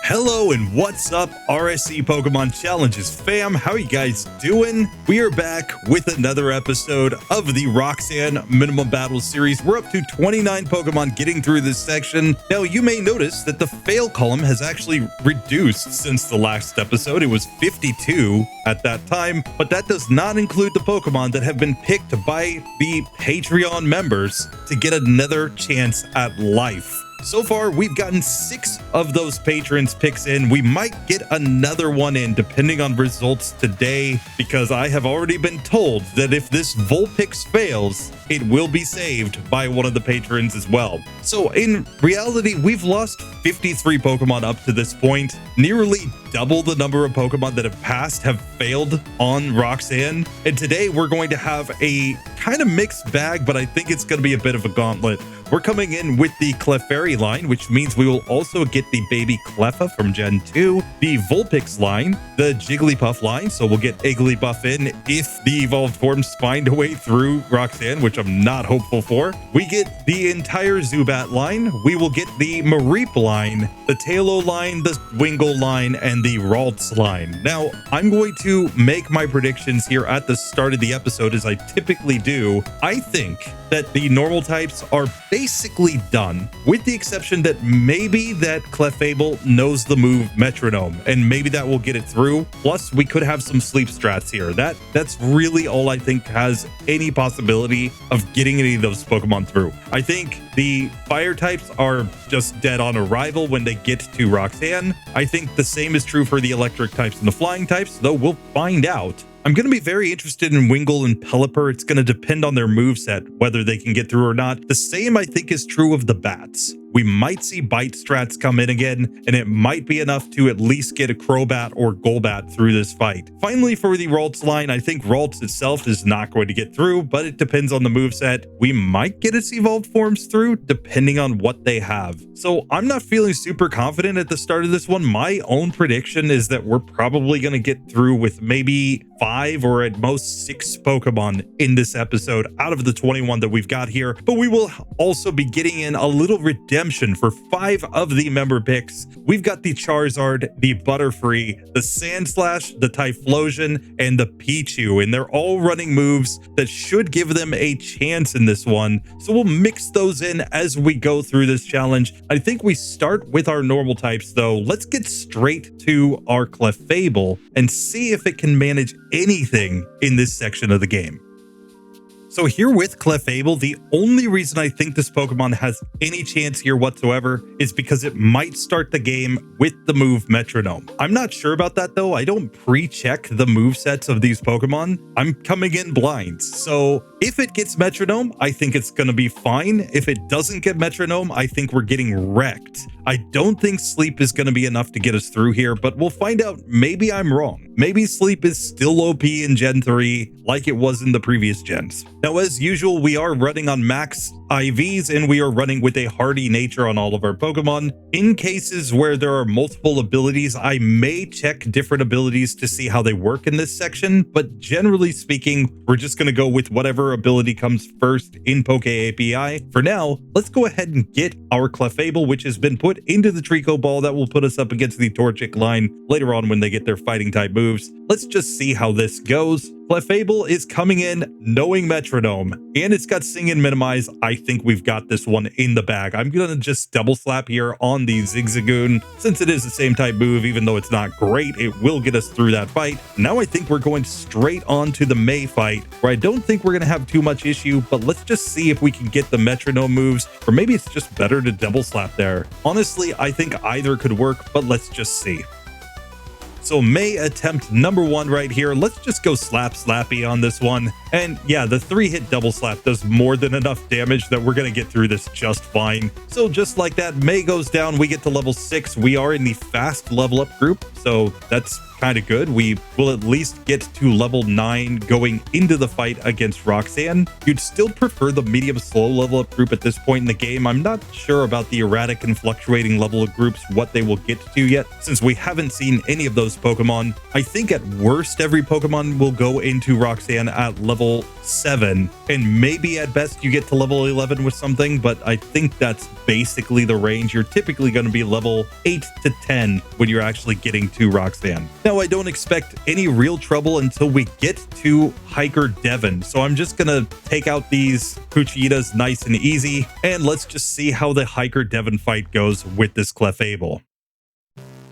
Hello and what's up, RSC Pokemon Challenges fam? How you guys doing? We are back with another episode of the Roxanne Minimum Battle Series. We're up to 29 Pokemon getting through this section. Now, you may notice that the fail column has actually reduced since the last episode. It was 52 at that time, but that does not include the Pokemon that have been picked by the Patreon members to get another chance at life. So far, we've gotten 6 of those patrons picks in. We might get another one in depending on results today, because I have already been told that if this Vulpix fails, it will be saved by one of the patrons as well. So in reality, we've lost 53 Pokemon up to this point. Nearly double the number of Pokemon that have passed have failed on Roxanne. And today we're going to have a kind of mixed bag, but I think it's going to be a bit of a gauntlet. We're coming in with the Clefairy line, which means we will also get the baby Cleffa from Gen 2, the Vulpix line, the Jigglypuff line, so we'll get Igglybuff in if the evolved forms find a way through Roxanne, which I'm not hopeful for. We get the entire Zubat line, we will get the Mareep line, the Tailow line, the Wingull line, and the Ralts line. Now, I'm going to make my predictions here at the start of the episode, as I typically do. I think that the normal types are basically done, with the exception that maybe that Clefable knows the move Metronome, and maybe that will get it through. Plus, we could have some sleep strats here. That's really all I think has any possibility of getting any of those Pokemon through. I think the fire types are just dead on arrival when they get to Roxanne. I think the same is true for the electric types and the flying types, though we'll find out. I'm going to be very interested in Wingull and Pelipper. It's going to depend on their moveset, whether they can get through or not. The same, I think, is true of the bats. We might see bite strats come in again, and it might be enough to at least get a Crobat or Golbat through this fight. Finally, for the Ralts line, I think Ralts itself is not going to get through, but it depends on the moveset. We might get its evolved forms through, depending on what they have. So I'm not feeling super confident at the start of this one. My own prediction is that we're probably going to get through with maybe 5 or at most 6 Pokemon in this episode out of the 21 that we've got here, but we will also be getting in a little redemption for 5 of the member picks. We've got the Charizard, the Butterfree, the Sandslash, the Typhlosion, and the Pichu, and they're all running moves that should give them a chance in this one. So we'll mix those in as we go through this challenge. I think we start with our normal types though. Let's get straight to our Clefable and see if it can manage anything in this section of the game. So here with Clefable, the only reason I think this Pokemon has any chance here whatsoever is because it might start the game with the move Metronome. I'm not sure about that though. I don't pre-check the movesets of these Pokemon. I'm coming in blind. So if it gets Metronome, I think it's going to be fine. If it doesn't get Metronome, I think we're getting wrecked. I don't think Sleep is going to be enough to get us through here, but we'll find out. Maybe I'm wrong. Maybe Sleep is still OP in Gen 3 like it was in the previous gens. Now, as usual, we are running on max IVs and we are running with a hardy nature on all of our Pokemon. In cases where there are multiple abilities, I may check different abilities to see how they work in this section, but generally speaking, we're just going to go with whatever ability comes first in Poke API. For now, let's go ahead and get our Clefable, which has been put into the Trico Ball that will put us up against the Torchic line later on when they get their fighting type moves. Let's just see how this goes. Clefable is coming in knowing Metronome, and it's got Sing and Minimize. I think we've got this one in the bag. I'm going to just double slap here on the Zigzagoon. Since it is the same type move, even though it's not great, it will get us through that fight. Now I think we're going straight on to the May fight, where I don't think we're going to have too much issue, but let's just see if we can get the Metronome moves, or maybe it's just better to double slap there. Honestly, I think either could work, but let's just see. So May attempt number 1 right here. Let's just go Slap Slappy on this one. And yeah, the 3-hit double slap does more than enough damage that we're going to get through this just fine. So just like that, May goes down. We get to level 6. We are in the fast level up group, so that's kind of good. We will at least get to level 9 going into the fight against Roxanne. You'd still prefer the medium slow level up group at this point in the game. I'm not sure about the erratic and fluctuating level of groups, what they will get to yet, since we haven't seen any of those Pokemon. I think at worst, every Pokemon will go into Roxanne at level 7, and maybe at best you get to level 11 with something, but I think that's basically the range. You're typically going to be level 8 to 10 when you're actually getting to Roxanne. Now, I don't expect any real trouble until we get to Hiker Devon, so I'm just gonna take out these Puchitas nice and easy, and let's just see how the Hiker Devon fight goes with this Clefable.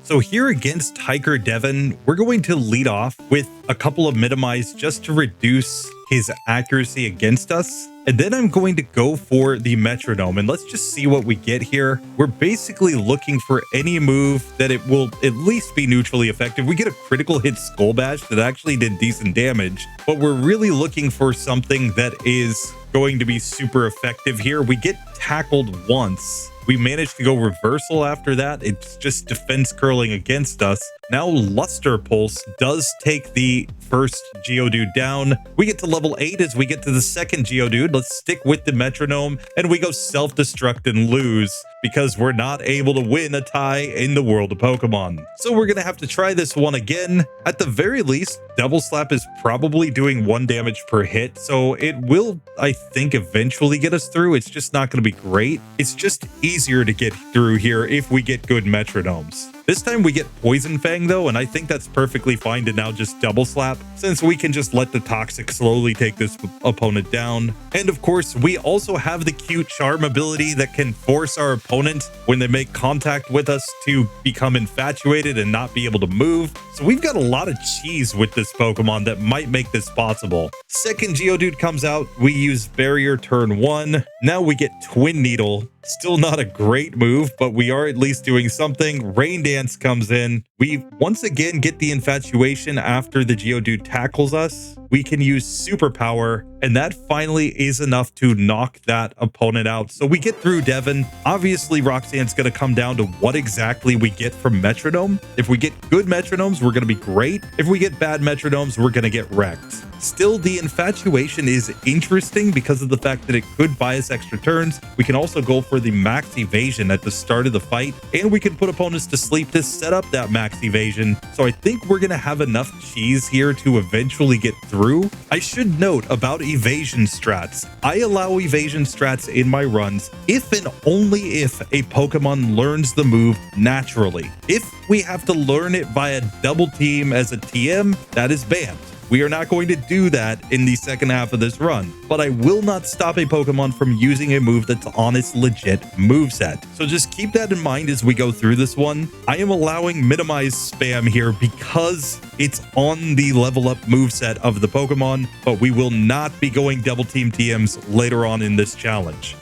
So here against Hiker Devon, we're going to lead off with a couple of minimize just to reduce his accuracy against us. And then I'm going to go for the metronome, and let's just see what we get here. We're basically looking for any move that it will at least be neutrally effective. We get a critical hit Skull Bash that actually did decent damage, but we're really looking for something that is going to be super effective here. We get tackled once. We managed to go reversal after that. It's just defense curling against us. Now Luster Pulse does take the first Geodude down. We get to level 8 as we get to the second Geodude. Let's stick with the metronome, and we go self-destruct and lose because we're not able to win a tie in the world of Pokemon. So we're going to have to try this one again. At the very least, Double Slap is probably doing 1 damage per hit, so it will, I think, eventually get us through. It's just not going to be great. It's just easier to get through here if we get good metronomes. This time we get Poison Fang though, and I think that's perfectly fine to now just Double Slap, since we can just let the Toxic slowly take this opponent down. And of course, we also have the cute Charm ability that can force our opponent, when they make contact with us, to become infatuated and not be able to move. So we've got a lot of cheese with this Pokemon that might make this possible. Second Geodude comes out, we use Barrier turn 1. Now we get Twin Needle. Still not a great move, but we are at least doing something. Rain Dance comes in. We once again get the infatuation after the Geodude tackles us. We can use Superpower, and that finally is enough to knock that opponent out. So we get through Devon. Obviously, Roxanne's going to come down to what exactly we get from Metronome. If we get good Metronomes, we're going to be great. If we get bad Metronomes, we're going to get wrecked. Still, the infatuation is interesting because of the fact that it could buy us extra turns. We can also go for the max evasion at the start of the fight, and we can put opponents to sleep to set up that max evasion. So I think we're going to have enough cheese here to eventually get through. I should note about evasion strats. I allow evasion strats in my runs if and only if a Pokemon learns the move naturally. If we have to learn it via double team as a TM, that is banned. We are not going to do that in the second half of this run, but I will not stop a Pokemon from using a move that's on its legit moveset. So just keep that in mind as we go through this one. I am allowing minimize spam here because it's on the level up moveset of the Pokemon, but we will not be going double team TMs later on in this challenge.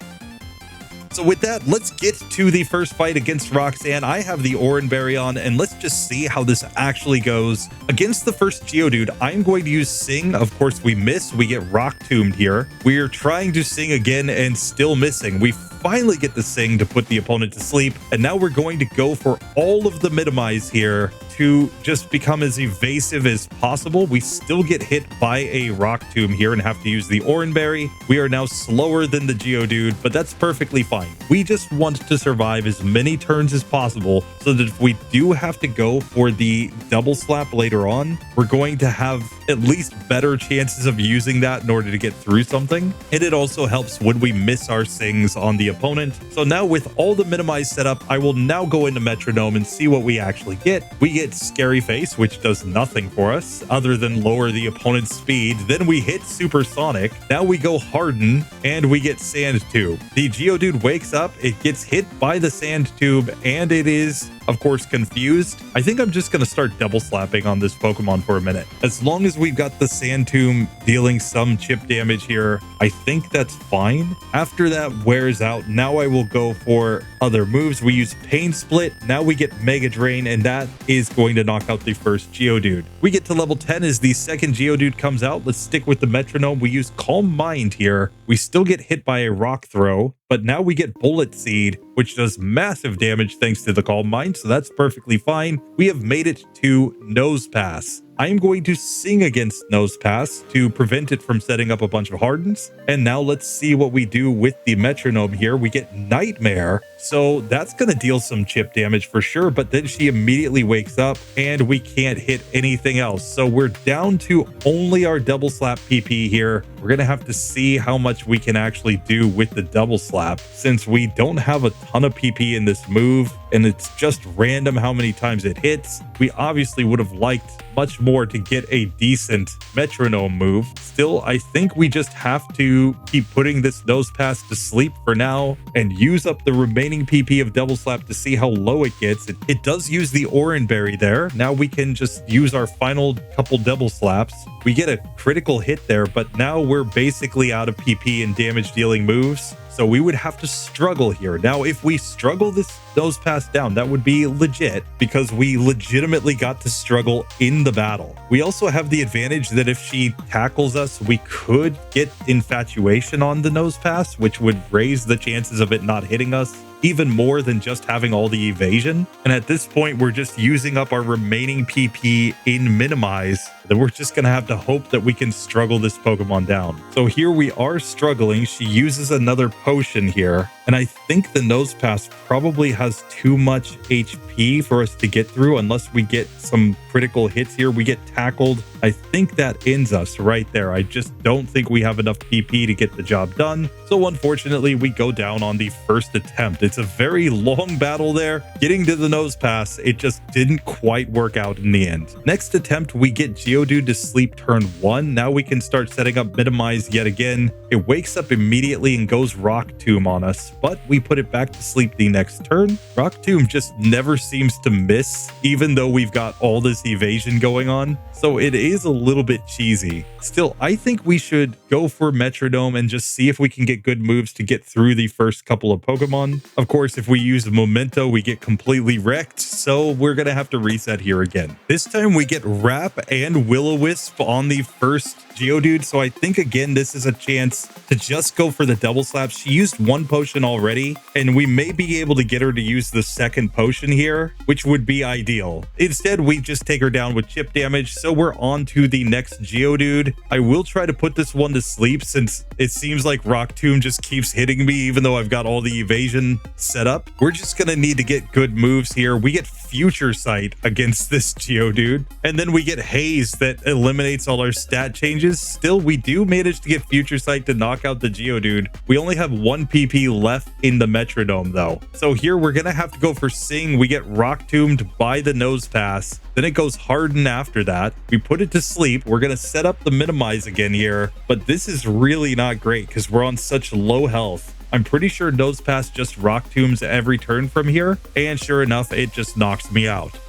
So with that, let's get to the first fight against Roxanne. I have the Oranberry on, and let's just see how this actually goes. Against the first Geodude, I'm going to use Sing. Of course, we miss. We get Rock Tombed here. We are trying to Sing again and still missing. We finally get the Sing to put the opponent to sleep, and now we're going to go for all of the minimize here to just become as evasive as possible. We still get hit by a Rock Tomb here and have to use the Oranberry. We are now slower than the Geodude, but that's perfectly fine. We just want to survive as many turns as possible so that if we do have to go for the Double Slap later on, we're going to have at least better chances of using that in order to get through something. And it also helps when we miss our Sings on the opponent. So now with all the minimize set up, I will now go into Metronome and see what we actually get. We get Scary Face, which does nothing for us other than lower the opponent's speed. Then we hit Supersonic. Now we go Harden and we get Sand Tube. The Geodude wakes up, it gets hit by the Sand Tube, and it is, of course, confused. I think I'm just going to start double slapping on this Pokemon for a minute. As long as we've got the Sand Tomb dealing some chip damage here, I think that's fine. After that wears out, now I will go for other moves. We use Pain Split. Now we get Mega Drain, and that is going to knock out the first Geodude. We get to level 10 as the second Geodude comes out. Let's stick with the Metronome. We use Calm Mind here. We still get hit by a Rock Throw. but now we get Bullet Seed, which does massive damage thanks to the Calm Mind, so that's perfectly fine. We have made it to Nose Pass. I am going to Sing against Nose Pass to prevent it from setting up a bunch of Hardens. And now let's see what we do with the Metronome here. We get Nightmare, so that's going to deal some chip damage for sure, but then she immediately wakes up and we can't hit anything else. So we're down to only our Double Slap PP here. We're going to have to see how much we can actually do with the Double Slap since we don't have a ton of PP in this move and it's just random how many times it hits. We obviously would have liked much more to get a decent Metronome move. Still, I think we just have to keep putting this Nose Pass to sleep for now and use up the remaining PP of Double Slap to see how low it gets. It does use the Oran Berry there. Now we can just use our final couple Double Slaps. We get a critical hit there, but now we're basically out of PP and damage dealing moves. So we would have to struggle here. Now, if we struggle this Nose Pass down, that would be legit because we legitimately got to struggle in the battle. We also have the advantage that if she tackles us, we could get Infatuation on the Nose Pass, which would raise the chances of it not hitting us even more than just having all the evasion. And at this point, we're just using up our remaining PP in Minimize. Then we're just going to have to hope that we can struggle this Pokemon down. So here we are struggling. She uses another potion here. And I think the Nose Pass probably has too much HP for us to get through unless we get some critical hits here. We get tackled. I think that ends us right there. I just don't think we have enough PP to get the job done. So unfortunately, we go down on the first attempt. It's a very long battle there. Getting to the Nose Pass, it just didn't quite work out in the end. Next attempt, we get Geodude to sleep turn 1. Now we can start setting up Minimize yet again. It wakes up immediately and goes Rock Tomb on us, but we put it back to sleep the next turn. Rock Tomb just never seems to miss, even though we've got all this evasion going on. So it is a little bit cheesy. Still, I think we should go for Metronome and just see if we can get good moves to get through the first couple of Pokemon. Of course, if we use Memento, we get completely wrecked, so we're going to have to reset here again. This time we get Wrap and Will-O-Wisp on the first Geodude, so I think again this is a chance to just go for the Double Slap. She used one potion already, and we may be able to get her to use the second potion here, which would be ideal. Instead, we just take her down with chip damage, so we're on to the next Geodude. I will try to put this one to sleep since it seems like Rock Tomb just keeps hitting me even though I've got all the evasion set up. We're just going to need to get good moves here. We get Future Sight against this Geodude, and then we get Haze that eliminates all our stat changes. Still, we do manage to get Future Sight to knock out the Geodude. We only have 1 PP left in the Metronome though. So here we're going to have to go for Sing. We get Rock Tombed by the Nose Pass. Then it goes Harden after that. We put it to sleep. We're going to set up the Minimize again here, but this is really not great because we're on such low health. I'm pretty sure Nose Pass just Rock Tombs every turn from here, and sure enough, it just knocks me out.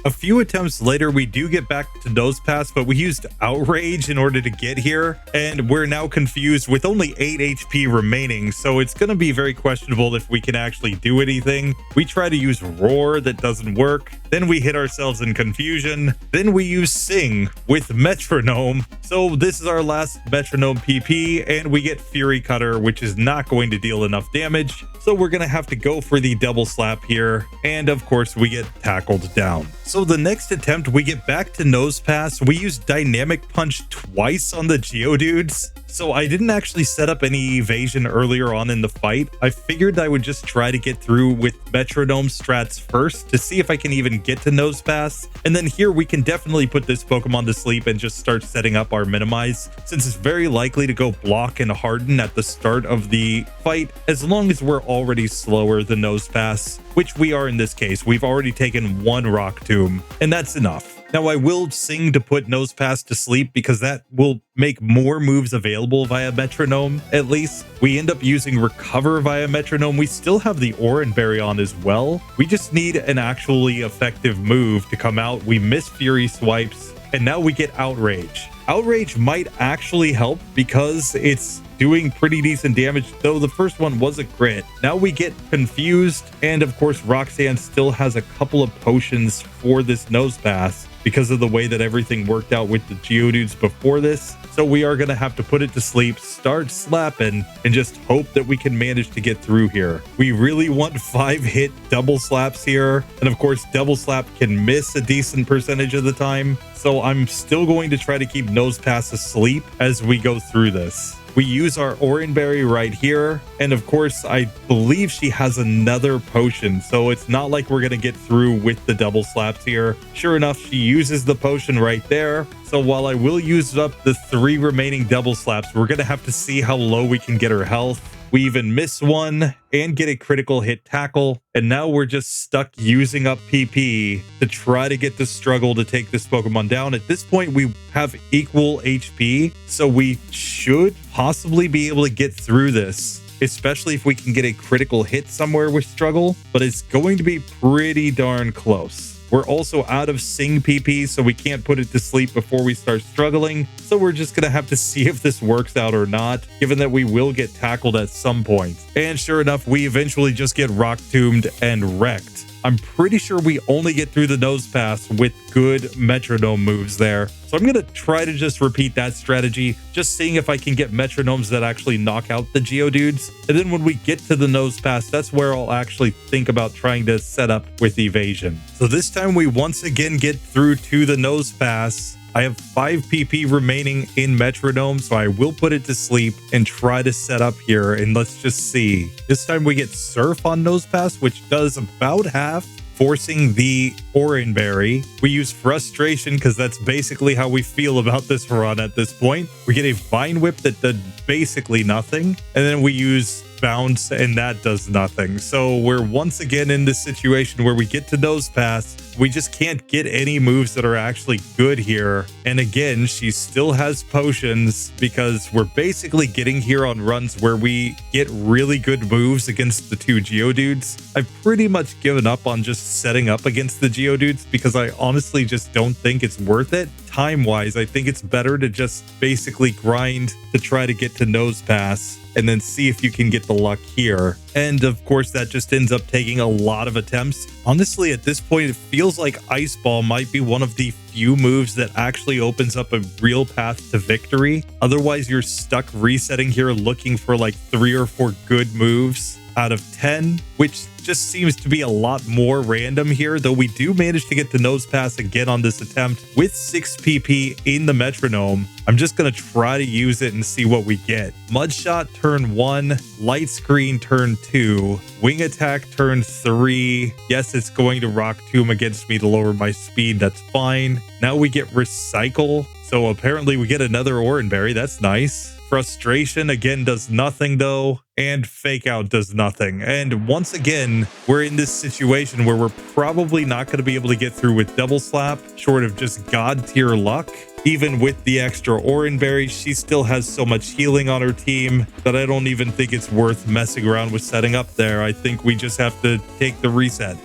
A few attempts later, we do get back to Nose Pass, but we used Outrage in order to get here, and we're now confused with only 8 HP remaining, so it's going to be very questionable if we can actually do anything. We try to use Roar, that doesn't work. Then we hit ourselves in confusion. Then we use Sing with Metronome. So this is our last Metronome PP, and we get Fury Cutter, which is not going to deal enough damage. So we're going to have to go for the Double Slap here. And of course, we get tackled down. So the next attempt, we get back to Nose Pass. We use Dynamic Punch twice on the Geodudes. So I didn't actually set up any evasion earlier on in the fight. I figured I would just try to get through with Metronome strats first to see if I can even get to Nose Pass. And then here we can definitely put this Pokemon to sleep and just start setting up our Minimize, since it's very likely to go Block and Harden at the start of the fight, as long as we're already slower than Nose Pass, which we are in this case. We've already taken 1 Rock Tomb, and that's enough. Now, I will Sing to put Nose Pass to sleep because that will make more moves available via Metronome, at least. We end up using Recover via Metronome. We still have the Oran Berry on as well. We just need an actually effective move to come out. We miss Fury Swipes, and now we get Outrage. Outrage might actually help because it's doing pretty decent damage, though the first one was a crit. Now we get confused, and of course Roxanne still has a couple of potions for this nose pass because of the way that everything worked out with the Geodudes before this. So we are going to have to put it to sleep, start slapping, and just hope that we can manage to get through here. We really want 5-hit double slaps here. And of course, double slap can miss a decent percentage of the time. So I'm still going to try to keep Nose Pass asleep as we go through this. We use our Oranberry right here. And of course, I believe she has another potion. So it's not like we're going to get through with the double slaps here. Sure enough, she uses the potion right there. So while I will use up the 3 remaining double slaps, we're going to have to see how low we can get her health. We even miss one and get a critical hit tackle. And now we're just stuck using up PP to try to get the struggle to take this Pokemon down. At this point, we have equal HP, so we should possibly be able to get through this, especially if we can get a critical hit somewhere with struggle, but it's going to be pretty darn close. We're also out of Sing PP, so we can't put it to sleep before we start struggling. So we're just going to have to see if this works out or not, given that we will get tackled at some point. And sure enough, we eventually just get Rock Tombed and wrecked. I'm pretty sure we only get through the Nose Pass with good metronome moves there. So I'm going to try to just repeat that strategy, just seeing if I can get metronomes that actually knock out the Geodudes. And then when we get to the Nose Pass, that's where I'll actually think about trying to set up with evasion. So this time we once again get through to the Nose Pass. I have 5 PP remaining in metronome, so I will put it to sleep and try to set up here, and let's just see. This time we get Surf on Nose Pass, which does about half, forcing the Oranberry. We use Frustration because that's basically how we feel about this run at this point. We get a Vine Whip that did basically nothing, and then we use Bounce, and that does nothing. So we're once again in this situation where we get to Nose Pass. We just can't get any moves that are actually good here. And again, she still has potions because we're basically getting here on runs where we get really good moves against the 2 Geodudes. I've pretty much given up on just setting up against the Geodudes because I honestly just don't think it's worth it. Time-wise, I think it's better to just basically grind to try to get to Nose Pass and then see if you can get the luck here. And of course, that just ends up taking a lot of attempts. Honestly, at this point, it feels like Ice Ball might be one of the few moves that actually opens up a real path to victory. Otherwise, you're stuck resetting here looking for like 3 or 4 good moves out of 10, which just seems to be a lot more random here, though we do manage to get the Nose Pass again on this attempt with 6 PP in the metronome. I'm just going to try to use it and see what we get. Mud Shot turn 1, Light Screen turn 2, Wing Attack turn 3. Yes, it's going to Rock Tomb against me to lower my speed. That's fine. Now we get Recycle. So apparently we get another Oranberry. That's nice. Frustration again does nothing though, and Fake Out does nothing. And once again, we're in this situation where we're probably not going to be able to get through with Double Slap, short of just God tier luck. Even with the extra Oranberry, she still has so much healing on her team that I don't even think it's worth messing around with setting up there. I think we just have to take the reset.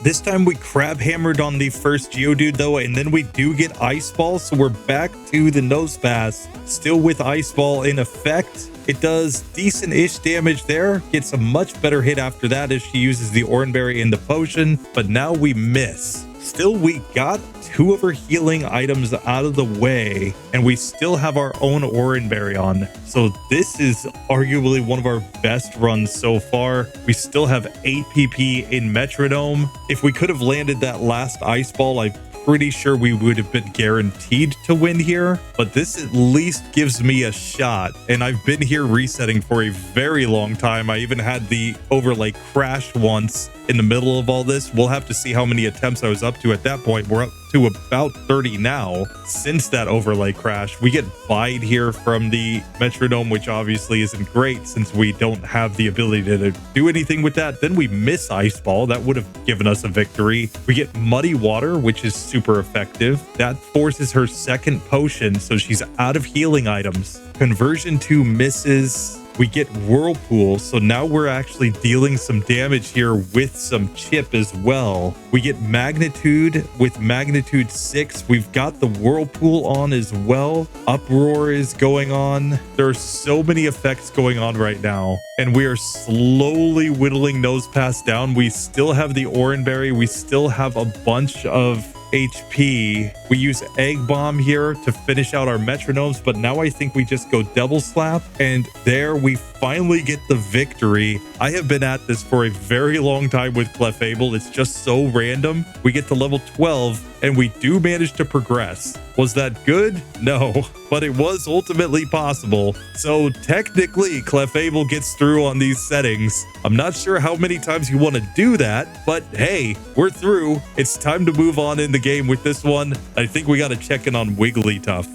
This time we Crab Hammered on the first Geodude though, and then we do get Ice Ball, so we're back to the Nose Pass, still with Ice Ball in effect. It does decent-ish damage there, gets a much better hit after that as she uses the Oranberry and the potion, but now we miss. Still, we got 2 of her healing items out of the way, and we still have our own Oranberry on. So this is arguably one of our best runs so far. We still have 8 PP in metronome. If we could have landed that last Ice Ball, I'm pretty sure we would have been guaranteed to win here, but this at least gives me a shot. And I've been here resetting for a very long time. I even had the overlay crash once in the middle of all this. We'll have to see how many attempts I was up to at that point. We're up to about 30 now since that overlay crash. We get Bide here from the metronome, which obviously isn't great since we don't have the ability to do anything with that. Then we miss Ice Ball. That would have given us a victory. We get Muddy Water, which is super effective. That forces her second potion, so she's out of healing items. Conversion 2 misses. We get Whirlpool, so now we're actually dealing some damage here with some chip as well. We get Magnitude with Magnitude 6. We've got the Whirlpool on as well. Uproar is going on. There are so many effects going on right now, and we are slowly whittling Nosepass down. We still have the Oranberry. We still have a bunch of HP. We use Egg Bomb here to finish out our Metronomes, but now I think we just go Double Slap, and there we finally get the victory. I have been at this for a very long time with Clefable. It's just so random. We get to level 12 and we do manage to progress. Was that good? No, but it was ultimately possible. So technically Clefable gets through on these settings. I'm not sure how many times you want to do that, but hey, we're through. It's time to move on in the game with this one. I think we got to check in on Wigglytuff.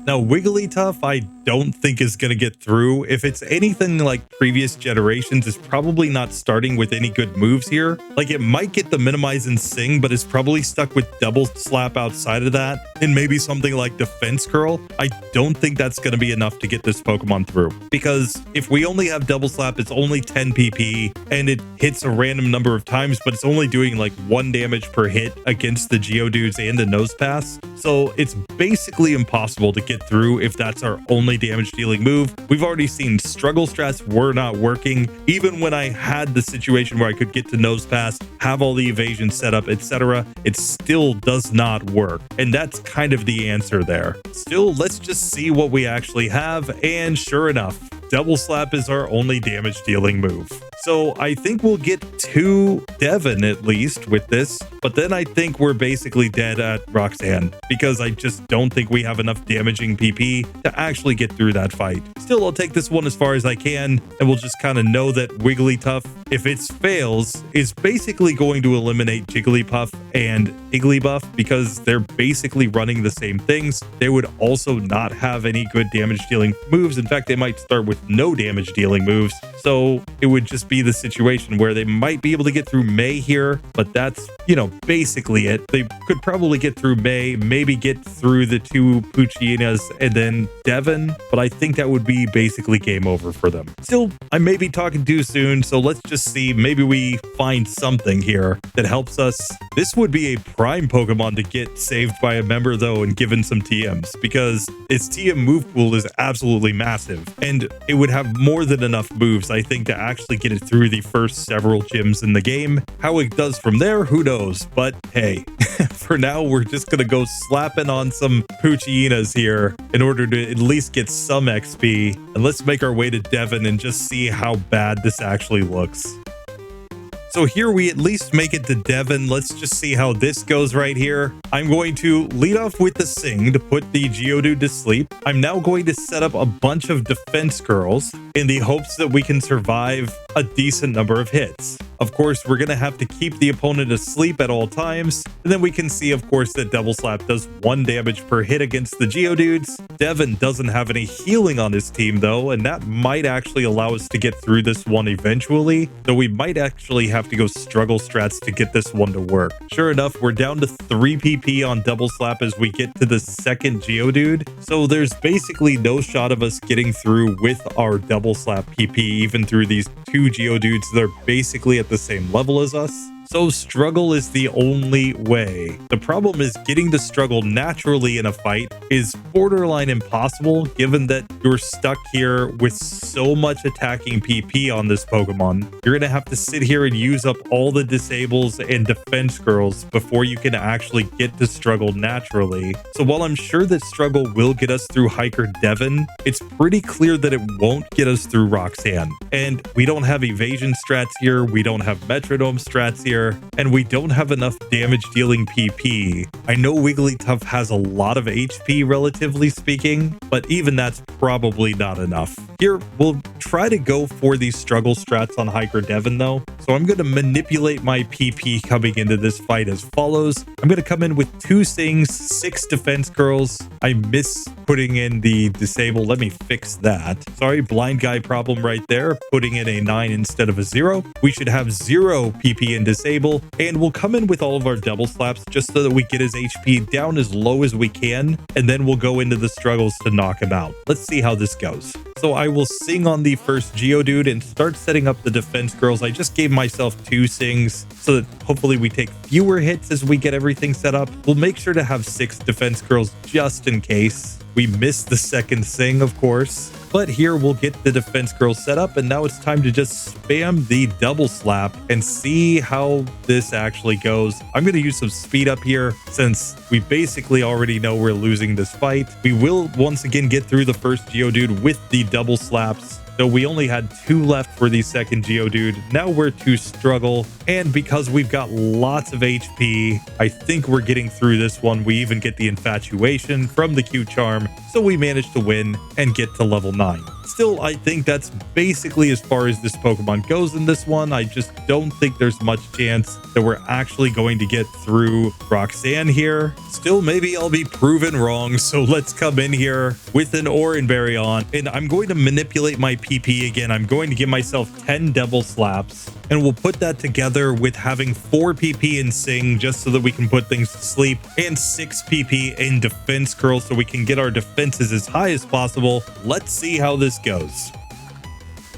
Now, Wigglytuff, I don't think is going to get through. If it's anything like previous generations, it's probably not starting with any good moves here. Like, it might get the Minimize and Sing, but it's probably stuck with Double Slap outside of that, and maybe something like Defense Curl. I don't think that's going to be enough to get this Pokemon through, because if we only have Double Slap, it's only 10 PP, and it hits a random number of times, but it's only doing like 1 damage per hit against the Geodudes and the Nosepass. So it's basically impossible to get through if that's our only damage dealing move. We've already seen struggle strats were not working. Even when I had the situation where I could get to Nosepass, have all the evasion set up, etc., it still does not work. And that's kind of the answer there. Still, let's just see what we actually have. And sure enough, Double Slap is our only damage dealing move. So I think we'll get to Devon at least with this, but then I think we're basically dead at Roxanne, because I just don't think we have enough damaging PP to actually get through that fight. Still, I'll take this one as far as I can, and we'll just kind of know that Wigglytuff, if it fails, is basically going to eliminate Jigglypuff and Igglybuff, because they're basically running the same things. They would also not have any good damage dealing moves. In fact, they might start with no damage dealing moves. So it would just be the situation where they might be able to get through May here, but that's, you know, basically it. They could probably get through May, maybe get through the 2 Puccinas and then Devon, but I think that would be basically game over for them. Still, I may be talking too soon, so let's just see. Maybe we find something here that helps us. This would be a prime Pokemon to get saved by a member though and given some TMs, because its TM move pool is absolutely massive, and it would have more than enough moves, I think, to actually get it through the first several gyms in the game. How it does from there, who knows? But hey, for now, we're just gonna go slapping on some Puccinas here in order to at least get some XP. And let's make our way to Devon and just see how bad this actually looks. So here we at least make it to Devon. Let's just see how this goes right here. I'm going to lead off with the Sing to put the Geodude to sleep. I'm now going to set up a bunch of defense curls in the hopes that we can survive a decent number of hits. Of course, we're going to have to keep the opponent asleep at all times. And then we can see, of course, that Double Slap does 1 damage per hit against the Geodudes. Devon doesn't have any healing on his team, though, and that might actually allow us to get through this one eventually, though we might actually have to go struggle strats to get this one to work. Sure enough, we're down to 3 PP on Double Slap as we get to the second Geodude, so there's basically no shot of us getting through with our Double Slap PP, even through these 2 Geodudes that are basically at the same level as us. So struggle is the only way. The problem is getting to struggle naturally in a fight is borderline impossible, given that you're stuck here with so much attacking PP on this Pokemon. You're going to have to sit here and use up all the disables and defense girls before you can actually get to struggle naturally. So while I'm sure that struggle will get us through Hiker Devon, it's pretty clear that it won't get us through Roxanne. And we don't have evasion strats here, we don't have metronome strats here, and we don't have enough damage dealing PP. I know Wigglytuff has a lot of HP relatively speaking, but even that's probably not enough. Here, we'll try to go for these struggle strats on Hiker Devon though. So I'm going to manipulate my PP coming into this fight as follows. I'm going to come in with 2 Sings, 6 defense curls. I miss putting in the disable. Let me fix that. Sorry, blind guy problem right there. Putting in a 9 instead of a 0. We should have 0 PP in disable, and we'll come in with all of our double slaps just so that we get his HP down as low as we can, and then we'll go into the struggles to knock him out. Let's see how this goes. So I will sing on the first Geodude and start setting up the defense girls. I just gave myself 2 sings so that hopefully we take fewer hits as we get everything set up. We'll make sure to have 6 defense girls just in case. We missed the second sing, of course. But here we'll get the defense girls set up, and now it's time to just spam the double slap and see how this actually goes. I'm going to use some speed up here since we basically already know we're losing this fight. We will once again get through the first Geodude with the double slaps. So we only had 2 left for the second Geodude. Now we're to struggle. And because we've got lots of HP, I think we're getting through this one. We even get the infatuation from the Q charm. So we managed to win and get to level 9. Still, I think that's basically as far as this Pokemon goes in this one. I just don't think there's much chance that we're actually going to get through Roxanne here. Still, maybe I'll be proven wrong. So let's come in here with an Oranberry on, and I'm going to manipulate my PP again. I'm going to give myself 10 double slaps, and we'll put that together with having 4 PP in Sing just so that we can put things to sleep, and 6 PP in Defense Curl so we can get our defenses as high as possible. Let's see how this goes.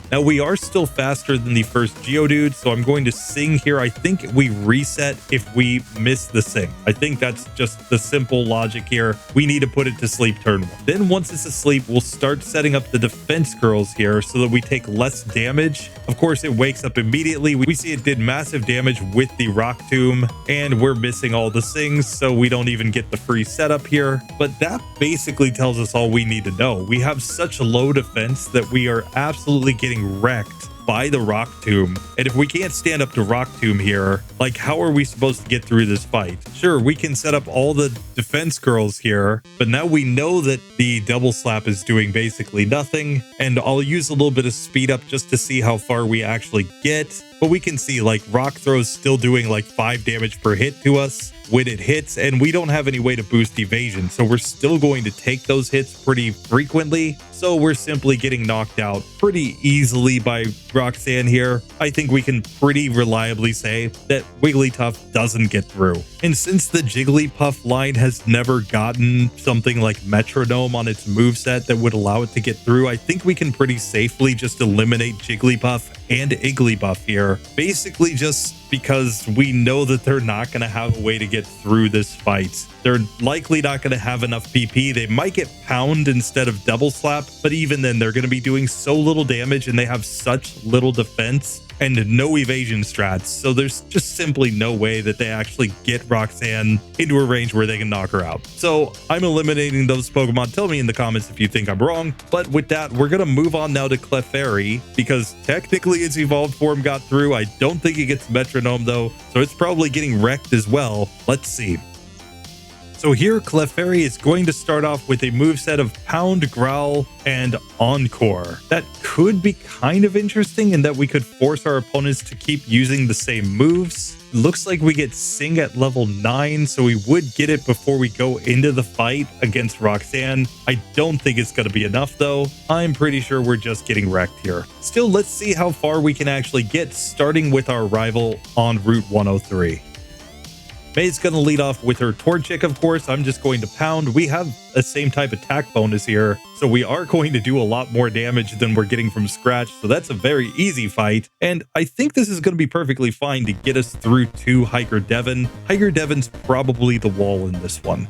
Now we are still faster than the first Geodude, so I'm going to sing here. I think we reset if we miss the sing. I think that's just the simple logic here. We need to put it to sleep turn 1. Then once it's asleep, we'll start setting up the defense girls here so that we take less damage. Of course, it wakes up immediately. We see it did massive damage with the Rock Tomb, and we're missing all the sings, so we don't even get the free setup here. But that basically tells us all we need to know. We have such low defense that we are absolutely getting wrecked by the Rock Tomb. And if we can't stand up to Rock Tomb here, like, how are we supposed to get through this fight? Sure, we can set up all the defense girls here, but now we know that the double slap is doing basically nothing. And I'll use a little bit of speed up just to see how far we actually get. But we can see, like, Rock Throw's still doing like 5 damage per hit to us when it hits, and we don't have any way to boost evasion, so we're still going to take those hits pretty frequently. So we're simply getting knocked out pretty easily by Roxanne here. I think we can pretty reliably say that Wigglytuff doesn't get through. And since the Jigglypuff line has never gotten something like Metronome on its moveset that would allow it to get through, I think we can pretty safely just eliminate Jigglypuff and Igglybuff here. Basically just because we know that they're not going to have a way to get through this fight. They're likely not going to have enough PP. They might get Pound instead of Double Slap, but even then they're going to be doing so little damage and they have such little defense and no evasion strats. So there's just simply no way that they actually get Roxanne into a range where they can knock her out. So I'm eliminating those Pokemon. Tell me in the comments if you think I'm wrong. But with that, we're going to move on now to Clefairy because technically its evolved form got through. I don't think it gets Metronome though, so it's probably getting wrecked as well. Let's see. So here, Clefairy is going to start off with a moveset of Pound, Growl, and Encore. That could be kind of interesting in that we could force our opponents to keep using the same moves. Looks like we get Sing at level 9, so we would get it before we go into the fight against Roxanne. I don't think it's going to be enough, though. I'm pretty sure we're just getting wrecked here. Still, let's see how far we can actually get, starting with our rival on Route 103. May's going to lead off with her Torchic, of course. I'm just going to Pound. We have a same type attack bonus here, so we are going to do a lot more damage than we're getting from scratch, so that's a very easy fight. And I think this is going to be perfectly fine to get us through to Hiker Devon. Hiker Devon's probably the wall in this one.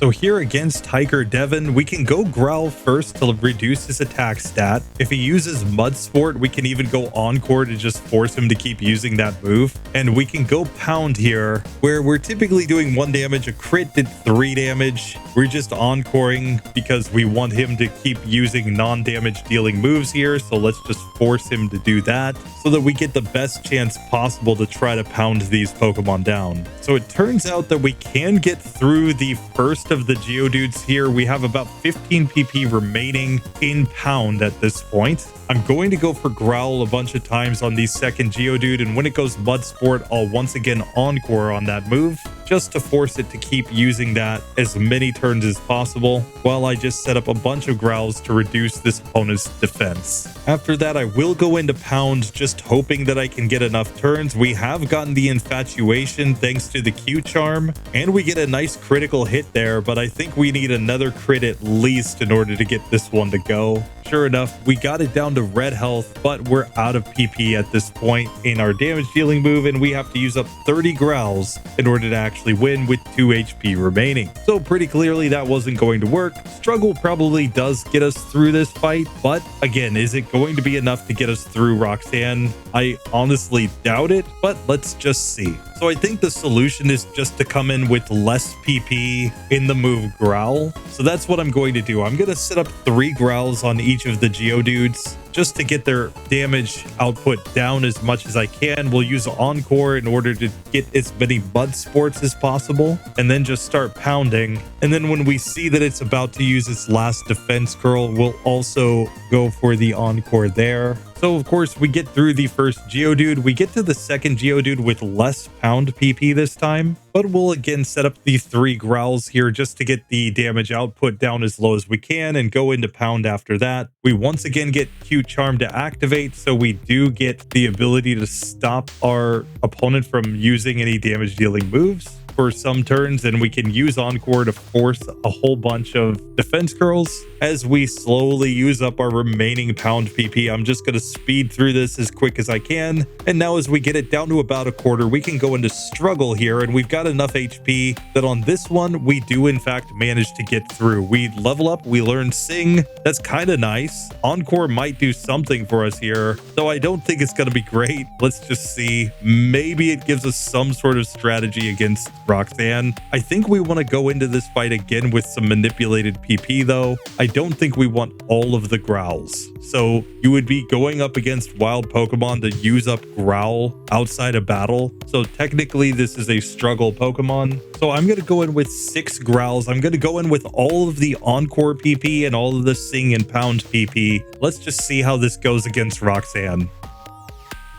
So here against Hiker Devon, we can go Growl first to reduce his attack stat. If he uses Mud Sport, we can even go Encore to just force him to keep using that move. And we can go Pound here, where we're typically doing 1 damage. A crit did 3 damage. We're just Encoring because we want him to keep using non-damage dealing moves here. So let's just force him to do that so that we get the best chance possible to try to pound these Pokemon down. So it turns out that we can get through the first of the Geodudes here. We have about 15 PP remaining in Pound at this point. I'm going to go for Growl a bunch of times on the second Geodude, and when it goes Mud Sport, I'll once again Encore on that move, just to force it to keep using that as many turns as possible, while I just set up a bunch of Growls to reduce this opponent's defense. After that, I will go into Pound, just hoping that I can get enough turns. We have gotten the Infatuation thanks to the Q Charm, and we get a nice critical hit there, but I think we need another crit at least in order to get this one to go. sure enough, we got it down to red health, but we're out of PP at this point in our damage dealing move, and we have to use up 30 growls in order to actually win with 2 HP remaining. So pretty clearly that wasn't going to work. Struggle probably does get us through this fight, but again, is it going to be enough to get us through Roxanne? I honestly doubt it, but let's just see. So I think the solution is just to come in with less PP in the move Growl. So that's what I'm going to do. I'm going to set up 3 growls on each of the Geodudes just to get their damage output down as much as I can. We'll use Encore in order to get as many Mud Sports as possible, and then just start pounding. And then when we see that it's about to use its last defense curl, we'll also go for the Encore there. So of course we get through the first Geodude. We get to the second Geodude with less pound PP this time, but we'll again set up the 3 growls here just to get the damage output down as low as we can and go into pound after that. We once again get Cute Charm to activate, so we do get the ability to stop our opponent from using any damage dealing moves for some turns, and we can use Encore to force a whole bunch of defense curls as we slowly use up our remaining pound PP. I'm just going to speed through this as quick as I can, and now as we get it down to about a quarter, we can go into struggle here, and we've got enough HP that on this one we do in fact manage to get through. We level up, we learn Sing. That's kind of nice. Encore might do something for us here, though I don't think it's going to be great. Let's just see. Maybe it gives us some sort of strategy against Roxanne. I think we want to go into this fight again with some manipulated PP though. I don't think we want all of the growls. So you would be going up against wild Pokemon to use up Growl outside of battle. So technically this is a struggle Pokemon. So I'm going to go in with 6 growls. I'm going to go in with all of the Encore PP and all of the Sing and Pound PP. Let's just see how this goes against Roxanne.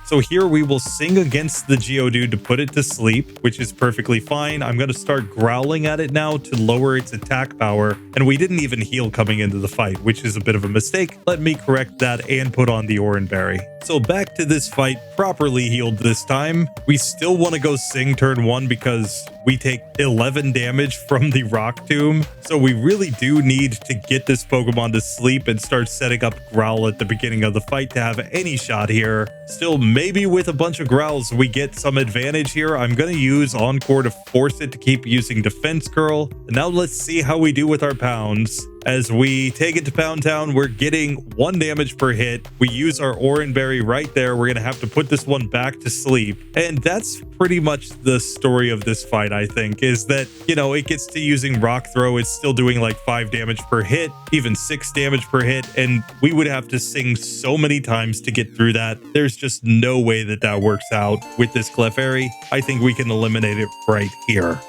So here we will Sing against the Geodude to put it to sleep, which is perfectly fine. I'm going to start growling at it now to lower its attack power. And we didn't even heal coming into the fight, which is a bit of a mistake. Let me correct that and put on the Oran Berry. So back to this fight, properly healed this time. We still want to go Sing turn 1 because we take 11 damage from the Rock Tomb. So we really do need to get this Pokemon to sleep and start setting up Growl at the beginning of the fight to have any shot here. Still, maybe with a bunch of Growls, we get some advantage here. I'm going to use Encore to force it to keep using Defense Curl. And now let's see how we do with our pounds. As we take it to Pound Town, we're getting 1 damage per hit. We use our Oran Berry right there. We're going to have to put this one back to sleep. And that's pretty much the story of this fight, I think, is that, you know, it gets to using Rock Throw. It's still doing like 5 damage per hit, even 6 damage per hit. And we would have to Sing so many times to get through that. There's just no way that that works out with this Clefairy. I think we can eliminate it right here.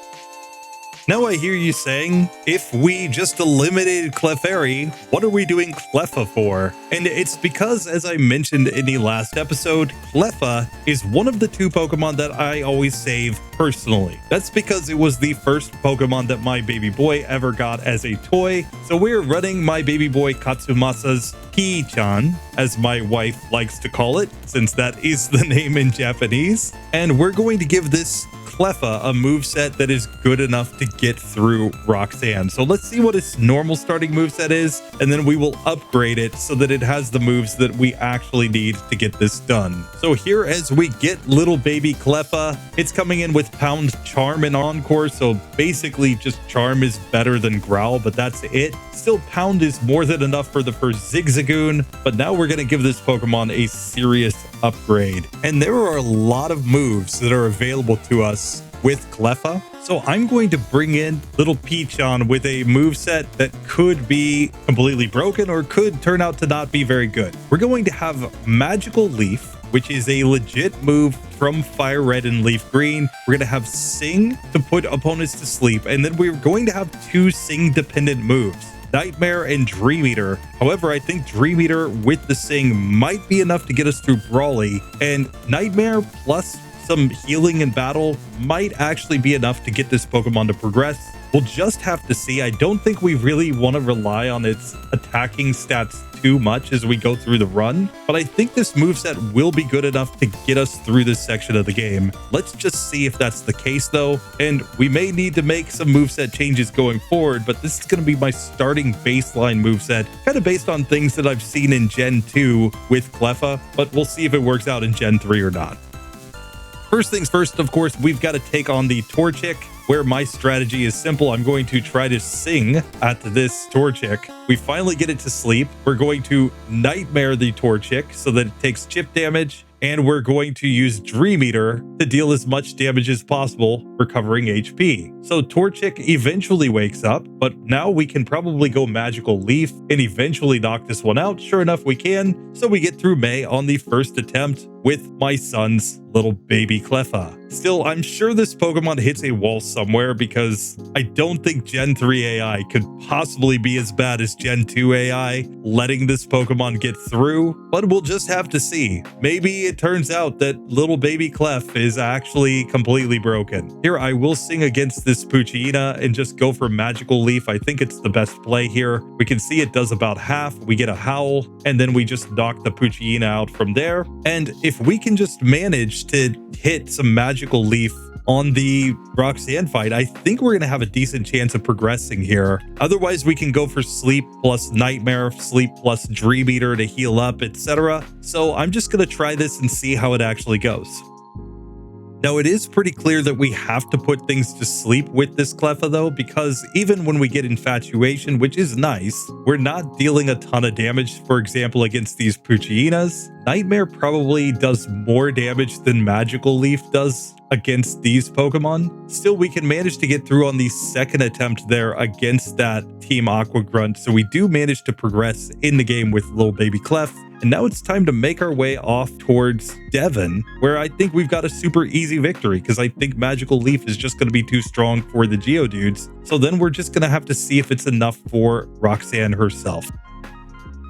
Now I hear you saying, if we just eliminated Clefairy, what are we doing Cleffa for? And it's because, as I mentioned in the last episode, Cleffa is one of the 2 Pokemon that I always save personally. That's because it was the first Pokemon that my baby boy ever got as a toy. So we're running my baby boy Katsumasa's Ki-chan, as my wife likes to call it, since that is the name in Japanese. And we're going to give this Cleffa a moveset that is good enough to get through Roxanne. So let's see what its normal starting moveset is, and then we will upgrade it so that it has the moves that we actually need to get this done. So here, as we get little baby Cleffa, it's coming in with Pound, Charm, and Encore. So basically just Charm is better than Growl, but that's it. Still, Pound is more than enough for the first Zigzagoon, but now we're going to give this Pokemon a serious upgrade. And there are a lot of moves that are available to us with Cleffa. So I'm going to bring in little Peachon with a moveset that could be completely broken or could turn out to not be very good. We're going to have Magical Leaf, which is a legit move from Fire Red and Leaf Green. We're going to have Sing to put opponents to sleep, and then we're going to have 2 Sing dependent moves, Nightmare and Dream Eater. However, I think Dream Eater with the Sing might be enough to get us through Brawly, and Nightmare plus some healing in battle might actually be enough to get this Pokemon to progress. We'll just have to see. I don't think we really want to rely on its attacking stats too much as we go through the run, but I think this moveset will be good enough to get us through this section of the game. Let's just see if that's the case though, and we may need to make some moveset changes going forward, but this is going to be my starting baseline moveset, kind of based on things that I've seen in Gen 2 with Cleffa, but we'll see if it works out in Gen 3 or not. First things first, of course, we've got to take on the Torchic, where my strategy is simple. I'm going to try to sing at this Torchic. We finally get it to sleep. We're going to Nightmare the Torchic so that it takes chip damage, and we're going to use Dream Eater to deal as much damage as possible, recovering HP. So Torchic eventually wakes up, but now we can probably go Magical Leaf and eventually knock this one out. Sure enough, we can. So we get through May on the first attempt with my son's little baby Cleffa. Still, I'm sure this Pokemon hits a wall somewhere because I don't think Gen 3 AI could possibly be as bad as Gen 2 AI letting this Pokemon get through, but we'll just have to see. Maybe it turns out that little baby Clef is actually completely broken. Here, I will sing against this Poochyena and just go for Magical Leaf. I think it's the best play here. We can see it does about half. We get a Howl, and then we just knock the Poochyena out from there. And if we can just manage to hit some Magical Leaf on the Roxanne fight, I think we're going to have a decent chance of progressing here. Otherwise, we can go for Sleep plus Nightmare, Sleep plus Dream Eater to heal up, etc. So I'm just going to try this and see how it actually goes. Now, it is pretty clear that we have to put things to sleep with this Cleffa, though, because even when we get Infatuation, which is nice, we're not dealing a ton of damage, for example, against these Poochyenas. Nightmare probably does more damage than Magical Leaf does against these Pokemon. Still, we can manage to get through on the second attempt there against that Team Aqua Grunt, so we do manage to progress in the game with little baby Clef. And now it's time to make our way off towards Devon, where I think we've got a super easy victory because I think Magical Leaf is just going to be too strong for the Geodudes. So then we're just going to have to see if it's enough for Roxanne herself.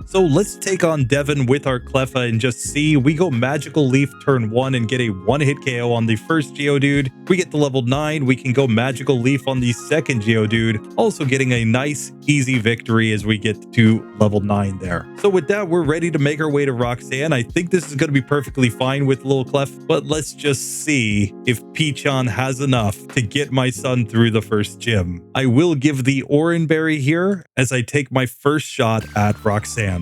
So let's take on Devon with our Cleffa and just see. We go Magical Leaf turn 1 and get a one-hit KO on the first Geodude. We get to level 9. We can go Magical Leaf on the second Geodude, also getting a nice, easy victory as we get to level 9 there. So with that, we're ready to make our way to Roxanne. I think this is going to be perfectly fine with little Clef, but let's just see if Peachon has enough to get my son through the first gym. I will give the Oranberry here as I take my first shot at Roxanne.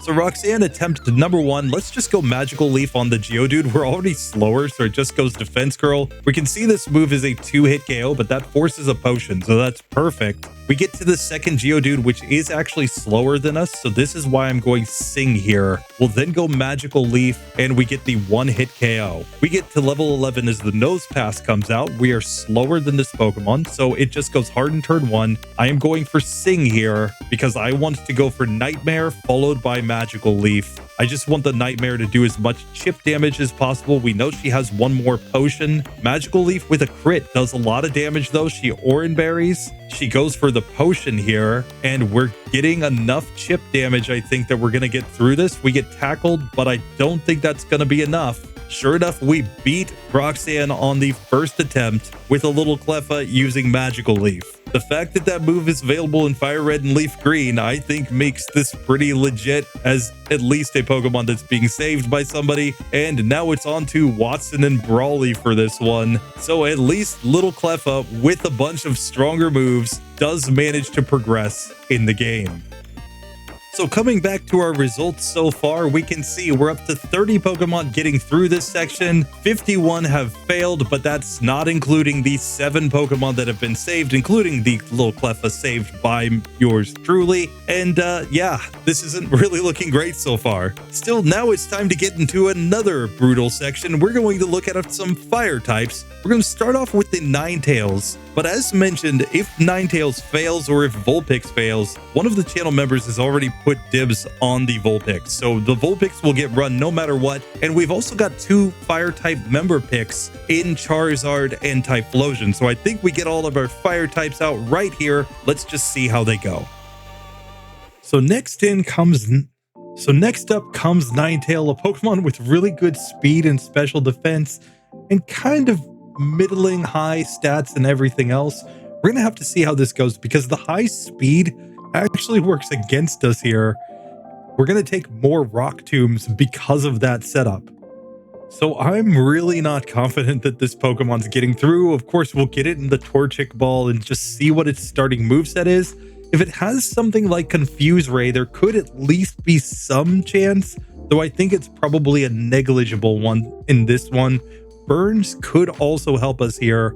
So Roxanne attempt number 1. Let's just go Magical Leaf on the Geodude. We're already slower, so it just goes Defense Curl. We can see this move is a 2-hit KO, but that forces a potion, so that's perfect. We get to the second Geodude, which is actually slower than us, so this is why I'm going Sing here. We'll then go Magical Leaf, and we get the 1-hit KO. We get to level 11 as the Nose Pass comes out. We are slower than this Pokemon, so it just goes hard in turn 1. I am going for Sing here because I want to go for Nightmare followed by Magical Leaf. I just want the Nightmare to do as much chip damage as possible. We know she has one more potion. Magical Leaf with a crit does a lot of damage though. She Oranberries. She goes for the potion here, and we're getting enough chip damage, I think, that we're going to get through this. We get tackled, but I don't think that's going to be enough. Sure enough, we beat Roxanne on the first attempt with a little Cleffa using Magical Leaf. The fact that that move is available in Fire Red and Leaf Green, I think makes this pretty legit as at least a Pokemon that's being saved by somebody. And now it's on to Watson and Brawly for this one. So at least little Cleffa with a bunch of stronger moves does manage to progress in the game. So coming back to our results so far, we can see we're up to 30 Pokemon getting through this section. 51 have failed, but that's not including the 7 Pokemon that have been saved, including the little Cleffa saved by yours truly. And yeah, this isn't really looking great so far. Still, now it's time to get into another brutal section. We're going to look at some fire types. We're going to start off with the Ninetales. But as mentioned, if Ninetales fails or if Vulpix fails, one of the channel members has already put dibs on the Vulpix. So the Vulpix will get run no matter what. And we've also got 2 fire type member picks in Charizard and Typhlosion. So I think we get all of our fire types out right here. Let's just see how they go. So next in comes So next up comes Ninetales, a Pokemon with really good speed and special defense, and kind of middling high stats and everything else. We're going to have to see how this goes because the high speed actually works against us here. We're going to take more Rock Tombs because of that setup. So I'm really not confident that this Pokemon's getting through. Of course, we'll get it in the Torchic Ball and just see what its starting moveset is. If it has something like Confuse Ray, there could at least be some chance, though I think it's probably a negligible one in this one. Burns could also help us here,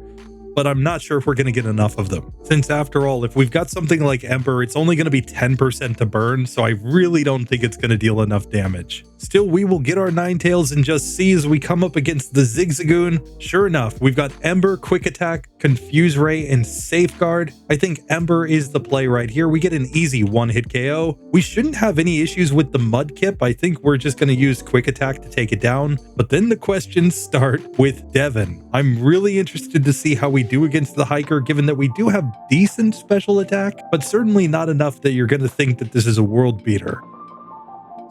but I'm not sure if we're going to get enough of them. Since after all, if we've got something like Ember, it's only going to be 10% to burn, so I really don't think it's going to deal enough damage. Still, we will get our Ninetales and just see as we come up against the Zigzagoon. Sure enough, we've got Ember, Quick Attack, Confuse Ray, and Safeguard. I think Ember is the play right here. We get an easy one-hit KO. We shouldn't have any issues with the Mudkip. I think we're just going to use Quick Attack to take it down. But then the questions start with Devon. I'm really interested to see how we do against the Hiker, given that we do have decent special attack, but certainly not enough that you're going to think that this is a world beater.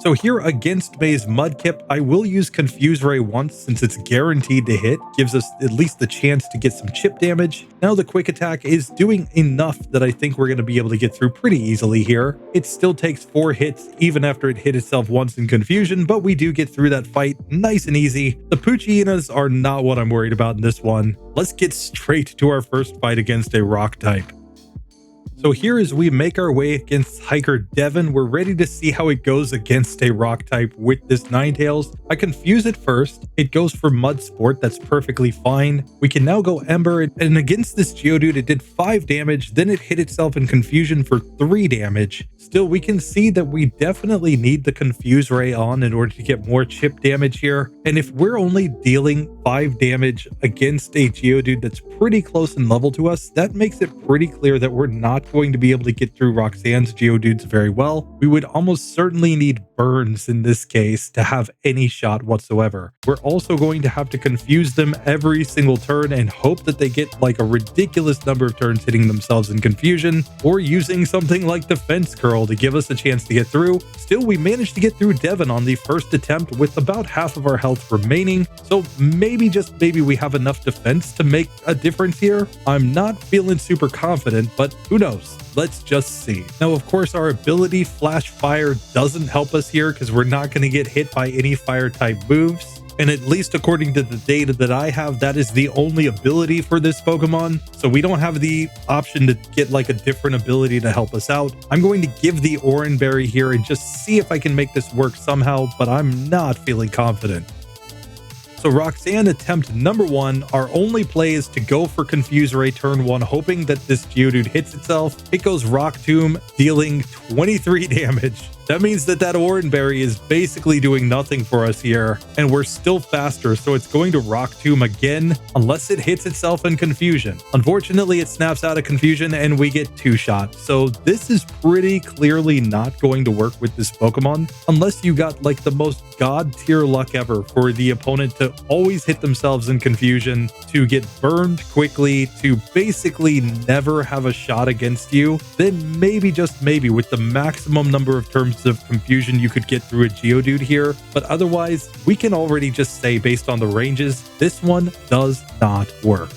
So here against May's Mudkip, I will use Confuse Ray once since it's guaranteed to hit, gives us at least the chance to get some chip damage. Now the Quick Attack is doing enough that I think we're going to be able to get through pretty easily here. It still takes 4 hits even after it hit itself once in confusion, but we do get through that fight nice and easy. The Poochyenas are not what I'm worried about in this one. Let's get straight to our first fight against a rock type. So here as we make our way against Hiker Devon, we're ready to see how it goes against a rock type with this Ninetales. I confuse it first. It goes for Mud Sport. That's perfectly fine. We can now go Ember, and against this Geodude, it did 5 damage. Then it hit itself in confusion for 3 damage. Still, we can see that we definitely need the Confuse Ray on in order to get more chip damage here. And if we're only dealing 5 damage against a Geodude that's pretty close in level to us, that makes it pretty clear that we're not going to be able to get through Roxanne's Geodudes very well. We would almost certainly need burns in this case to have any shot whatsoever. We're also going to have to confuse them every single turn and hope that they get like a ridiculous number of turns hitting themselves in confusion, or using something like Defense Curl to give us a chance to get through. Still, we managed to get through Devon on the first attempt with about half of our health remaining, so maybe, just maybe, we have enough defense to make a difference here. I'm not feeling super confident, but who knows? Let's just see. Now, of course, our ability Flash Fire doesn't help us here because we're not going to get hit by any fire type moves. And at least according to the data that I have, that is the only ability for this Pokemon. So we don't have the option to get like a different ability to help us out. I'm going to give the Oran Berry here and just see if I can make this work somehow, but I'm not feeling confident. So Roxanne attempt number 1, our only play is to go for Confuse Ray turn 1, hoping that this Geodude hits itself. It goes Rock Tomb, dealing 23 damage. That means that Oran Berry is basically doing nothing for us here, and we're still faster, so it's going to Rock Tomb again, unless it hits itself in confusion. Unfortunately, it snaps out of confusion, and we get 2 shots, so this is pretty clearly not going to work with this Pokemon, unless you got like the most god-tier luck ever for the opponent to always hit themselves in confusion, to get burned quickly, to basically never have a shot against you. Then maybe, just maybe, with the maximum number of terms of confusion you could get through a Geodude here, but otherwise we can already just say, based on the ranges, this one does not work.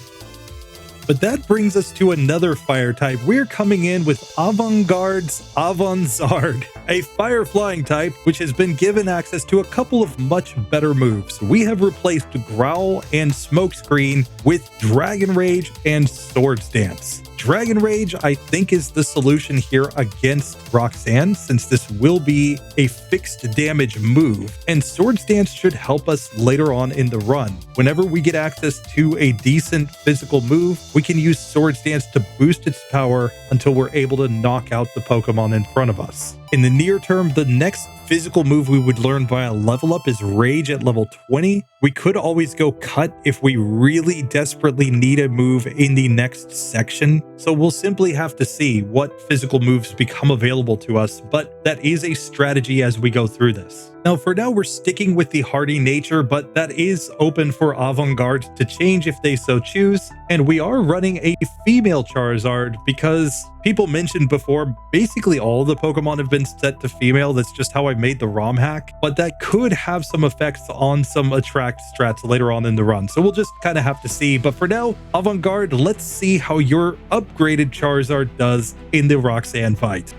But that brings us to another fire type. We're coming in with Avongarde's Avonzarde, a fire flying type which has been given access to a couple of much better moves. We have replaced Growl and Smokescreen with Dragon Rage and Swords Dance. Dragon Rage, I think, is the solution here against Roxanne, since this will be a fixed damage move, and Swords Dance should help us later on in the run. Whenever we get access to a decent physical move, we can use Swords Dance to boost its power until we're able to knock out the Pokemon in front of us. In the near term, the next physical move we would learn via level up is Rage at level 20. We could always go Cut if we really desperately need a move in the next section, so we'll simply have to see what physical moves become available to us, but that is a strategy as we go through this. Now, for now, we're sticking with the hardy nature, but that is open for Avongarde to change if they so choose. And we are running a female Charizard because people mentioned before, basically all the Pokemon have been been set to female. That's just how I made the ROM hack, but that could have some effects on some attract strats later on in the run. So we'll just kind of have to see. But for now, Avongarde, let's see how your upgraded Charizard does in the Roxanne fight.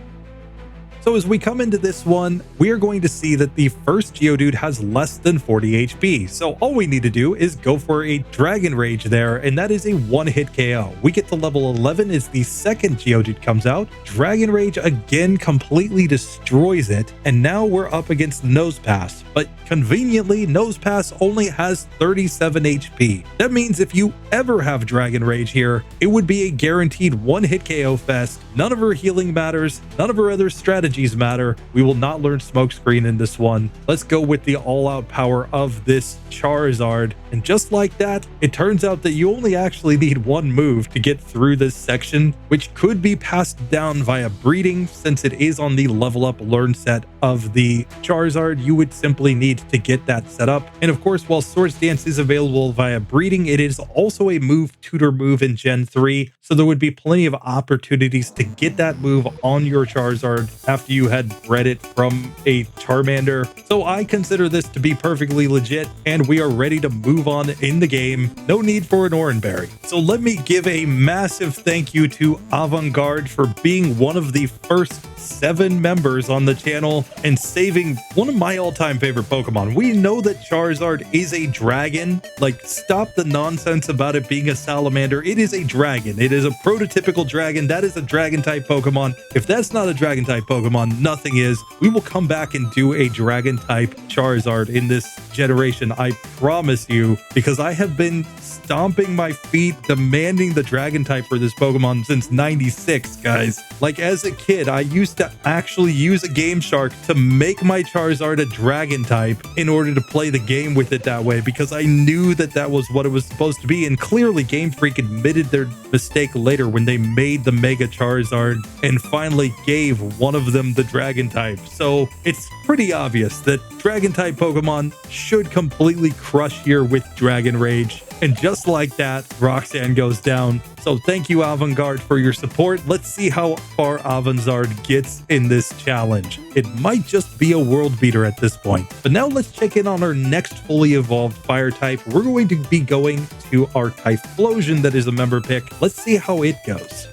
So as we come into this one, we are going to see that the first Geodude has less than 40 HP. So all we need to do is go for a Dragon Rage there, and that is a one-hit KO. We get to level 11 as the second Geodude comes out. Dragon Rage again completely destroys it, and now we're up against Nosepass. But conveniently, Nosepass only has 37 HP. That means if you ever have Dragon Rage here, it would be a guaranteed one-hit KO fest. None of her healing matters, none of her other strategies matter. We will not learn Smokescreen in this one. Let's go with the all-out power of this Charizard. And just like that, it turns out that you only actually need one move to get through this section, which could be passed down via breeding. Since it is on the level up learn set of the Charizard, you would simply need to get that set up. And of course, while Swords Dance is available via breeding, it is also a move tutor move in Gen 3. So there would be plenty of opportunities to get that move on your Charizard after you had bred it from a Charmander. So I consider this to be perfectly legit, and we are ready to move on in the game. No need for an Oranberry. So let me give a massive thank you to Avongarde for being one of the first 7 members on the channel and saving one of my all-time favorite Pokemon. We know that Charizard is a dragon. Like, stop the nonsense about it being a salamander. It is a dragon. It is a prototypical dragon. That is a dragon type Pokemon. If that's not a dragon type Pokemon, nothing is. We will come back and do a dragon type Charizard in this generation, I promise you, because I have been stomping my feet demanding the dragon type for this Pokemon since 96, guys. Like, as a kid, I used to actually use a Game Shark to make my Charizard a dragon type in order to play the game with it that way, because I knew that that was what it was supposed to be. And clearly Game Freak admitted their mistake later when they made the Mega Charizard and finally gave one of them the dragon type. So it's pretty obvious that dragon type Pokemon should completely crush here with Dragon Rage. And just like that, Roxanne goes down. So thank you, Avongarde, for your support. Let's see how far Avonzarde gets in this challenge. It might just be a world beater at this point. But now let's check in on our next fully evolved fire type. We're going to be going to our Typhlosion that is a member pick. Let's see how it goes.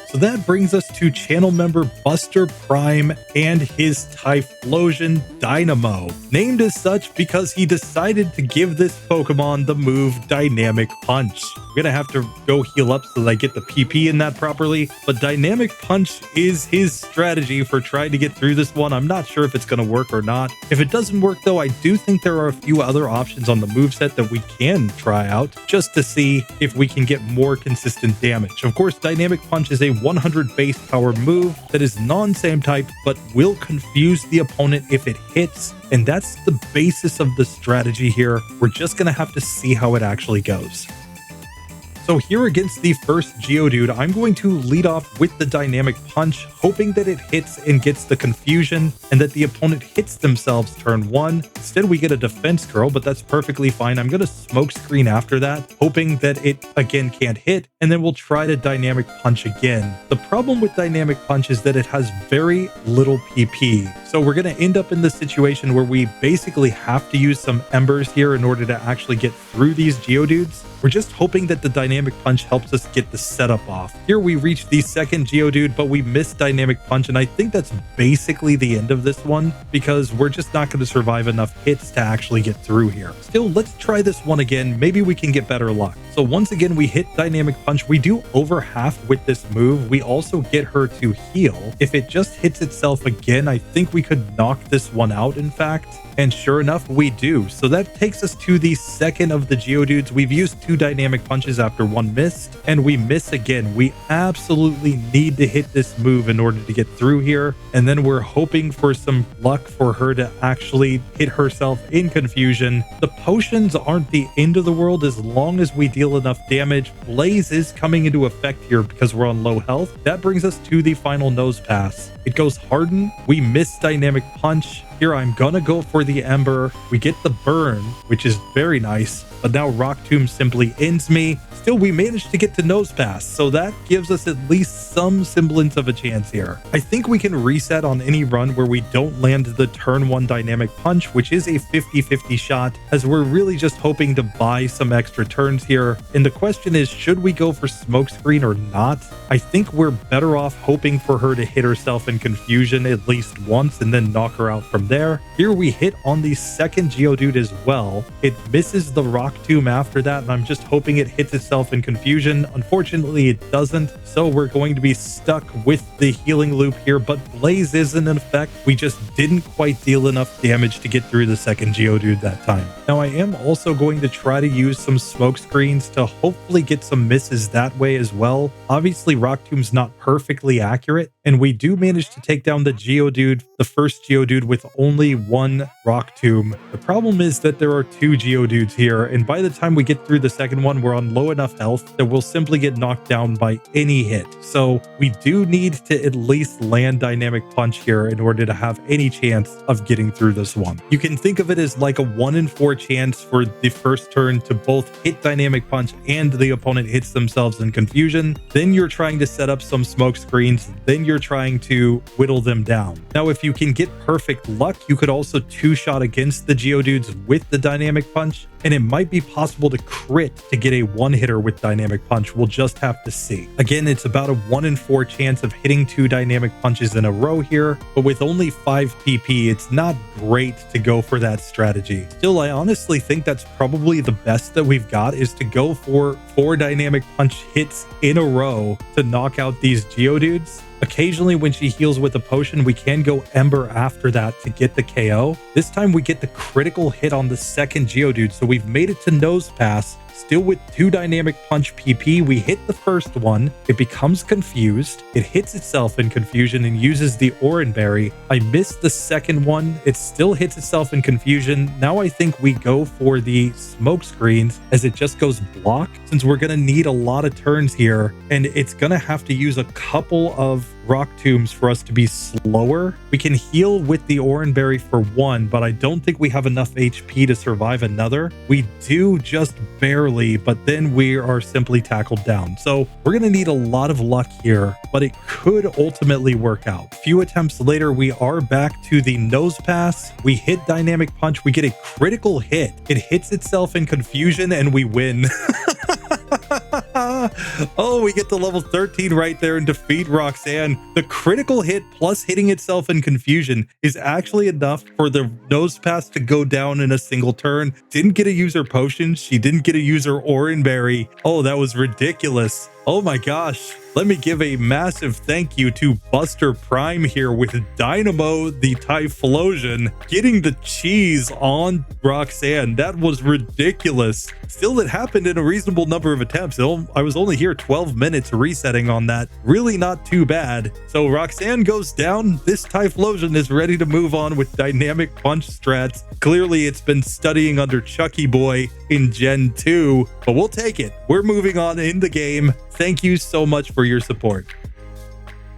So that brings us to channel member Buster Prime and his Typhlosion Dynamo, named as such because he decided to give this Pokemon the move Dynamic Punch. I'm gonna have to go heal up so that I get the PP in that properly, but Dynamic Punch is his strategy for trying to get through this one. I'm not sure if it's gonna work or not. If it doesn't work though, I do think there are a few other options on the moveset that we can try out just to see if we can get more consistent damage. Of course, Dynamic Punch is a 100 base power move that is non-same type but will confuse the opponent if it hits, and that's the basis of the strategy here. We're just gonna have to see how it actually goes. So here against the first Geodude, I'm going to lead off with the Dynamic Punch, hoping that it hits and gets the confusion and that the opponent hits themselves turn 1. Instead, we get a Defense Curl, but that's perfectly fine. I'm going to Smokescreen after that, hoping that it again can't hit, and then we'll try to Dynamic Punch again. The problem with Dynamic Punch is that it has very little PP. So we're going to end up in the situation where we basically have to use some Embers here in order to actually get through these Geodudes. We're just hoping that the Dynamic Punch helps us get the setup off. Here we reach the second Geodude, but we missed Dynamic Punch, and I think that's basically the end of this one because we're just not going to survive enough hits to actually get through here. Still, let's try this one again. Maybe we can get better luck. So once again, we hit Dynamic Punch. We do over half with this move. We also get her to heal. If it just hits itself again, I think we could knock this one out, in fact. And sure enough, we do. So that takes us to the second of the Geodudes. We've used 2 Dynamic Punches after 1 missed, and we miss again. We absolutely need to hit this move in order to get through here. And then we're hoping for some luck for her to actually hit herself in confusion. The potions aren't the end of the world as long as we deal enough damage. Blaze is coming into effect here because we're on low health. That brings us to the final Nose Pass. It goes Harden. We miss Dynamic Punch. Here I'm gonna go for the Ember. We get the Burn, which is very nice, but now Rock Tomb simply ends me. Still, we managed to get to Nose Pass, so that gives us at least some semblance of a chance here. I think we can reset on any run where we don't land the turn 1 Dynamic Punch, which is a 50-50 shot, as we're really just hoping to buy some extra turns here. And the question is, should we go for Smokescreen or not? I think we're better off hoping for her to hit herself in Confusion at least once and then knock her out from there. Here we hit on the second Geodude as well. It misses the Rock Tomb after that, and I'm just hoping it hits itself in Confusion. Unfortunately, it doesn't, so we're going to be stuck with the Healing Loop here, but Blaze isn't in effect. We just didn't quite deal enough damage to get through the second Geodude that time. Now, I am also going to try to use some Smoke Screens to hopefully get some misses that way as well. Obviously, Rock Tomb's not perfectly accurate, and we do manage to take down the Geodude, the first Geodude, with only one Rock Tomb. The problem is that there are two Geodudes here, and by the time we get through the second one, we're on low enough health that we'll simply get knocked down by any hit. So we do need to at least land Dynamic Punch here in order to have any chance of getting through this one. You can think of it as like a 1 in 4 chance for the first turn to both hit Dynamic Punch and the opponent hits themselves in Confusion. Then you're trying to set up some Smoke Screens. Then you're trying to whittle them down. Now, if you can get perfect luck, you could also 2-shot against the Geodudes with the Dynamic Punch, and it might be possible to crit to get a one-hitter with Dynamic Punch. We'll just have to see. Again, it's about a 1 in 4 chance of hitting 2 Dynamic Punches in a row here, but with only 5 PP, it's not great to go for that strategy. Still, I honestly think that's probably the best that we've got, is to go for 4 Dynamic Punch hits in a row to knock out these Geodudes. Occasionally, when she heals with a potion, we can go Ember after that to get the KO. This time, we get the critical hit on the second Geodude, so we've made it to Nose Pass. Still with 2 Dynamic Punch PP, we hit the first one, it becomes confused, it hits itself in Confusion and uses the Oran Berry. I missed the second one, it still hits itself in Confusion. Now I think we go for the Smoke Screens, as it just goes block, since we're going to need a lot of turns here, and it's going to have to use a couple of Rock Tombs for us to be slower. We can heal with the Oran Berry for 1, but I don't think we have enough HP to survive another. We do just barely, but then we are simply tackled down. So we're going to need a lot of luck here, but it could ultimately work out. A few attempts later, we are back to the Nose Pass. We hit Dynamic Punch. We get a critical hit. It hits itself in Confusion and we win. Oh, we get to level 13 right there and defeat Roxanne. The critical hit plus hitting itself in Confusion is actually enough for the Nose Pass to go down in a single turn. Didn't get a user potion. She didn't get a user Oran Berry. Oh, that was ridiculous. Oh my gosh. Let me give a massive thank you to Buster Prime here with Dynamo the Typhlosion getting the cheese on Roxanne. That was ridiculous. Still, it happened in a reasonable number of attempts. I was only here 12 minutes resetting on that. Really not too bad. So Roxanne goes down. This Typhlosion is ready to move on with Dynamic Punch strats. Clearly, it's been studying under Chucky Boy in Gen 2, but we'll take it. We're moving on in the game. Thank you so much for your support.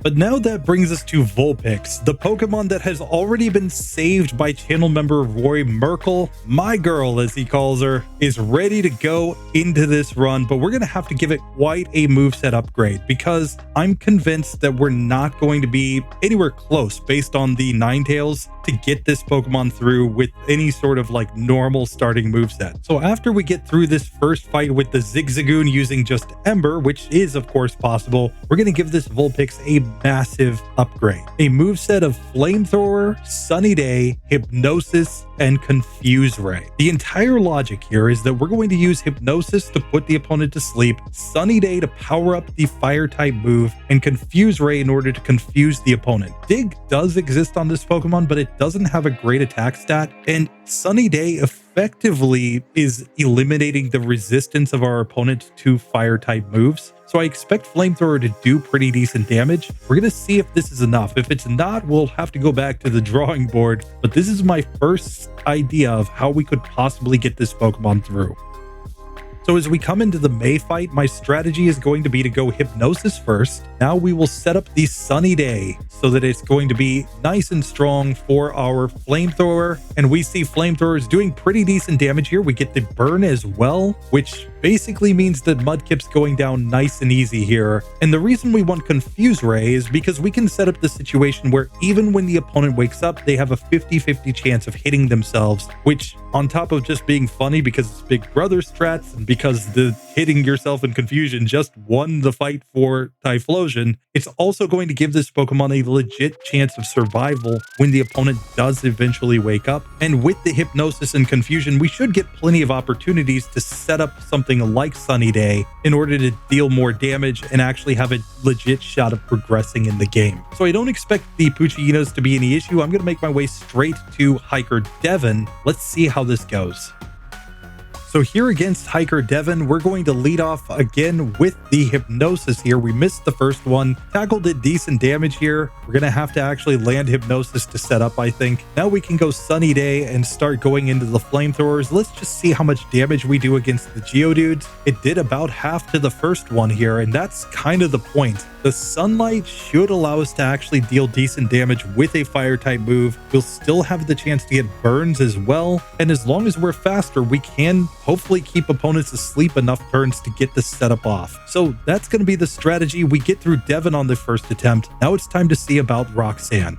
But now that brings us to Vulpix, the Pokemon that has already been saved by channel member Roy Merkel. My girl, as he calls her, is ready to go into this run, but we're going to have to give it quite a moveset upgrade because I'm convinced that we're not going to be anywhere close based on the Ninetales to get this Pokemon through with any sort of like normal starting moveset. So after we get through this first fight with the Zigzagoon using just Ember, which is of course possible, we're going to give this Vulpix a massive upgrade. A moveset of Flamethrower, Sunny Day, Hypnosis, and Confuse Ray. The entire logic here is that we're going to use Hypnosis to put the opponent to sleep, Sunny Day to power up the fire type move, and Confuse Ray in order to confuse the opponent. Dig does exist on this Pokemon, but it doesn't have a great attack stat, and Sunny Day effectively is eliminating the resistance of our opponent to fire type moves. So I expect Flamethrower to do pretty decent damage. We're going to see if this is enough. If it's not, we'll have to go back to the drawing board. But this is my first idea of how we could possibly get this Pokemon through. So as we come into the May fight, my strategy is going to be to go Hypnosis first. Now we will set up the Sunny Day so that it's going to be nice and strong for our Flamethrower. And we see Flamethrower is doing pretty decent damage here. We get the burn as well, which basically means that Mudkip's going down nice and easy here. And the reason we want Confuse Ray is because we can set up the situation where even when the opponent wakes up, they have a 50-50 chance of hitting themselves, which on top of just being funny because it's Big Brother strats and because the hitting yourself in confusion just won the fight for Typhlosion, it's also going to give this Pokemon a legit chance of survival when the opponent does eventually wake up. And with the Hypnosis and Confusion, we should get plenty of opportunities to set up something like Sunny Day in order to deal more damage and actually have a legit shot of progressing in the game. So I don't expect the Puccinos to be any issue. I'm going to make my way straight to Hiker Devon. Let's see how this goes. So here against Hiker Devon, we're going to lead off again with the Hypnosis here. We missed the first one. Tackle did decent damage here. We're going to have to actually land Hypnosis to set up, I think. Now we can go Sunny Day and start going into the Flamethrowers. Let's just see how much damage we do against the Geodudes. It did about half to the first one here, and that's kind of the point. The Sunlight should allow us to actually deal decent damage with a Fire-type move. We'll still have the chance to get burns as well, and as long as we're faster, we can hopefully keep opponents asleep enough turns to get the setup off. So that's going to be the strategy. We get through Devon on the first attempt. Now it's time to see about Roxanne.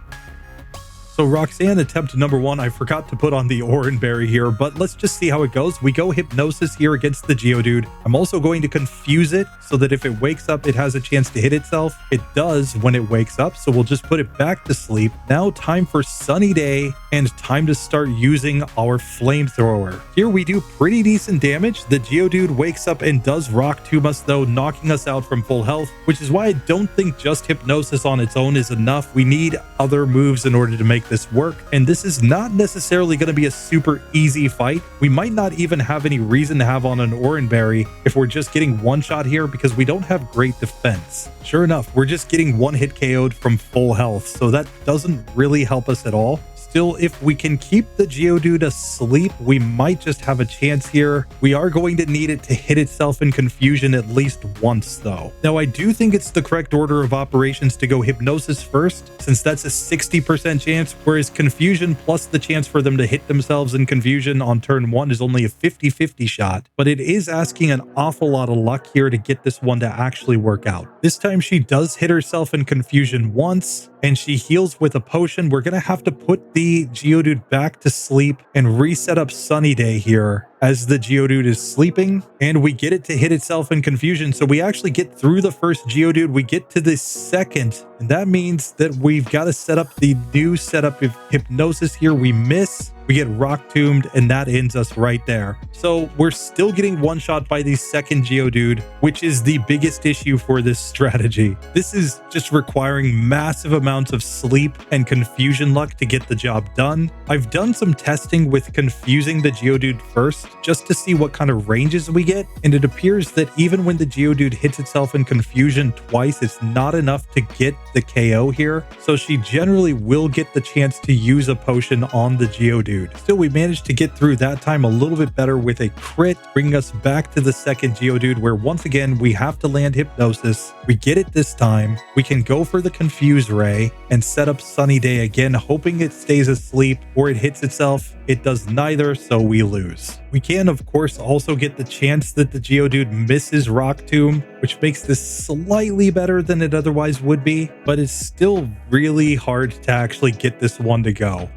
So Roxanne, attempt number 1, I forgot to put on the Oran Berry here, but let's just see how it goes. We go Hypnosis here against the Geodude. I'm also going to confuse it so that if it wakes up, it has a chance to hit itself. It does when it wakes up, so we'll just put it back to sleep. Now time for Sunny Day and time to start using our Flamethrower. Here we do pretty decent damage. The Geodude wakes up and does Rock Tomb us though, knocking us out from full health, which is why I don't think just Hypnosis on its own is enough. We need other moves in order to make this work, and this is not necessarily going to be a super easy fight. We might not even have any reason to have on an Oran Berry if we're just getting one shot here because we don't have great defense. Sure enough, we're just getting one hit KO'd from full health, so that doesn't really help us at all. Still, if we can keep the Geodude asleep, we might just have a chance here. We are going to need it to hit itself in confusion at least once, though. Now, I do think it's the correct order of operations to go Hypnosis first, since that's a 60% chance, whereas Confusion plus the chance for them to hit themselves in confusion on turn 1 is only a 50-50 shot. But it is asking an awful lot of luck here to get this one to actually work out. This time, she does hit herself in confusion once, and she heals with a potion. We're going to have to put the Geodude back to sleep and reset up Sunny Day here as the Geodude is sleeping, and we get it to hit itself in confusion. So we actually get through the first Geodude, we get to the second, and that means that we've got to set up the new setup of Hypnosis here. We miss, we get Rock Tombed, and that ends us right there. So we're still getting one shot by the second Geodude, which is the biggest issue for this strategy. This is just requiring massive amounts of sleep and confusion luck to get the job done. I've done some testing with confusing the Geodude first, just to see what kind of ranges we get, and it appears that even when the Geodude hits itself in confusion twice, it's not enough to get the KO here. So she generally will get the chance to use a potion on the Geodude. Still, we managed to get through that time a little bit better with a crit, bringing us back to the second Geodude, where once again we have to land Hypnosis. We get it this time. We can go for the Confuse Ray and set up Sunny Day again, hoping it stays asleep or it hits itself. It does neither, so we lose. We can, of course, also get the chance that the Geodude misses Rock Tomb, which makes this slightly better than it otherwise would be, but it's still really hard to actually get this one to go.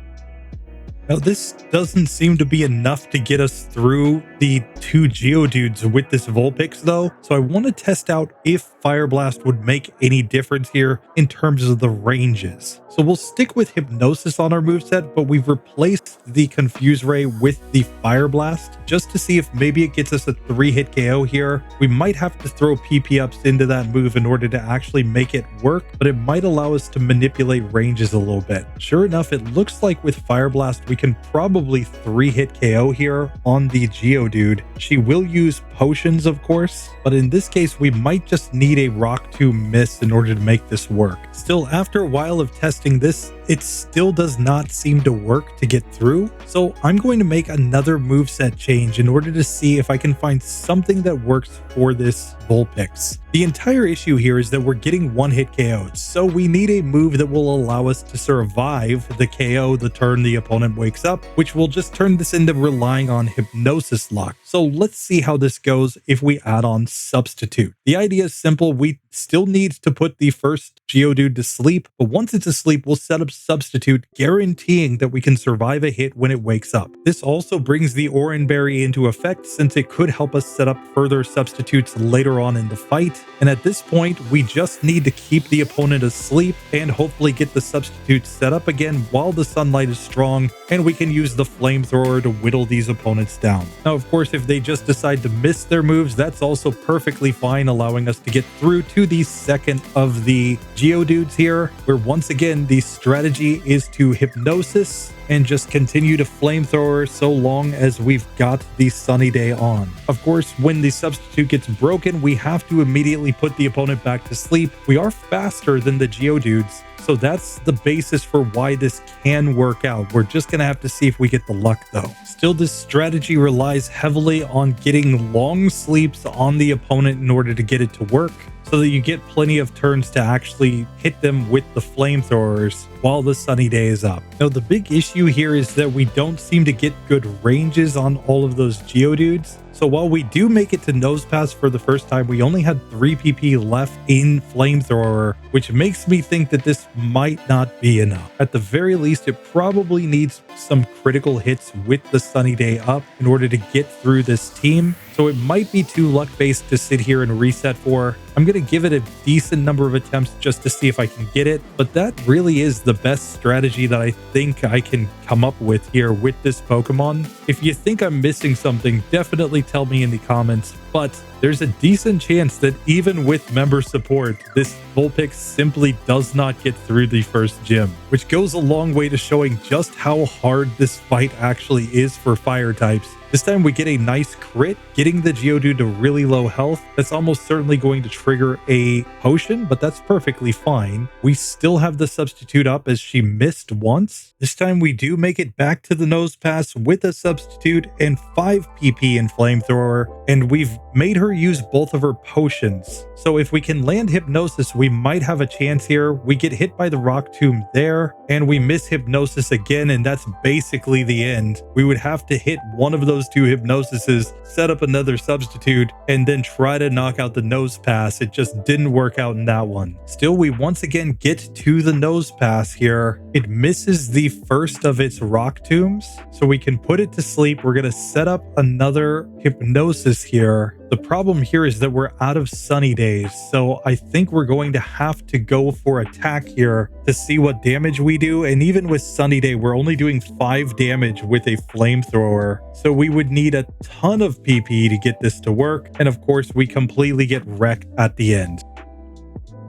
Now, this doesn't seem to be enough to get us through the two Geodudes with this Vulpix, though. So I want to test out if Fire Blast would make any difference here in terms of the ranges. So we'll stick with Hypnosis on our moveset, but we've replaced the Confuse Ray with the Fire Blast just to see if maybe it gets us a 3-hit KO here. We might have to throw PP-ups into that move in order to actually make it work, but it might allow us to manipulate ranges a little bit. Sure enough, it looks like with Fire Blast, we can probably 3-hit KO here on the Geodude. She will use potions, of course, but in this case, we might just need a Rock Tomb miss in order to make this work. Still, after a while of testing, this it still does not seem to work to get through. So I'm going to make another moveset change in order to see if I can find something that works for this Vulpix. The entire issue here is that we're getting one-hit KOs, so we need a move that will allow us to survive the KO the turn the opponent wakes up, which will just turn this into relying on Hypnosis Lock. So let's see how this goes if we add on Substitute. The idea is simple. We still need to put the first Geodude to sleep, but once it's asleep, we'll set up Substitute, guaranteeing that we can survive a hit when it wakes up. This also brings the Oranberry into effect, since it could help us set up further substitutes later on in the fight. And at this point, we just need to keep the opponent asleep and hopefully get the substitutes set up again while the sunlight is strong, and we can use the flamethrower to whittle these opponents down. Now, of course, if they just decide to miss their moves, that's also perfectly fine, allowing us to get through to the second of the Geodudes here, where once again, the strategy is to Hypnosis and just continue to flamethrower so long as we've got the sunny day on. Of course, when the substitute gets broken, we have to immediately put the opponent back to sleep. We are faster than the Geodudes, so that's the basis for why this can work out. We're just going to have to see if we get the luck though. Still, this strategy relies heavily on getting long sleeps on the opponent in order to get it to work, so that you get plenty of turns to actually hit them with the flamethrowers while the sunny day is up. Now, the big issue here is that we don't seem to get good ranges on all of those Geodudes. So while we do make it to Nose Pass for the first time, we only had 3 PP left in Flamethrower, which makes me think that this might not be enough. At the very least, it probably needs some critical hits with the sunny day up in order to get through this team. So it might be too luck-based to sit here and reset for. I'm going to give it a decent number of attempts just to see if I can get it, but that really is the best strategy that I think I can come up with here with this Pokemon. If you think I'm missing something, definitely tell me in the comments, but there's a decent chance that even with member support, this Vulpix simply does not get through the first gym, which goes a long way to showing just how hard this fight actually is for fire types. This time we get a nice crit, getting the Geodude to really low health. That's almost certainly going to trigger a potion, but that's perfectly fine. We still have the substitute up as she missed once. This time we do make it back to the Nose Pass with a substitute and 5 PP in Flamethrower, and we've made her use both of her potions. So if we can land Hypnosis, we might have a chance here. We get hit by the Rock Tomb there, and we miss Hypnosis again, and that's basically the end. We would have to hit one of those 2 Hypnosises, set up another substitute, and then try to knock out the Nose Pass. It just didn't work out in that one. Still, we once again get to the Nose Pass here. It misses the first of its Rock Tombs, so we can put it to sleep. We're going to set up another Hypnosis here. The problem here is that we're out of sunny days, so I think we're going to have to go for attack here to see what damage we do. And even with sunny day, we're only doing 5 damage with a flamethrower, so we would need a ton of PP to get this to work. And of course, we completely get wrecked at the end.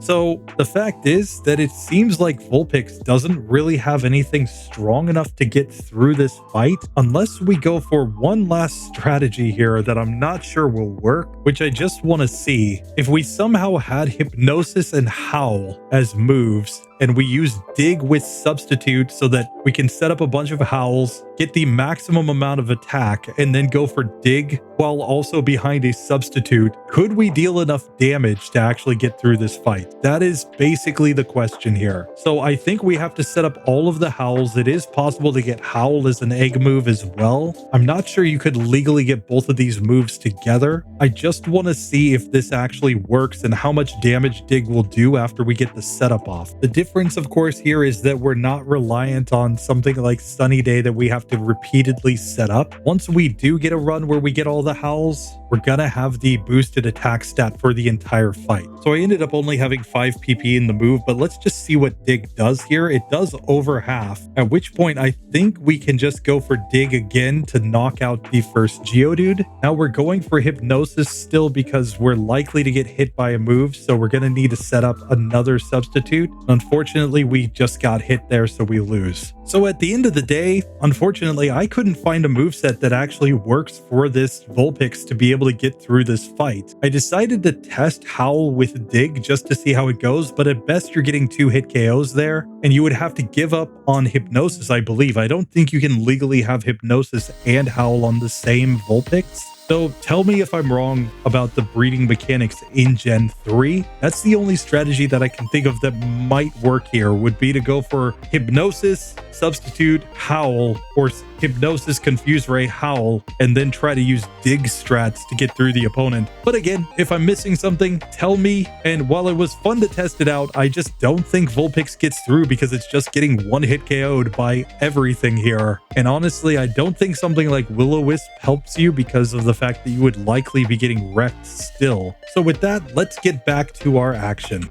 So the fact is that it seems like Vulpix doesn't really have anything strong enough to get through this fight unless we go for one last strategy here that I'm not sure will work, which I just want to see. If we somehow had Hypnosis and Howl as moves, and we use Dig with Substitute so that we can set up a bunch of Howls, get the maximum amount of attack, and then go for Dig while also behind a Substitute, could we deal enough damage to actually get through this fight? That is basically the question here. So I think we have to set up all of the Howls. It is possible to get Howl as an egg move as well. I'm not sure you could legally get both of these moves together. I just want to see if this actually works and how much damage Dig will do after we get the setup off. The difference, of course, here is that we're not reliant on something like Sunny Day that we have to repeatedly set up. Once we do get a run where we get all the Howls, we're gonna have the boosted attack stat for the entire fight. So I ended up only having 5 PP in the move, but let's just see what Dig does here. It does over half, at which point I think we can just go for Dig again to knock out the first Geodude. Now we're going for Hypnosis still because we're likely to get hit by a move, so we're gonna need to set up another substitute. Unfortunately, we just got hit there, so we lose. So at the end of the day, unfortunately, I couldn't find a moveset that actually works for this Vulpix to be able able to get through this fight. I decided to test Howl with Dig just to see how it goes, but at best you're getting 2 hit KOs there, and you would have to give up on Hypnosis, I believe. I don't think you can legally have Hypnosis and Howl on the same Vulpix. So tell me if I'm wrong about the breeding mechanics in Gen 3. That's the only strategy that I can think of that might work here, would be to go for Hypnosis, substitute Howl, or Hypnosis, Confuse Ray, Howl, and then try to use Dig strats to get through the opponent. But again, if I'm missing something, tell me. And while it was fun to test it out, I just don't think Vulpix gets through because it's just getting 1 hit KO'd by everything here. And honestly, I don't think something like Will-O-Wisp helps you because of the fact that you would likely be getting wrecked still. So with that, let's get back to our action.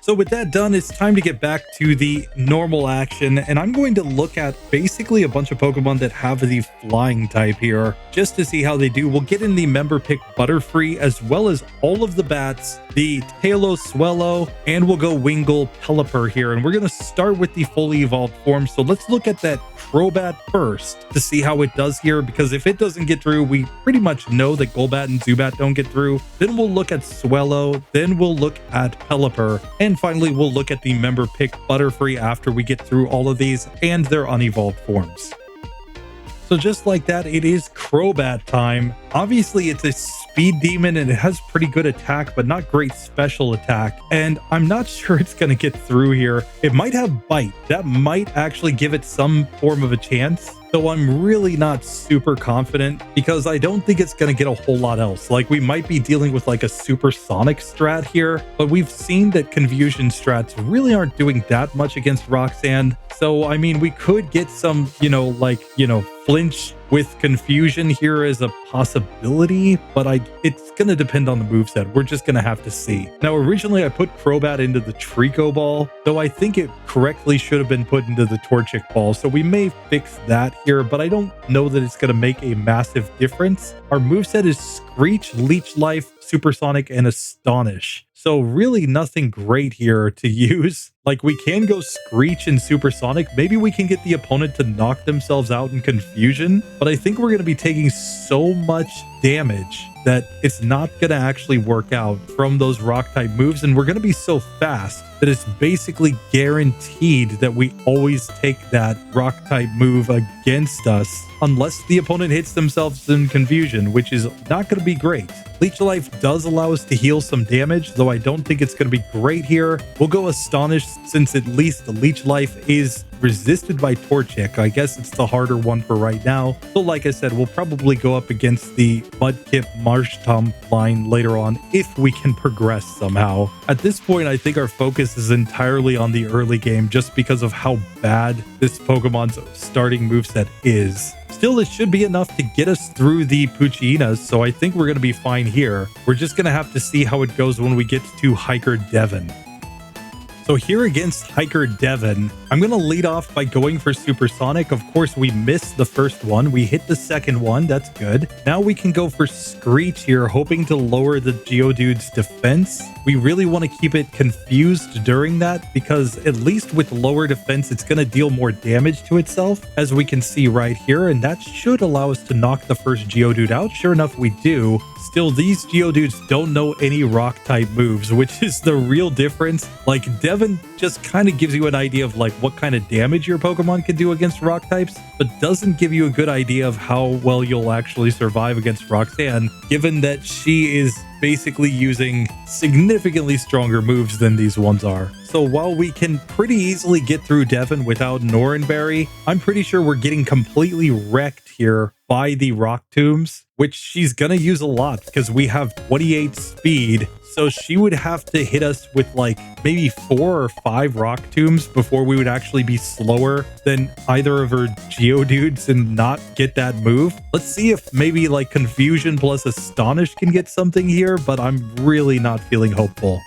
So with that done, it's time to get back to the normal action, and I'm going to look at basically a bunch of Pokemon that have the flying type here, just to see how they do. We'll get in the member pick Butterfree, as well as all of the bats, the Tailow, Swellow, and we'll go Wingull, Pelipper here, and we're going to start with the fully evolved form. So let's look at that Crobat first to see how it does here, because if it doesn't get through, we pretty much know that Golbat and Zubat don't get through. Then we'll look at Swellow, then we'll look at Pelipper, and finally we'll look at the member pick Butterfree after we get through all of these and their unevolved forms. So just like that, it is Crobat time. Obviously, it's a speed demon and it has pretty good attack, but not great special attack. And I'm not sure it's going to get through here. It might have Bite. That might actually give it some form of a chance. So I'm really not super confident because I don't think it's going to get a whole lot else. Like, we might be dealing with like a supersonic strat here, but we've seen that confusion strats really aren't doing that much against Roxanne. So, I mean, we could get some, flinch with confusion here as a possibility, but it's going to depend on the moveset. We're just going to have to see. Now, originally I put Crobat into the Trico Ball, though I think it correctly should have been put into the Torchic Ball, so we may fix that here, but I don't know that it's going to make a massive difference. Our moveset is Screech, Leech Life, Supersonic, and Astonish. So really nothing great here to use. Like, we can go Screech and Supersonic. Maybe we can get the opponent to knock themselves out in confusion, but I think we're going to be taking so much damage that it's not going to actually work out from those rock type moves, and we're going to be so fast that it's basically guaranteed that we always take that rock type move against us unless the opponent hits themselves in confusion, which is not going to be great. Leech Life does allow us to heal some damage, though I don't think it's going to be great here. We'll go Astonish since at least the Leech Life is resisted by Torchic. I guess it's the harder one for right now. So like I said, we'll probably go up against the Mudkip Marshtomp line later on if we can progress somehow. At this point, I think our focus is entirely on the early game just because of how bad this Pokemon's starting moveset is. Still, it should be enough to get us through the Puchinas, so I think we're going to be fine here. We're just going to have to see how it goes when we get to Hiker Devon. So here against Hiker Devon, I'm going to lead off by going for Supersonic. Of course, we missed the first one. We hit the second one. That's good. Now we can go for Screech here, hoping to lower the Geodude's defense. We really want to keep it confused during that because at least with lower defense, it's going to deal more damage to itself, as we can see right here. And that should allow us to knock the first Geodude out. Sure enough, we do. Still, these Geodudes don't know any rock type moves, which is the real difference. Like, Devon just kind of gives you an idea of like what kind of damage your Pokemon can do against rock types, but doesn't give you a good idea of how well you'll actually survive against Roxanne, given that she is basically using significantly stronger moves than these ones are. So while we can pretty easily get through Devon without Norenberry, I'm pretty sure we're getting completely wrecked here by the Rock Tombs, which she's gonna use a lot because we have 28 speed. So she would have to hit us with like maybe 4 or 5 Rock Tombs before we would actually be slower than either of her Geodudes and not get that move. Let's see if maybe like Confusion plus Astonish can get something here, but I'm really not feeling hopeful.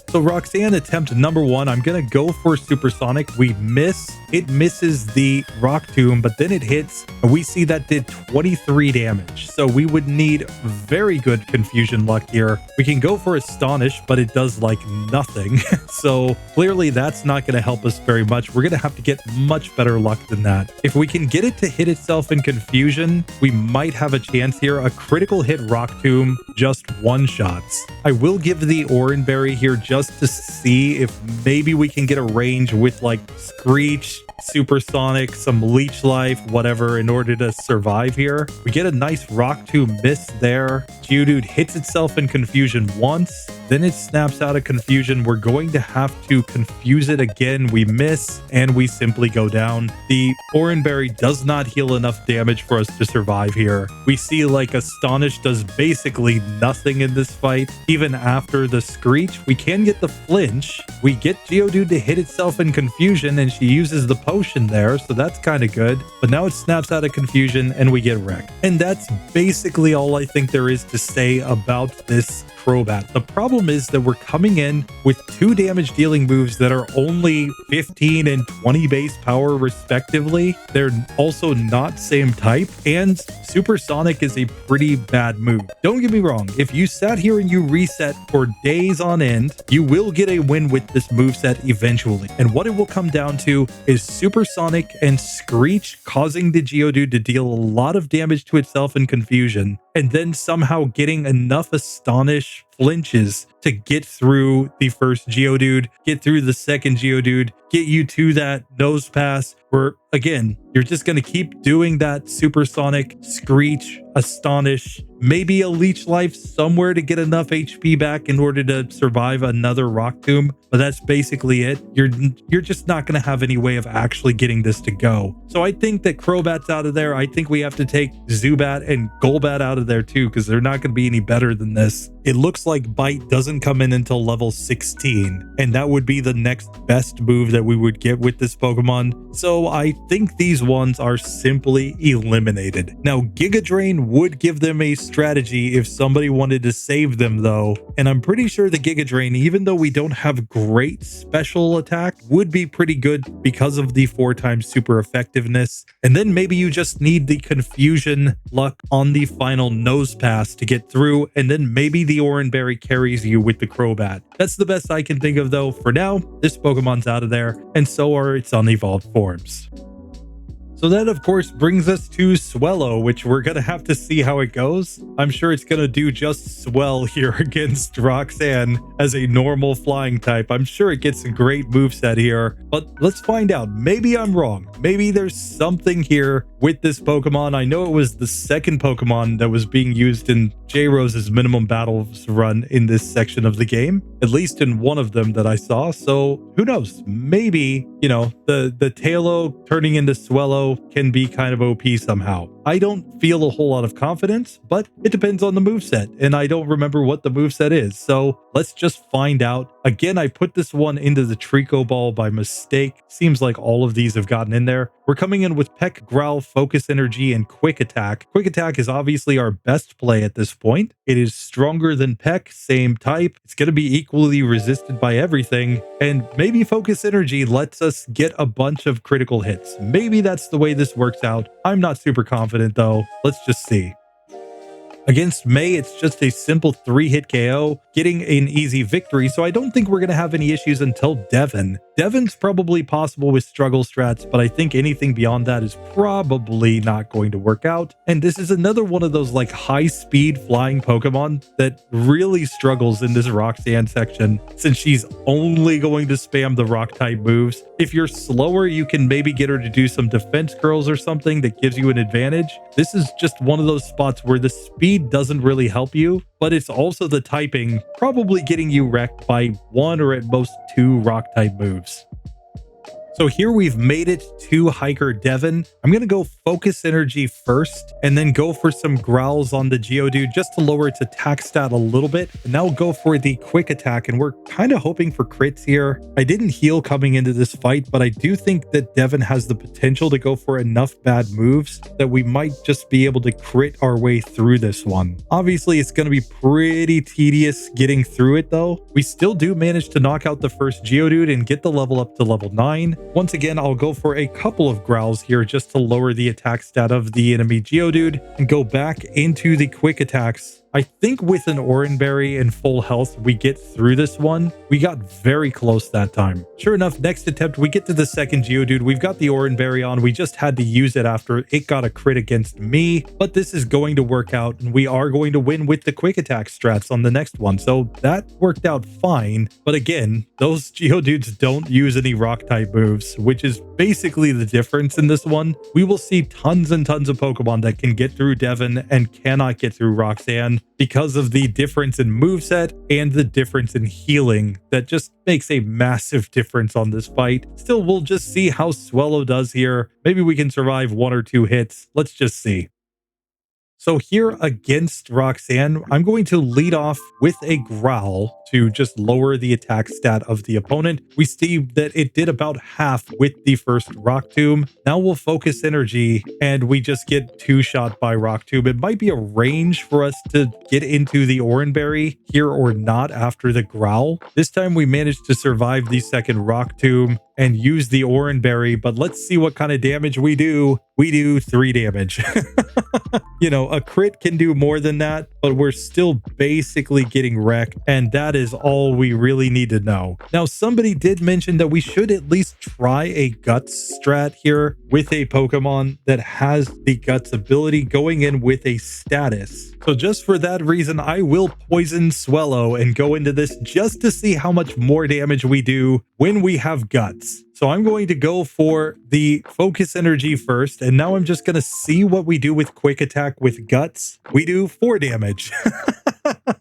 So Roxanne attempt number 1, I'm gonna go for Supersonic. We miss. It misses the Rock Tomb, but then it hits, and we see that did 23 damage. So we would need very good Confusion luck here. We can go for Astonish, but it does like nothing. So clearly that's not gonna help us very much. We're gonna have to get much better luck than that. If we can get it to hit itself in Confusion, we might have a chance here. A critical hit Rock Tomb just one-shots. I will give the Oranberry here just to see if maybe we can get a range with like Screech, Supersonic, some Leech Life, whatever, in order to survive here. We get a nice Rock Tomb miss there. Geodude hits itself in Confusion once, then it snaps out of Confusion. We're going to have to confuse it again. We miss, and we simply go down. The Oranberry does not heal enough damage for us to survive here. We see like Astonish does basically nothing in this fight. Even after the Screech, we can get the flinch. We get Geodude to hit itself in Confusion, and she uses the potion there, so that's kind of good. But now it snaps out of Confusion, and we get wrecked. And that's basically all I think there is to say about this Crobat. The problem is that we're coming in with 2 damage dealing moves that are only 15 and 20 base power respectively. They're also not same type, and Supersonic is a pretty bad move. Don't get me wrong, if you sat here and you reset for days on end, you will get a win with this moveset eventually. And what it will come down to is Supersonic and Screech causing the Geodude to deal a lot of damage to itself in Confusion, and then somehow getting enough Astonish flinches to get through the first Geodude, get through the second Geodude, get you to that nose pass where, again, you're just going to keep doing that Supersonic, Screech, Astonish, maybe a Leech Life somewhere to get enough HP back in order to survive another Rock Tomb, but that's basically it. You're just not going to have any way of actually getting this to go. So I think that Crobat's out of there. I think we have to take Zubat and Golbat out of there too, because they're not going to be any better than this. It looks like Bite doesn't come in until level 16, and that would be the next best move that we would get with this Pokemon. So I think these ones are simply eliminated. Now, Giga Drain would give them a strategy if somebody wanted to save them though, and I'm pretty sure the Giga Drain, even though we don't have great special attack, would be pretty good because of the 4x super effectiveness. And then maybe you just need the Confusion luck on the final nose pass to get through, and then maybe the Oranberry carries you with the Crobat. That's the best I can think of though. For now, this Pokemon's out of there, and so are its unevolved forms. So that, of course, brings us to Swellow, which we're going to have to see how it goes. I'm sure it's going to do just swell here against Roxanne as a normal flying type. I'm sure it gets a great moveset here, but let's find out. Maybe I'm wrong. Maybe there's something here with this Pokemon. I know it was the second Pokemon that was being used in J-Rose's minimum battles run in this section of the game, at least in one of them that I saw. So who knows? Maybe, you know, the Tailow turning into Swellow can be kind of OP somehow. I don't feel a whole lot of confidence, but it depends on the moveset, and I don't remember what the moveset is. So let's just find out. Again, I put this one into the Trico Ball by mistake. Seems like all of these have gotten in there. We're coming in with Peck, Growl, Focus Energy, and Quick Attack. Quick Attack is obviously our best play at this point. It is stronger than Peck, same type. It's going to be equally resisted by everything. And maybe Focus Energy lets us get a bunch of critical hits. Maybe that's the way this works out. I'm not super confident though. Let's just see. Against May, it's just a simple 3-hit KO, getting an easy victory, so I don't think we're going to have any issues until Devon. Devon's probably possible with struggle strats, but I think anything beyond that is probably not going to work out. And this is another one of those like high-speed flying Pokemon that really struggles in this Roxanne section, since she's only going to spam the Rock-type moves. If you're slower, you can maybe get her to do some defense curls or something that gives you an advantage. This is just one of those spots where the speed doesn't really help you, but it's also the typing probably getting you wrecked by 1 or at most 2 rock type moves. So here we've made it to Hiker Devon. I'm going to go Focus Energy first and then go for some growls on the Geodude just to lower its attack stat a little bit. And now go for the quick attack, and we're kind of hoping for crits here. I didn't heal coming into this fight, but I do think that Devon has the potential to go for enough bad moves that we might just be able to crit our way through this one. Obviously, it's going to be pretty tedious getting through it though. We still do manage to knock out the first Geodude and get the level up to level 9. Once again, I'll go for a couple of growls here just to lower the attack stat of the enemy Geodude and go back into the quick attacks. I think with an Oranberry and full health, we get through this one. We got very close that time. Sure enough, next attempt, we get to the second Geodude. We've got the Oranberry on. We just had to use it after it got a crit against me. But this is going to work out, and we are going to win with the quick attack strats on the next one. So that worked out fine. But again, those Geodudes don't use any rock type moves, which is basically the difference in this one. We will see tons and tons of Pokemon that can get through Devon and cannot get through Roxanne, because of the difference in moveset and the difference in healing. That just makes a massive difference on this fight. Still, we'll just see how Swellow does here. Maybe we can survive 1 or 2 hits. Let's just see. So here against Roxanne, I'm going to lead off with a growl to just lower the attack stat of the opponent. We see that it did about half with the first Rock Tomb. Now we'll focus energy and we just get 2-shot by Rock Tomb. It might be a range for us to get into the Oranberry here or not after the growl. This time we managed to survive the second Rock Tomb and use the Oranberry, but let's see what kind of damage we do. We do 3 damage. You know, a crit can do more than that, but we're still basically getting wrecked, and that is all we really need to know. Now, somebody did mention that we should at least try a Guts strat here with a Pokemon that has the Guts ability going in with a status. So just for that reason, I will poison Swellow and go into this just to see how much more damage we do when we have Guts. So I'm going to go for the focus energy first, and now I'm just going to see what we do with quick attack with Guts. We do 4 damage.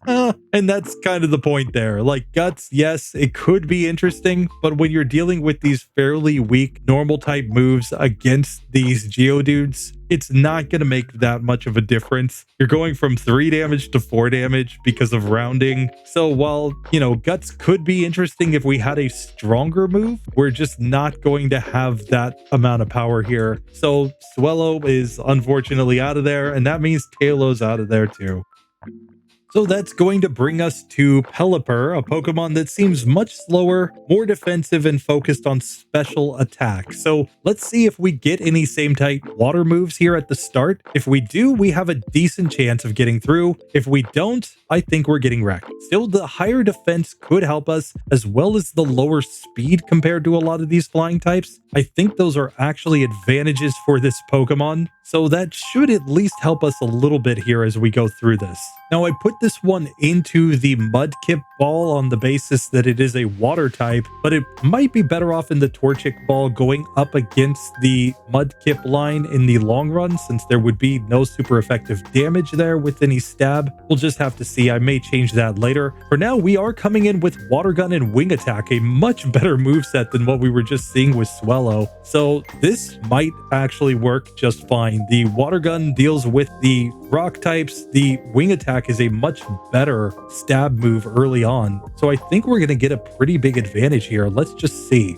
And that's kind of the point there. Like, Guts, yes, it could be interesting, but when you're dealing with these fairly weak normal type moves against these Geodudes, it's not going to make that much of a difference. You're going from 3 damage to 4 damage because of rounding. So while, you know, Guts could be interesting if we had a stronger move, we're just not going to have that amount of power here. So Swellow is unfortunately out of there, and that means Tailow's out of there too. So that's going to bring us to Pelipper, a Pokemon that seems much slower, more defensive, and focused on special attacks. So let's see if we get any same type water moves here at the start. If we do, we have a decent chance of getting through. If we don't, I think we're getting wrecked. Still, the higher defense could help us, as well as the lower speed compared to a lot of these flying types. I think those are actually advantages for this Pokemon, so that should at least help us a little bit here as we go through this. Now, I put this one into the Mudkip ball on the basis that it is a water type, but it might be better off in the Torchic ball going up against the Mudkip line in the long run, since there would be no super effective damage there with any stab. We'll just have to see. I may change that later. For now, we are coming in with Water Gun and Wing Attack, a much better moveset than what we were just seeing with Swellow. So this might actually work just fine. The Water Gun deals with the rock types. The Wing Attack is a much better stab move early on. So I think we're going to get a pretty big advantage here. Let's just see.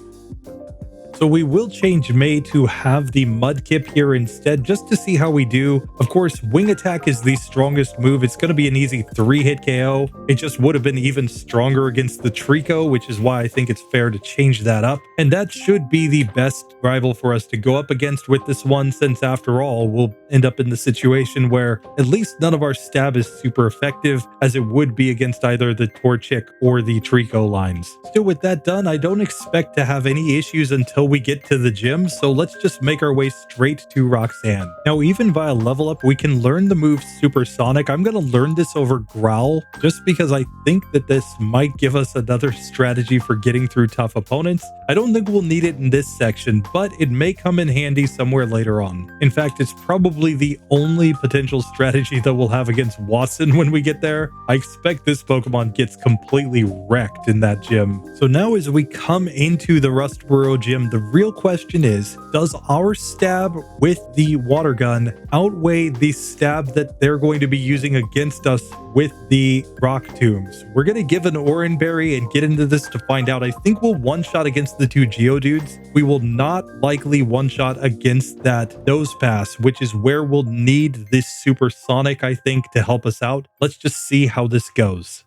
So we will change May to have the Mudkip here instead, just to see how we do. Of course, Wing Attack is the strongest move. It's going to be an easy 3-hit KO. It just would have been even stronger against the Trico, which is why I think it's fair to change that up. And that should be the best rival for us to go up against with this one, since after all, we'll end up in the situation where at least none of our stab is super effective, as it would be against either the Torchic or the Trico lines. Still, with that done, I don't expect to have any issues until we get to the gym, so let's just make our way straight to Roxanne. Now, even via level up, we can learn the move Supersonic. I'm going to learn this over Growl, just because I think that this might give us another strategy for getting through tough opponents. I don't think we'll need it in this section, but it may come in handy somewhere later on. In fact, it's probably the only potential strategy that we'll have against Watson when we get there. I expect this Pokemon gets completely wrecked in that gym. So now as we come into the Rustboro gym, the the real question is, does our stab with the water gun outweigh the stab that they're going to be using against us with the rock tombs? We're going to give an Oran Berry and get into this to find out. I think we'll one-shot against the two Geodudes. We will not likely one-shot against that Nose Pass, which is where we'll need this Supersonic, I think, to help us out. Let's just see how this goes.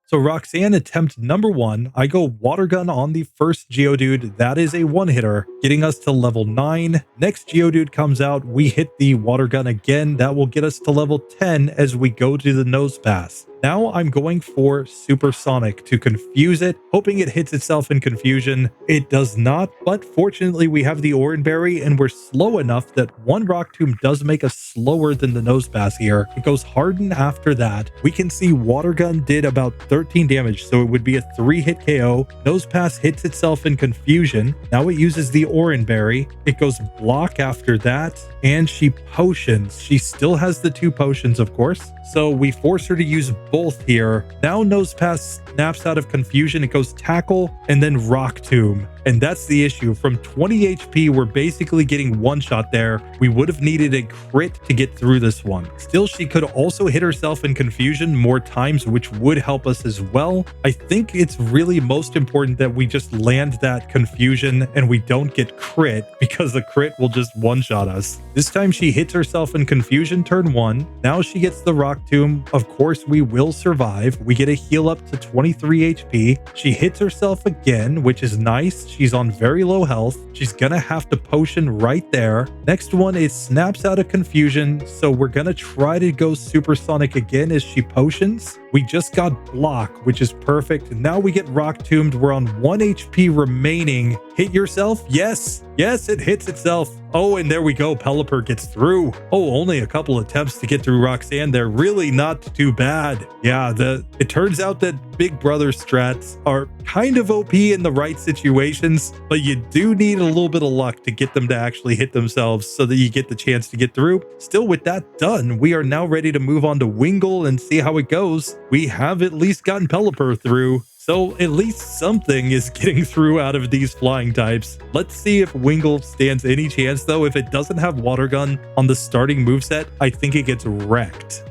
So Roxanne attempt number 1, I go Water Gun on the first Geodude. That is a one-hitter, getting us to level 9. Next Geodude comes out, we hit the Water Gun again. That will get us to level 10 as we go to the Nose Pass. Now I'm going for Supersonic to confuse it, hoping it hits itself in confusion. It does not, but fortunately we have the Oran Berry and we're slow enough that one Rock Tomb does make us slower than the Nose Pass here. It goes Harden after that. We can see Water Gun did about 13 damage, so it would be a 3-hit KO. Nose Pass hits itself in confusion. Now it uses the Oran Berry. It goes Block after that, and she potions. She still has the 2 potions, of course. So we force her to use both here. Now Nose Pass snaps out of confusion. It goes Tackle and then Rock Tomb. And that's the issue. From 20 HP, we're basically getting one shot there. We would have needed a crit to get through this one. Still, she could also hit herself in confusion more times, which would help us as well. I think it's really most important that we just land that confusion and we don't get crit, because the crit will just one-shot us. This time she hits herself in confusion turn 1. Now she gets the Rock Tomb. Of course, we will survive. We get a heal up to 23 HP. She hits herself again, which is nice. She's on very low health. She's gonna have to potion right there. Next one is snaps out of confusion. So we're gonna try to go Supersonic again as she potions. We just got Block, which is perfect. Now we get Rock Tombed. We're on 1 HP remaining. Hit yourself? Yes. Yes, it hits itself. Oh, and there we go. Pelipper gets through. Oh, only a couple attempts to get through Roxanne. They're really not too bad. Yeah, it turns out that Big Brother strats are kind of OP in the right situations, but you do need a little bit of luck to get them to actually hit themselves so that you get the chance to get through. Still, with that done, we are now ready to move on to Wingull and see how it goes. We have at least gotten Pelipper through. So at least something is getting through out of these flying types. Let's see if Wingull stands any chance, though. If it doesn't have Water Gun on the starting moveset, I think it gets wrecked.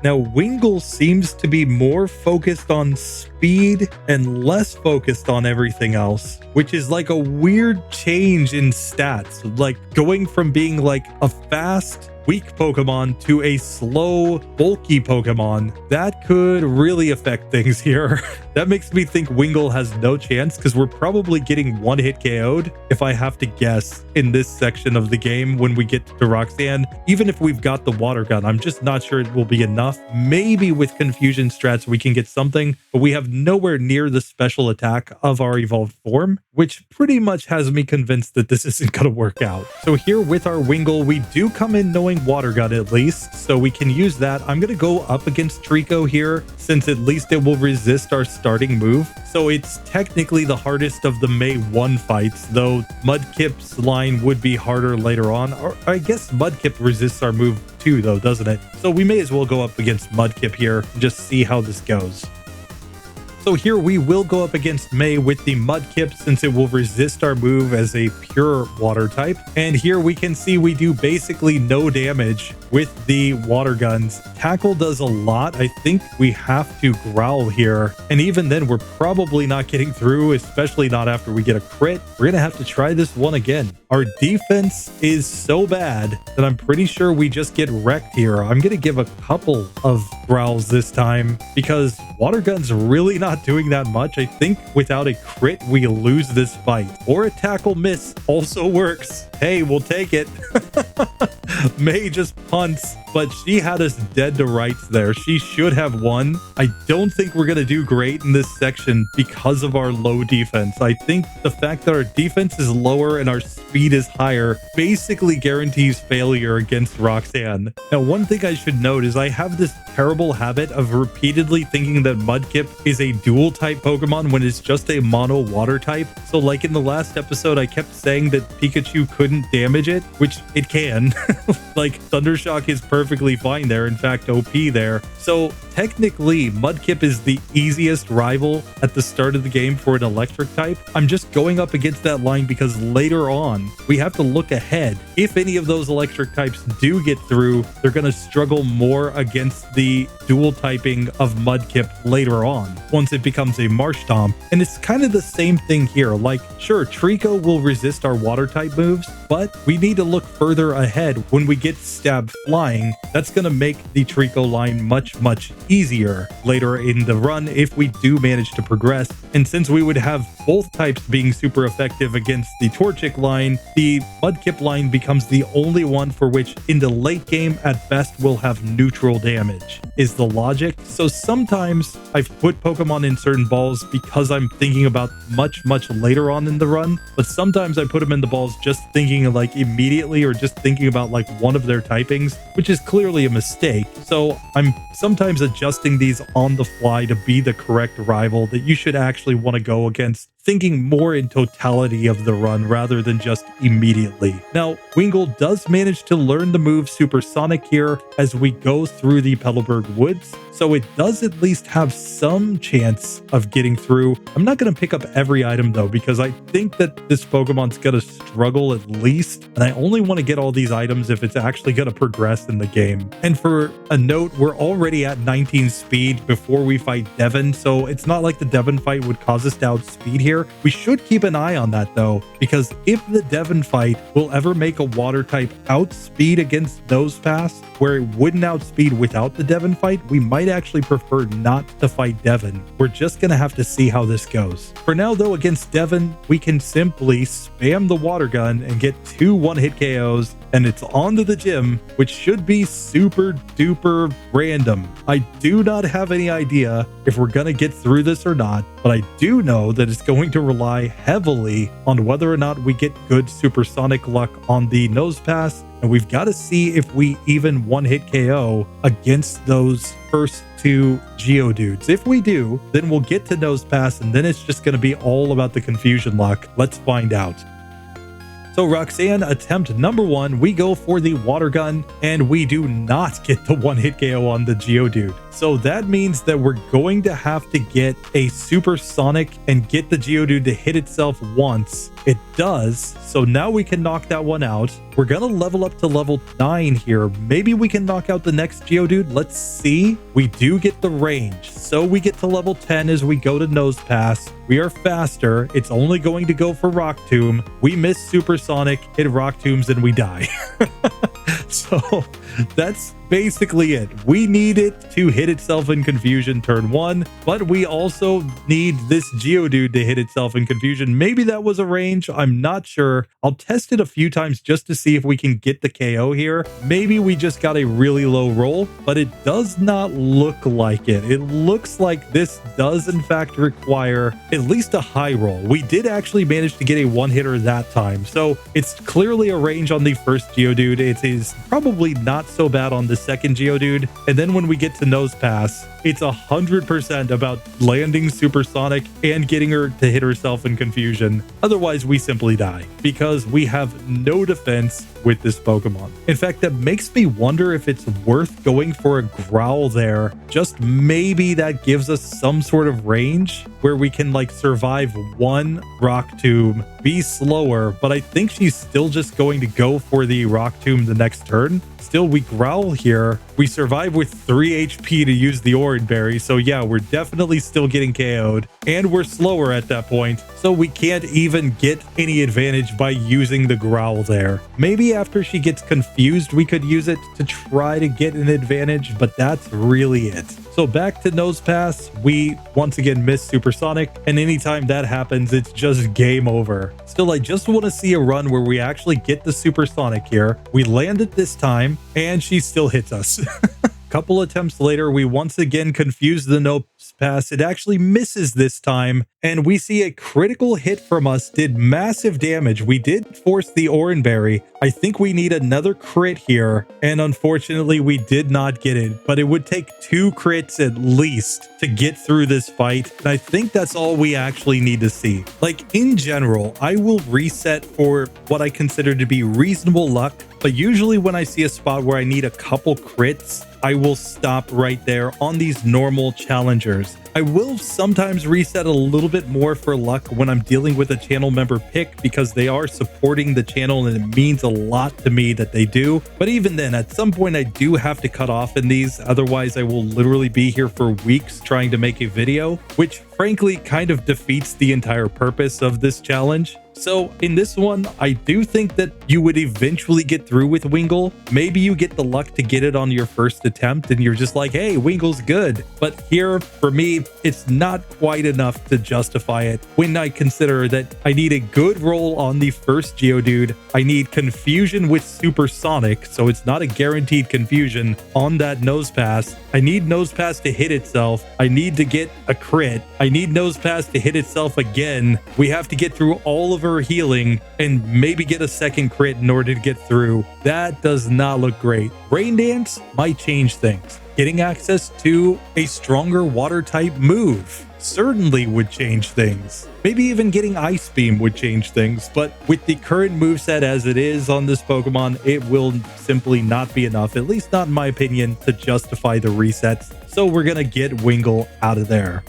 Now, Wingull seems to be more focused on speed and less focused on everything else, which is like a weird change in stats. Like going from being like a fast, weak Pokemon to a slow, bulky Pokemon. That could really affect things here. That makes me think Wingull has no chance, because we're probably getting one-hit KO'd, if I have to guess, in this section of the game when we get to Roxanne. Even if we've got the Water Gun, I'm just not sure it will be enough. Maybe with Confusion strats we can get something, but we have nowhere near the special attack of our evolved form, which pretty much has me convinced that this isn't going to work out. So here with our Wingull, we do come in knowing Water Gun at least, so we can use that. I'm going to go up against Trico here, since at least it will resist our starting move. So it's technically the hardest of the May 1 fights, though Mudkip's line would be harder later on. Or I guess Mudkip resists our move too, though, doesn't it? So we may as well go up against Mudkip here and just see how this goes. So here we will go up against May with the Mudkip, since it will resist our move as a pure water type. And here we can see we do basically no damage with the water guns. Tackle does a lot. I think we have to growl here. And even then, we're probably not getting through, especially not after we get a crit. We're going to have to try this one again. Our defense is so bad that I'm pretty sure we just get wrecked here. I'm going to give a couple of growls this time, because water gun's really not doing that much. I think without a crit, we lose this fight. Or a tackle miss also works. Hey, we'll take it. May just punts, but she had us dead to rights there. She should have won. I don't think we're going to do great in this section because of our low defense. I think the fact that our defense is lower and our speed is higher basically guarantees failure against Roxanne. Now, one thing I should note is I have this terrible habit of repeatedly thinking that Mudkip is a dual type Pokemon when it's just a mono water type. So like in the last episode, I kept saying that Pikachu couldn't damage it, which it can. Like Thundershock is perfectly fine there. In fact, OP there. So technically Mudkip is the easiest rival at the start of the game for an electric type, I'm just going up against that line because later on we have to look ahead. If any of those electric types do get through, they're going to struggle more against the dual typing of Mudkip later on once it becomes a Marshtomp. And it's kind of the same thing here. Like, sure, Trico will resist our water type moves, but we need to look further ahead. When we get Stab Flying, that's going to make the Trico line much easier later in the run if we do manage to progress. And since we would have both types being super effective against the Torchic line, the Mudkip line becomes the only one for which in the late game at best will have neutral damage, is the logic. So sometimes I've put Pokemon in certain balls because I'm thinking about much later on in the run, but sometimes I put them in the balls just thinking like immediately or just thinking about like one of their typings, which is clearly a mistake. So I'm sometimes adjusting these on the fly to be the correct rival that you should actually want to go against, thinking more in totality of the run rather than just immediately. Now, Wingull does manage to learn the move Supersonic here as we go through the Pelipper Woods, so it does at least have some chance of getting through. I'm not going to pick up every item though, because I think that this Pokemon's going to struggle at least, and I only want to get all these items if it's actually going to progress in the game. And for a note, we're already at 19 speed before we fight Devon, so it's not like the Devon fight would cause us to outspeed here. We should keep an eye on that though, because if the Devon fight will ever make a water type outspeed against Nosepass, where it wouldn't outspeed without the Devon fight, we might actually prefer not to fight Devon. We're just going to have to see how this goes. For now though, against Devon, we can simply spam the water gun and get 2 one-hit KOs, and it's on to the gym, which should be super duper random. I do not have any idea if we're going to get through this or not, but I do know that it's going to rely heavily on whether or not we get good supersonic luck on the Nosepass, and we've got to see if we even one-hit KO against those first 2 Geodudes. If we do, then we'll get to Nosepass, and then it's just going to be all about the confusion luck. Let's find out. So Roxanne, attempt number 1, we go for the water gun, and we do not get the one-hit KO on the Geodude. So that means that we're going to have to get a supersonic and get the Geodude to hit itself once. It does, so now we can knock that one out. We're gonna level up to level 9 here. Maybe we can knock out the next Geodude. Let's see. We do get the range, so we get to level 10 as we go to Nosepass. We are faster. It's only going to go for Rock Tomb. We miss Supersonic, hit Rock Tombs, and we die. So that's basically it. We need it to hit itself in Confusion turn 1, but we also need this Geodude to hit itself in Confusion. Maybe that was a range. I'm not sure. I'll test it a few times just to see if we can get the KO here. Maybe we just got a really low roll, but it does not look like it. It looks like this does in fact require at least a high roll. We did actually manage to get a one-hitter that time, so it's clearly a range on the first Geodude. It is probably not so bad on the second Geodude, and then when we get to Nosepass, it's 100% about landing Supersonic and getting her to hit herself in Confusion. Otherwise, we simply die because we have no defense with this Pokemon. In fact, that makes me wonder if it's worth going for a Growl there. Just maybe that gives us some sort of range where we can like survive one Rock Tomb, be slower, but I think she's still just going to go for the Rock Tomb the next turn. Still, we Growl here. We survive with 3 HP to use the Orange Berry, so yeah, we're definitely still getting KO'd, and we're slower at that point, so we can't even get any advantage by using the Growl there. Maybe after she gets confused, we could use it to try to get an advantage, but that's really it. So back to Nosepass, we once again miss Supersonic, and anytime that happens, it's just game over. Still, I just want to see a run where we actually get the Supersonic here. We land it this time, and she still hits us. Couple attempts later, we once again confuse the Nosepass. It actually misses this time, and we see a critical hit from us did massive damage. We did force the Orange Berry. I think we need another crit here, and unfortunately we did not get it, but it would take 2 crits at least to get through this fight, and I think that's all we actually need to see. Like, in general, I will reset for what I consider to be reasonable luck but usually when I see a spot where I need a couple crits, I will stop right there on these normal challengers. I will sometimes reset a little bit more for luck when I'm dealing with a channel member pick because they are supporting the channel and it means a lot to me that they do. But even then, at some point I do have to cut off in these, otherwise I will literally be here for weeks trying to make a video, which frankly kind of defeats the entire purpose of this challenge. So in this one, I do think that you would eventually get through with Wingull. Maybe you get the luck to get it on your first attempt and you're just like, hey, Wingull's good. But here, for me, it's not quite enough to justify it when I consider that I need a good roll on the first Geodude. I need confusion with Supersonic, so it's not a guaranteed confusion on that Nose Pass. I need Nose Pass to hit itself. I need to get a crit. I need Nose Pass to hit itself again. We have to get through all of her healing and maybe get a second crit in order to get through. That does not look great. Rain Dance might change things. Getting access to a stronger water type move certainly would change things. Maybe even getting Ice Beam would change things, but with the current moveset as it is on this Pokemon, it will simply not be enough, at least not in my opinion, to justify the resets. So we're gonna get Wingull out of there.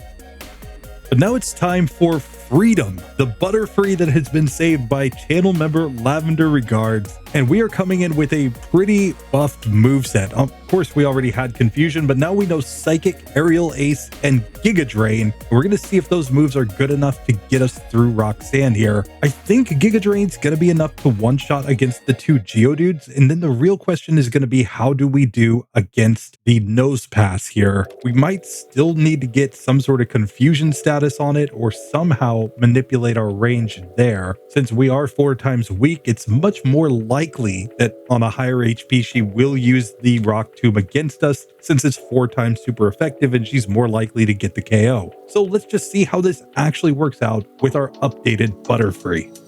But now it's time for Freedom, the Butterfree that has been saved by channel member Lavendar Regards. And we are coming in with a pretty buffed moveset. Of course, we already had Confusion, but now we know Psychic, Aerial Ace, and Giga Drain. We're going to see if those moves are good enough to get us through Roxanne here. I think Giga Drain's going to be enough to one-shot against the two Geodudes. And then the real question is going to be, how do we do against the Nose Pass here? We might still need to get some sort of Confusion status on it or somehow manipulate our range there. Since we are 4 times weak, it's much more likely that on a higher HP she will use the Rock Tomb against us, since it's 4 times super effective and she's more likely to get the KO. So let's just see how this actually works out with our updated Butterfree.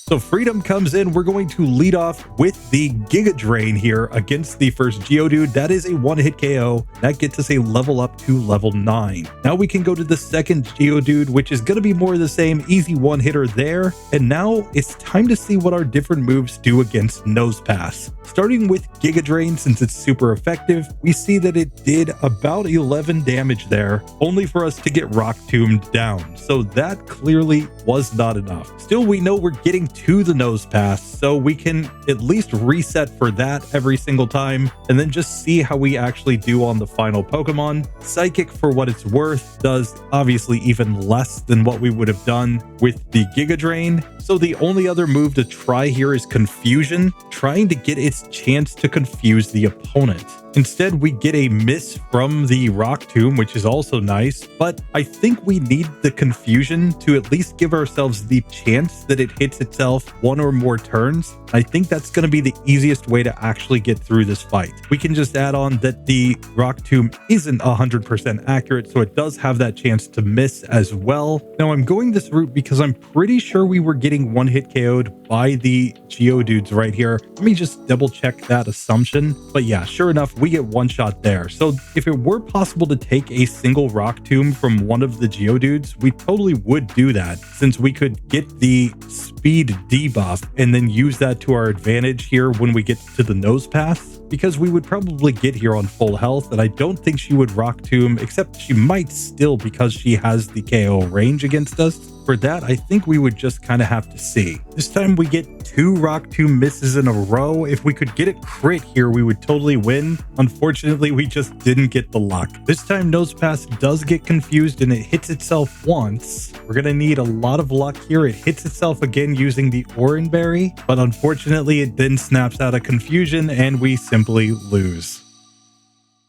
So Freedom comes in. We're going to lead off with the Giga Drain here against the first Geodude. That is a one-hit KO. That gets us a level up to level 9. Now we can go to the second Geodude, which is going to be more of the same, easy one-hitter there. And now it's time to see what our different moves do against Nose Pass. Starting with Giga Drain, since it's super effective, we see that it did about 11 damage there, only for us to get Rock Tombed down. So that clearly was not enough. Still, we know we're getting to the Nose Pass, so we can at least reset for that every single time and then just see how we actually do on the final Pokemon. Psychic, for what it's worth, does obviously even less than what we would have done with the Giga Drain. So the only other move to try here is Confusion, trying to get its chance to confuse the opponent. Instead, we get a miss from the Rock Tomb, which is also nice, but I think we need the Confusion to at least give ourselves the chance that it hits itself 1 or more turns. I think that's going to be the easiest way to actually get through this fight. We can just add on that the Rock Tomb isn't 100% accurate, so it does have that chance to miss as well. Now, I'm going this route because I'm pretty sure we were getting one-hit KO'd by the Geodudes right here. Let me just double check that assumption. But yeah, sure enough, we get one shot there. So if it were possible to take a single Rock Tomb from one of the Geodudes, we totally would do that, since we could get the speed debuff and then use that to our advantage here when we get to the Nose Pass, because we would probably get here on full health, and I don't think she would Rock Tomb, except she might still because she has the KO range against us. For that, I think we would just kind of have to see. This time we get 2 Rock Tomb misses in a row. If we could get a crit here, we would totally win. Unfortunately, we just didn't get the luck. This time Nose Pass does get confused and it hits itself once. We're going to need a lot of luck here. It hits itself again using the Oran Berry, but unfortunately it then snaps out of Confusion and we simply lose.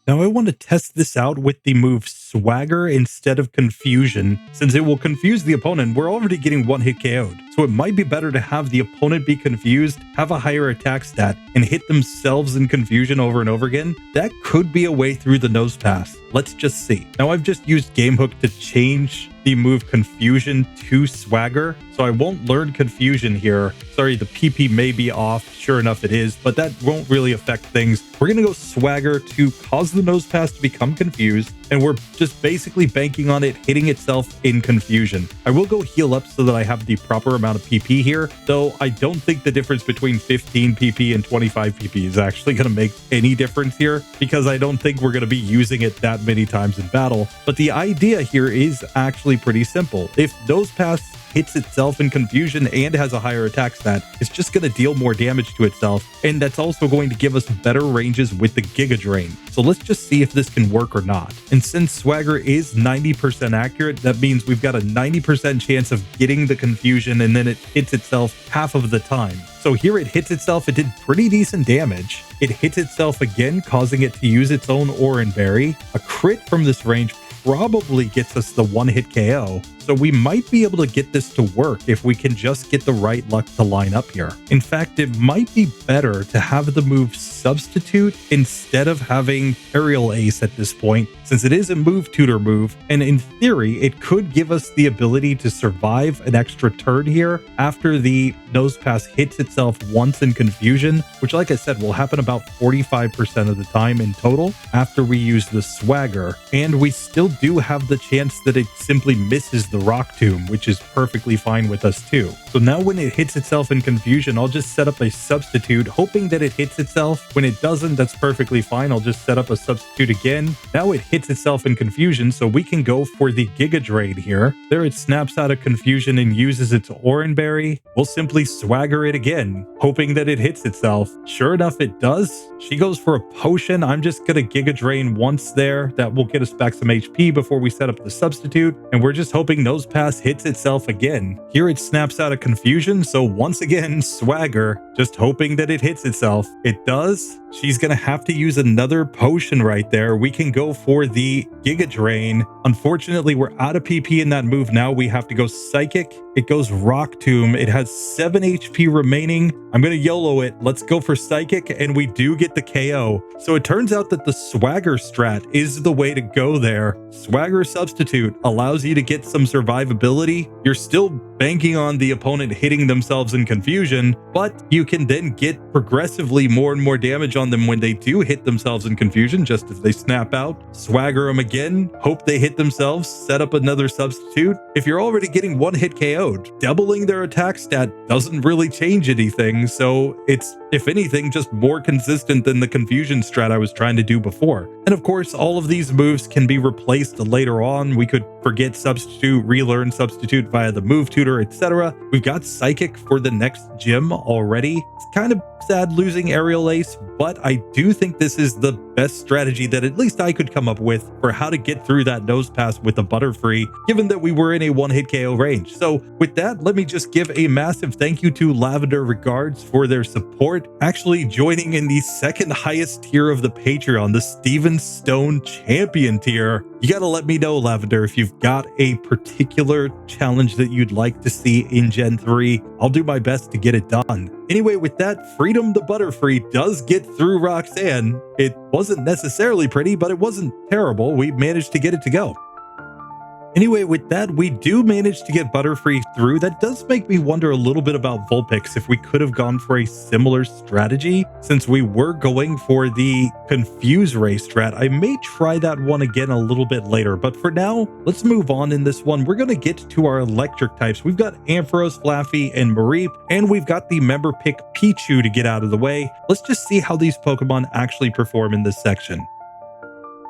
Now I want to test this out with the move Swagger instead of Confusion, since it will confuse the opponent. We're already getting one-hit KO'd, so it might be better to have the opponent be confused, have a higher attack stat, and hit themselves in Confusion over and over again. That could be a way through the Nose Pass. Let's just see. Now I've just used Gamehook to change the move Confusion to Swagger, so I won't learn Confusion here. Sorry, the PP may be off. Sure enough, it is, but that won't really affect things. We're going to go Swagger to cause the Nose Pass to become confused, and we're just basically banking on it hitting itself in Confusion. I will go heal up so that I have the proper amount of PP here, though I don't think the difference between 15 PP and 25 PP is actually going to make any difference here, because I don't think we're going to be using it that many times in battle. But the idea here is actually pretty simple. If Nose Pass hits itself in confusion and has a higher attack stat, it's just going to deal more damage to itself, and that's also going to give us better ranges with the Giga Drain. So let's just see if this can work or not. And since Swagger is 90% accurate, that means we've got a 90% chance of getting the confusion, and then it hits itself half of the time. So here it hits itself, it did pretty decent damage. It hits itself again, causing it to use its own Oran Berry. A crit from this range probably gets us the one-hit KO. So we might be able to get this to work if we can just get the right luck to line up here. In fact, it might be better to have the move Substitute instead of having Aerial Ace at this point, since it is a move tutor move, and in theory, it could give us the ability to survive an extra turn here after the Nose Pass hits itself once in confusion, which, like I said, will happen about 45% of the time in total after we use the Swagger. And we still do have the chance that it simply misses the Rock Tomb, which is perfectly fine with us too. So now when it hits itself in confusion, I'll just set up a Substitute, hoping that it hits itself. When it doesn't, that's perfectly fine. I'll just set up a Substitute again. Now it hits itself in confusion, so we can go for the Giga Drain here. There it snaps out of confusion and uses its Oran Berry. We'll simply Swagger it again, hoping that it hits itself. Sure enough, it does. She goes for a potion. I'm just gonna Giga Drain once there. That will get us back some HP before we set up the Substitute, and we're just hoping Nose Pass hits itself again. Here it snaps out of confusion, so once again, Swagger, just hoping that it hits itself. It does. She's gonna have to use another potion right there. We can go for the Giga Drain. Unfortunately, we're out of PP in that move now. We have to go Psychic. It goes Rock Tomb. It has 7 HP remaining. I'm gonna YOLO it. Let's go for Psychic, and we do get the KO. So it turns out that the Swagger strat is the way to go there. Swagger Substitute allows you to get some survivability. You're still banking on the opponent hitting themselves in confusion, but you can then get progressively more and more damage on them when they do hit themselves in confusion, just as they snap out. Swagger them again, hope they hit themselves, set up another Substitute. If you're already getting one-hit KO'd, doubling their attack stat doesn't really change anything, so it's, if anything, just more consistent than the confusion strat I was trying to do before. And of course, all of these moves can be replaced later on. We could forget Substitute, relearn Substitute via the move tutor, etc. We've got Psychic for the next gym already. It's kind of sad losing Aerial Ace, but I do think this is the best strategy that at least I could come up with for how to get through that Nose Pass with the Butterfree, given that we were in a one-hit KO range. So with that, let me just give a massive thank you to Lavendar Regards for their support, actually joining in the second highest tier of the Patreon, the Steven Stone Champion tier. You gotta let me know, Lavendar, if you've got a particular challenge that you'd like to see in Gen 3. I'll do my best to get it done. Anyway, with that, Freedom the Butterfree does get through Roxanne. It wasn't necessarily pretty, but it wasn't terrible. We managed to get it to go. Anyway, with that, we do manage to get Butterfree through. That does make me wonder a little bit about Vulpix, if we could have gone for a similar strategy, since we were going for the Confuse Ray strat. I may try that one again a little bit later, but for now, let's move on in this one. We're going to get to our electric types. We've got Ampharos, Flaafy, and Mareep, and we've got the member pick Pichu to get out of the way. Let's just see how these Pokemon actually perform in this section.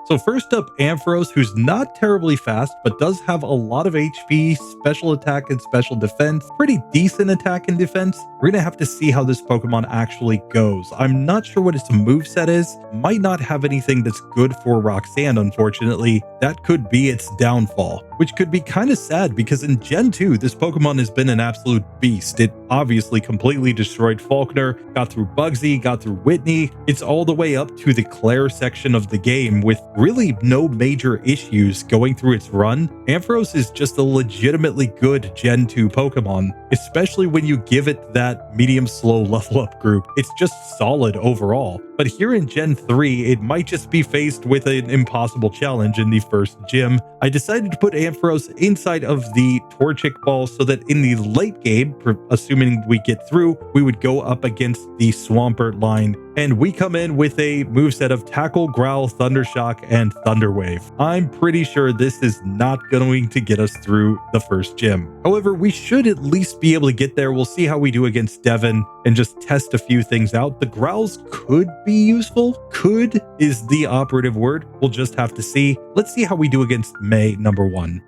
So first up, Ampharos, who's not terribly fast, but does have a lot of HP, special attack and special defense, pretty decent attack and defense. We're going to have to see how this Pokemon actually goes. I'm not sure what its moveset is. Might not have anything that's good for Roxanne, unfortunately. That could be its downfall, which could be kind of sad because in Gen 2, this Pokemon has been an absolute beast. It obviously completely destroyed Falkner, got through Bugsy, got through Whitney. It's all the way up to the Claire section of the game with really no major issues going through its run. Ampharos is just a legitimately good Gen 2 Pokemon, especially when you give it that medium slow level up group. It's just solid overall. But here in Gen 3, it might just be faced with an impossible challenge in the first gym. I decided to put Ampharos inside of the Torchic Ball so that in the late game, assuming we get through, we would go up against the Swampert line and we come in with a moveset of Tackle, Growl, Thundershock, and Thunder Wave. I'm pretty sure this is not going to get us through the first gym. However, we should at least be able to get there. We'll see how we do against Devin and just test a few things out. The Growls could be useful. Could is the operative word. We'll just have to see. Let's see how we do against May number 1.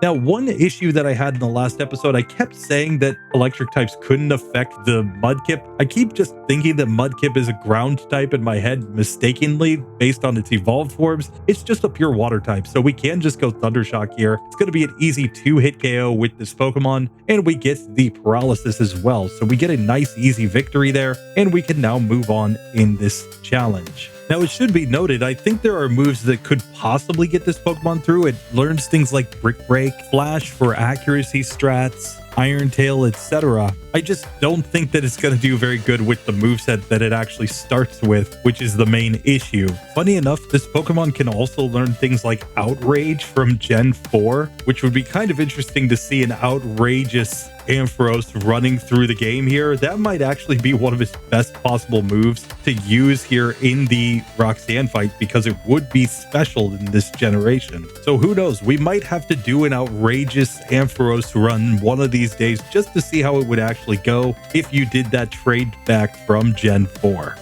Now, one issue that I had in the last episode, I kept saying that electric types couldn't affect the Mudkip. I keep just thinking that Mudkip is a ground type in my head mistakenly based on its evolved forms. It's just a pure water type, so we can just go Thundershock here. It's going to be an easy 2-hit KO with this Pokemon, and we get the paralysis as well. So we get a nice, easy victory there, and we can now move on in this challenge. Now, it should be noted, I think there are moves that could possibly get this Pokemon through. It learns things like Brick Break, Flash for accuracy strats, Iron Tail, etc. I just don't think that it's going to do very good with the moveset that it actually starts with, which is the main issue. Funny enough, this Pokemon can also learn things like Outrage from Gen 4, which would be kind of interesting to see an outrageous Ampharos running through the game here. That might actually be one of his best possible moves to use here in the Roxanne fight, because it would be special in this generation. So who knows, we might have to do an outrageous Ampharos run one of these days just to see how it would actually go if you did that trade back from Gen 4.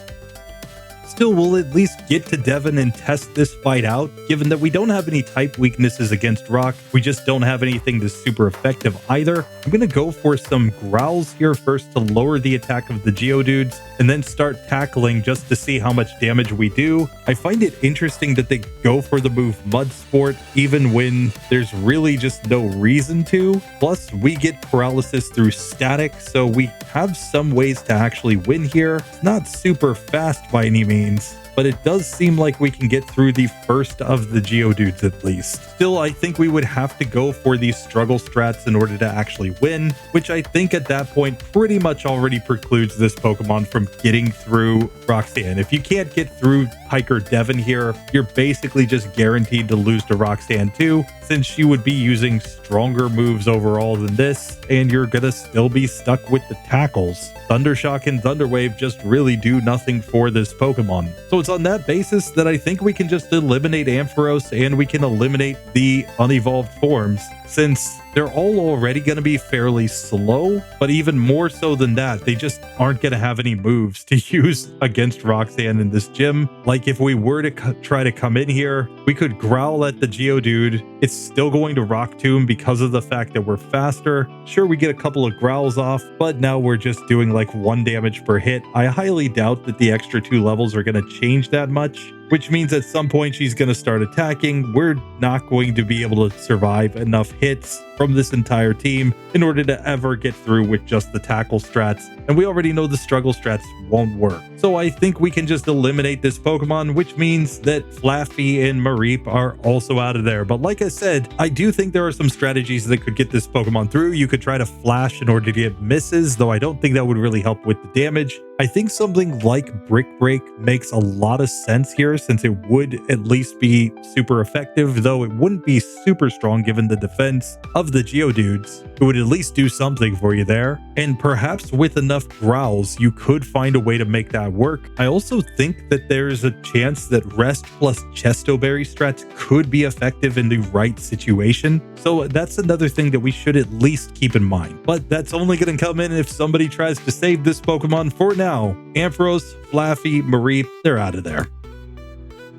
Still, we'll at least get to Devin and test this fight out, given that we don't have any type weaknesses against Rock. We just don't have anything that's super effective either. I'm going to go for some Growls here first to lower the attack of the Geodudes, and then start tackling just to see how much damage we do. I find it interesting that they go for the move Mud Sport, even when there's really just no reason to. Plus, we get paralysis through static, so we have some ways to actually win here. It's not super fast by any means, but it does seem like we can get through the first of the Geodudes at least. Still, I think we would have to go for these struggle strats in order to actually win, which I think at that point pretty much already precludes this Pokemon from getting through Roxanne. If you can't get through Hiker Devin here, you're basically just guaranteed to lose to Roxanne too, since she would be using stronger moves overall than this, and you're gonna still be stuck with the tackles. Thundershock and Thunder Wave just really do nothing for this Pokemon. So it's on that basis that I think we can just eliminate Ampharos, and we can eliminate the unevolved forms, since they're all already going to be fairly slow, but even more so than that, they just aren't going to have any moves to use against Roxanne in this gym. Like if we were to try to come in here, we could growl at the Geodude. It's still going to Rock Tomb because of the fact that we're faster. Sure, we get a couple of growls off, but now we're just doing like 1 damage per hit. I highly doubt that the extra 2 levels are going to change that much, which means at some point she's going to start attacking. We're not going to be able to survive enough hits from this entire team in order to ever get through with just the tackle strats, and we already know the struggle strats won't work. So I think we can just eliminate this Pokemon, which means that Flaafy and Mareep are also out of there. But like I said, I do think there are some strategies that could get this Pokemon through. You could try to Flash in order to get misses, though I don't think that would really help with the damage. I think something like Brick Break makes a lot of sense here, since it would at least be super effective, though it wouldn't be super strong given the defense of the Geodudes. It would at least do something for you there, and perhaps with enough growls you could find a way to make that work. I also think that there's a chance that Rest plus Chesto Berry strats could be effective in the right situation, so that's another thing that we should at least keep in mind. But that's only going to come in if somebody tries to save this Pokemon. For now, Ampharos, Flaafy, Mareep, they're out of there.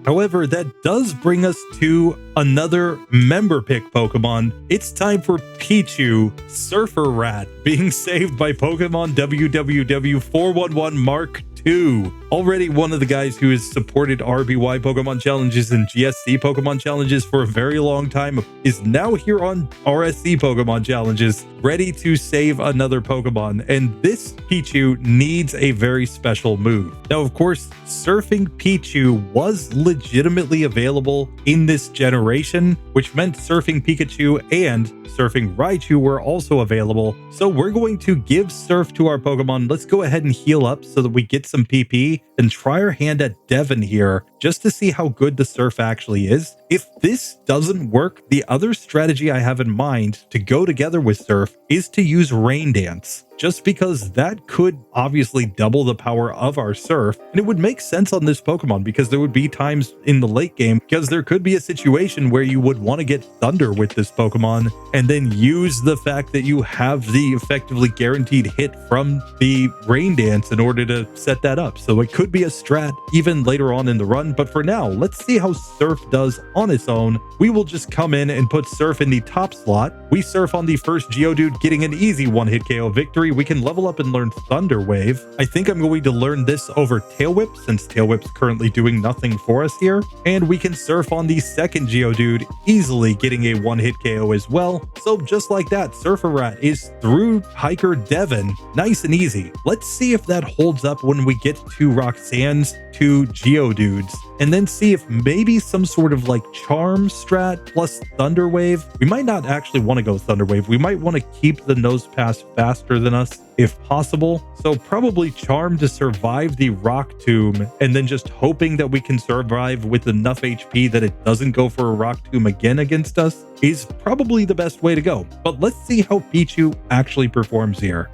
However, that does bring us to another member pick Pokemon. It's time for Pichu, Surfer Rat, being saved by Pokemon WWW411 Mark II. Already one of the guys who has supported RBY Pokemon Challenges and GSC Pokemon Challenges for a very long time is now here on RSC Pokemon Challenges, ready to save another Pokemon. And this Pichu needs a very special move. Now, of course, Surfing Pichu was legitimately available in this generation, which meant Surfing Pikachu and Surfing Raichu were also available. So we're going to give Surf to our Pokemon. Let's go ahead and heal up so that we get some PP and try our hand at Devin here just to see how good the Surf actually is. If this doesn't work, the other strategy I have in mind to go together with Surf is to use Rain Dance. just because that could obviously double the power of our Surf, and it would make sense on this Pokemon because there would be times in the late game, because there could be a situation where you would want to get Thunder with this Pokemon and then use the fact that you have the effectively guaranteed hit from the Rain Dance in order to set that up. So it could be a strat even later on in the run, but for now, let's see how Surf does on its own. We will just come in and put Surf in the top slot. We Surf on the first Geodude, getting an easy one-hit KO victory. We can level up and learn Thunder Wave. I think I'm going to learn this over Tail Whip, since Tail Whip's currently doing nothing for us here. And we can Surf on the second Geodude, easily getting a one-hit KO as well. So just like that, Surfer is through Hiker Devon. Nice and easy. Let's see if that holds up when we get to Roxanne's two Geodudes, and then see if maybe some sort of like Charm strat plus Thunder Wave. We might not actually want to go Thunder Wave. We might want to keep the Nose Pass faster than us if possible. So probably Charm to survive the Rock Tomb, and then just hoping that we can survive with enough HP that it doesn't go for a Rock Tomb again against us is probably the best way to go. But let's see how Pichu actually performs here.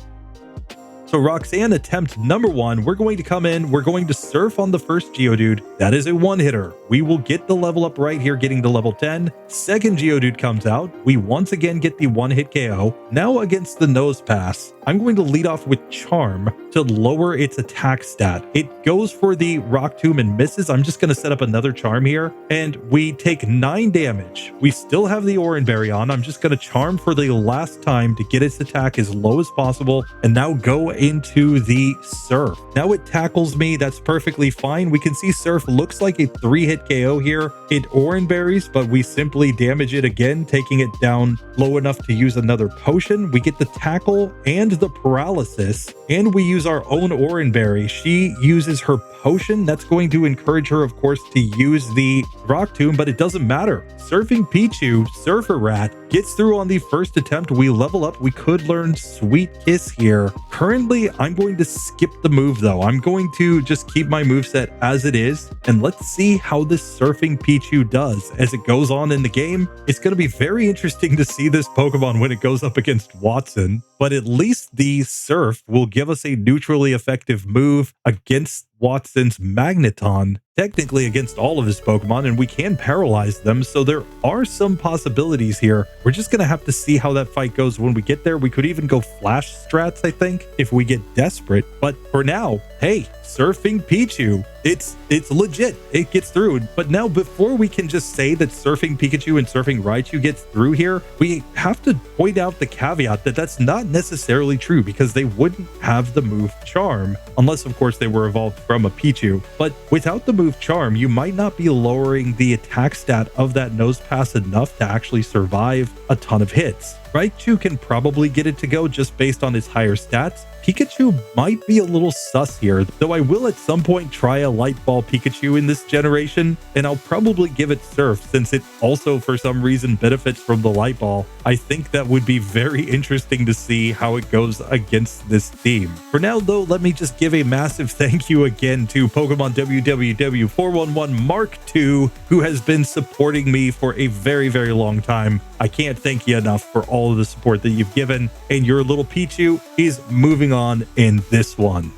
So Roxanne attempt number 1, we're going to come in, we're going to Surf on the first Geodude. That is a one-hitter. We will get the level up right here, getting to level 10. Second Geodude comes out. We once again get the one-hit KO. Now against the Nose Pass, I'm going to lead off with Charm to lower its attack stat. It goes for the Rock Tomb and misses. I'm just going to set up another Charm here, and we take 9 damage. We still have the Oran Berry on. I'm just going to Charm for the last time to get its attack as low as possible, and now go into the Surf. Now it tackles me. That's perfectly fine. We can see Surf looks like a 3-hit KO here. It Oran Berries, but we simply damage it again, taking it down low enough to use another potion. We get the tackle and the paralysis, and we use our own Oran Berry. She uses her potion. That's going to encourage her, of course, to use the Rock Tomb, but it doesn't matter. Surfing Pichu, Surfer Rat, gets through on the first attempt. We level up. We could learn Sweet Kiss here. Currently, I'm going to skip the move, though. I'm going to just keep my moveset as it is, and let's see how this Surfing Pichu does as it goes on in the game. It's going to be very interesting to see this Pokemon when it goes up against Watson, but at least the Surf will give us a neutrally effective move against Watson's Magneton, technically against all of his Pokemon, and we can paralyze them, so there are some possibilities here. We're just going to have to see how that fight goes when we get there. We could even go Flash strats, I think, if we get desperate, but for now, hey, Surfing Pichu, it's legit. It gets through. But now, before we can just say that Surfing Pikachu and Surfing Raichu gets through here, we have to point out the caveat that that's not necessarily true, because they wouldn't have the move Charm, unless of course they were evolved from a Pichu. But without the move Charm, you might not be lowering the attack stat of that Nose Pass enough to actually survive a ton of hits. Raichu can probably get it to go just based on its higher stats. Pikachu might be a little sus here, though I will at some point try a Light Ball Pikachu in this generation, and I'll probably give it Surf since it also for some reason benefits from the Light Ball. I think that would be very interesting to see how it goes against this team. For now though, let me just give a massive thank you again to Pokemon WWW411 Mark II, who has been supporting me for a very, very long time. I can't thank you enough for all of the support that you've given, and your little Pichu is moving on in this one.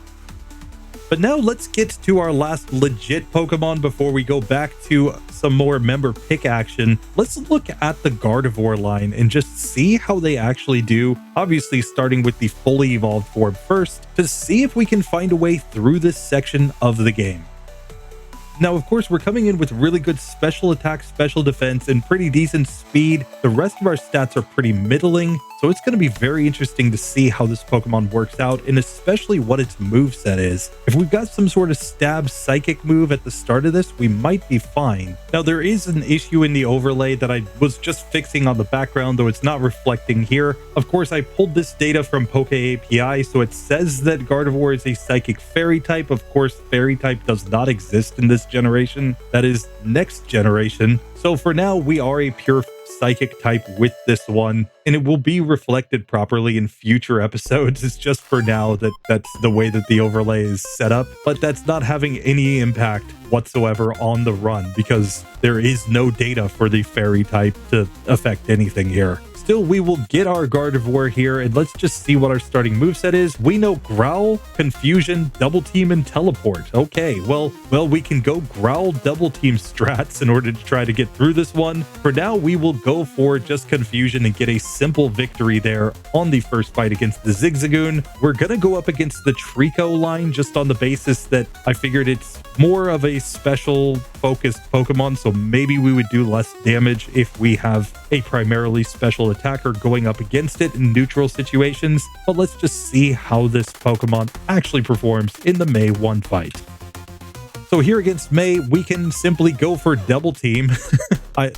But now let's get to our last legit Pokemon before we go back to some more member pick action. Let's look at the Gardevoir line and just see how they actually do. Obviously starting with the fully evolved form first, to see if we can find a way through this section of the game. Now, of course, we're coming in with really good special attack, special defense, and pretty decent speed. The rest of our stats are pretty middling, so it's going to be very interesting to see how this Pokemon works out, and especially what its moveset is. If we've got some sort of stab psychic move at the start of this, we might be fine. Now, there is an issue in the overlay that I was just fixing on the background, though it's not reflecting here. Of course, I pulled this data from Poke API, so it says that Gardevoir is a psychic fairy type. Of course, fairy type does not exist in this generation. That is next generation. So for now, we are a pure psychic type with this one, and it will be reflected properly in future episodes. It's just for now that's the way that the overlay is set up, but that's not having any impact whatsoever on the run because there is no data for the fairy type to affect anything here. Still, we will get our Gardevoir here, and let's just see what our starting moveset is. We know Growl, Confusion, Double Team, and Teleport. Okay, well, we can go Growl Double Team strats in order to try to get through this one. For now, we will go for just Confusion and get a simple victory there on the first fight against the Zigzagoon. We're going to go up against the Trico line just on the basis that I figured it's more of a special focused Pokemon, so maybe we would do less damage if we have a primarily special attacker going up against it in neutral situations. But let's just see how this Pokemon actually performs in the May 1 fight. So here against May, we can simply go for Double Team.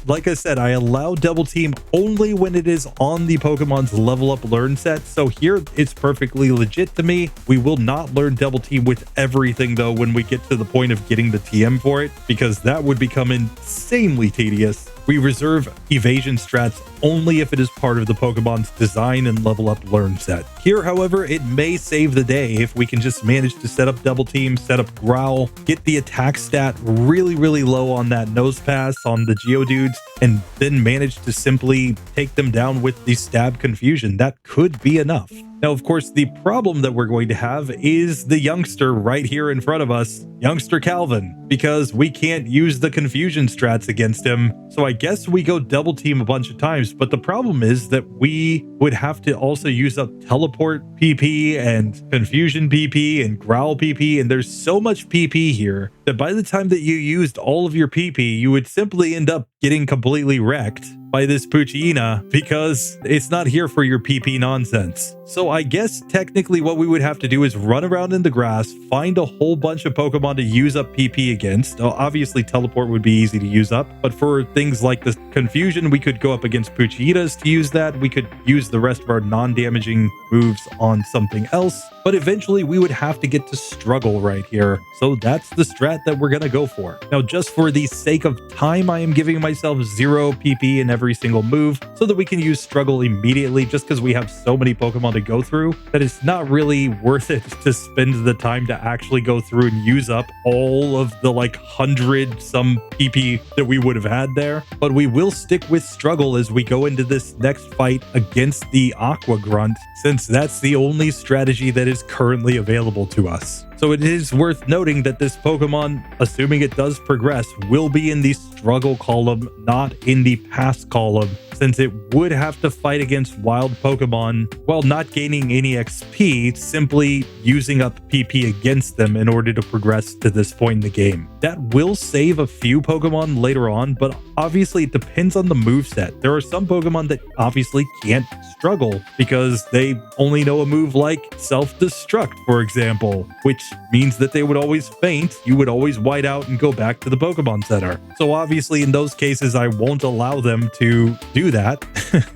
Like I said, I allow Double Team only when it is on the Pokemon's Level Up Learn set. So here it's perfectly legit to me. We will not learn Double Team with everything though when we get to the point of getting the TM for it, because that would become insanely tedious. We reserve evasion strats only if it is part of the Pokemon's design and level up learn set. Here, however, it may save the day if we can just manage to set up Double Team, set up Growl, get the attack stat really low on that Nose Pass on the Geodudes, and then manage to simply take them down with the Stab Confusion. That could be enough. Now, of course, the problem that we're going to have is the youngster right here in front of us, youngster Calvin, because we can't use the confusion strats against him. So I guess we go Double Team a bunch of times, but the problem is that we would have to also use up Teleport PP and Confusion PP and Growl PP, and there's so much PP here that by the time that you used all of your PP, you would simply end up getting completely wrecked by this Poochyena because it's not here for your PP nonsense. So I guess technically what we would have to do is run around in the grass, find a whole bunch of Pokemon to use up PP against. Obviously Teleport would be easy to use up, but for things like the Confusion, we could go up against Poochyenas to use that. We could use the rest of our non-damaging moves on something else, but eventually we would have to get to Struggle right here. So that's the strat that we're gonna go for. Now, just for the sake of time, I am giving myself 0 PP in every single move so that we can use Struggle immediately, just because we have so many Pokemon to go through that it's not really worth it to spend the time to actually go through and use up all of the like 100 some PP that we would have had there. But we will stick with Struggle as we go into this next fight against the Aqua Grunt, since that's the only strategy that is currently available to us. So it is worth noting that this Pokemon, assuming it does progress, will be in the Struggle column, not in the Pass column, since it would have to fight against wild Pokemon while not gaining any XP, simply using up PP against them in order to progress to this point in the game. That will save a few Pokemon later on, but obviously it depends on the moveset. There are some Pokemon that obviously can't struggle because they only know a move like Self-Destruct, for example, which means that they would always faint. You would always white out and go back to the Pokemon Center. So obviously in those cases, I won't allow them to do that.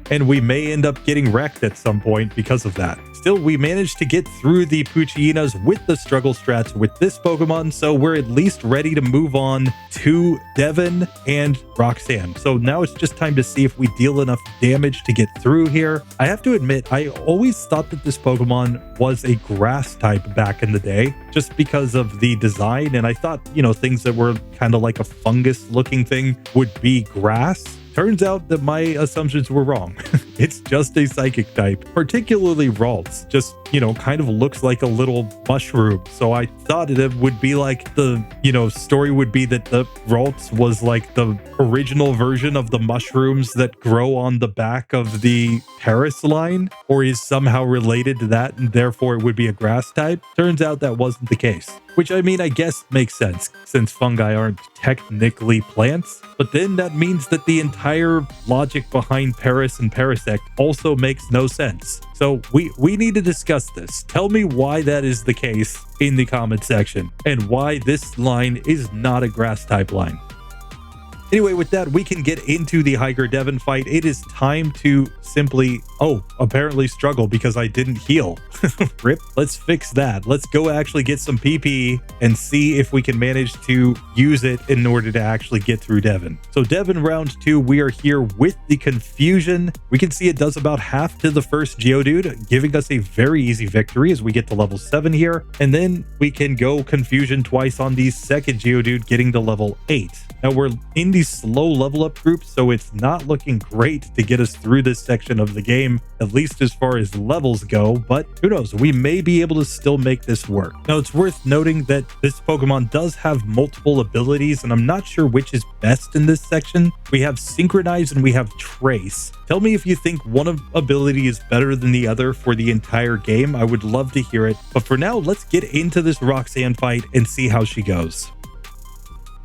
And we may end up getting wrecked at some point because of that. Still, we managed to get through the Poochyenas with the Struggle strats with this Pokemon, so we're at least ready to move on to Devin and Roxanne. So now it's just time to see if we deal enough damage to get through here. I have to admit, I always thought that this Pokemon was a grass type back in the day, just because of the design, and I thought, you know, things that were kind of like a fungus looking thing would be grass. Turns out that my assumptions were wrong. It's just a psychic type, particularly Ralts. Just, you know, kind of looks like a little mushroom. So I thought it would be like the, you know, story would be that the Ralts was like the original version of the mushrooms that grow on the back of the Paris line, or is somehow related to that, and therefore it would be a grass type. Turns out that wasn't the case. Which, I mean, I guess makes sense, since fungi aren't technically plants. But then that means that the entire logic behind Paris and Parasect also makes no sense. So we need to discuss this. Tell me why that is the case in the comment section, and why this line is not a grass type line. Anyway, with that, we can get into the Hiker Devon fight. It is time to simply, apparently struggle because I didn't heal. Rip. Let's fix that. Let's go actually get some PP and see if we can manage to use it in order to actually get through Devon. So Devon round 2, we are here with the Confusion. We can see it does about half to the first Geodude, giving us a very easy victory as we get to level 7 here. And then we can go Confusion twice on the second Geodude, getting to level 8. Now we're in the slow level up group, so it's not looking great to get us through this section of the game, at least as far as levels go, but who knows, we may be able to still make this work. Now it's worth noting that this Pokemon does have multiple abilities, and I'm not sure which is best in this section. We have Synchronize and we have Trace. Tell me if you think one ability is better than the other for the entire game. I would love to hear it. But for now, let's get into this Roxanne fight and see how she goes.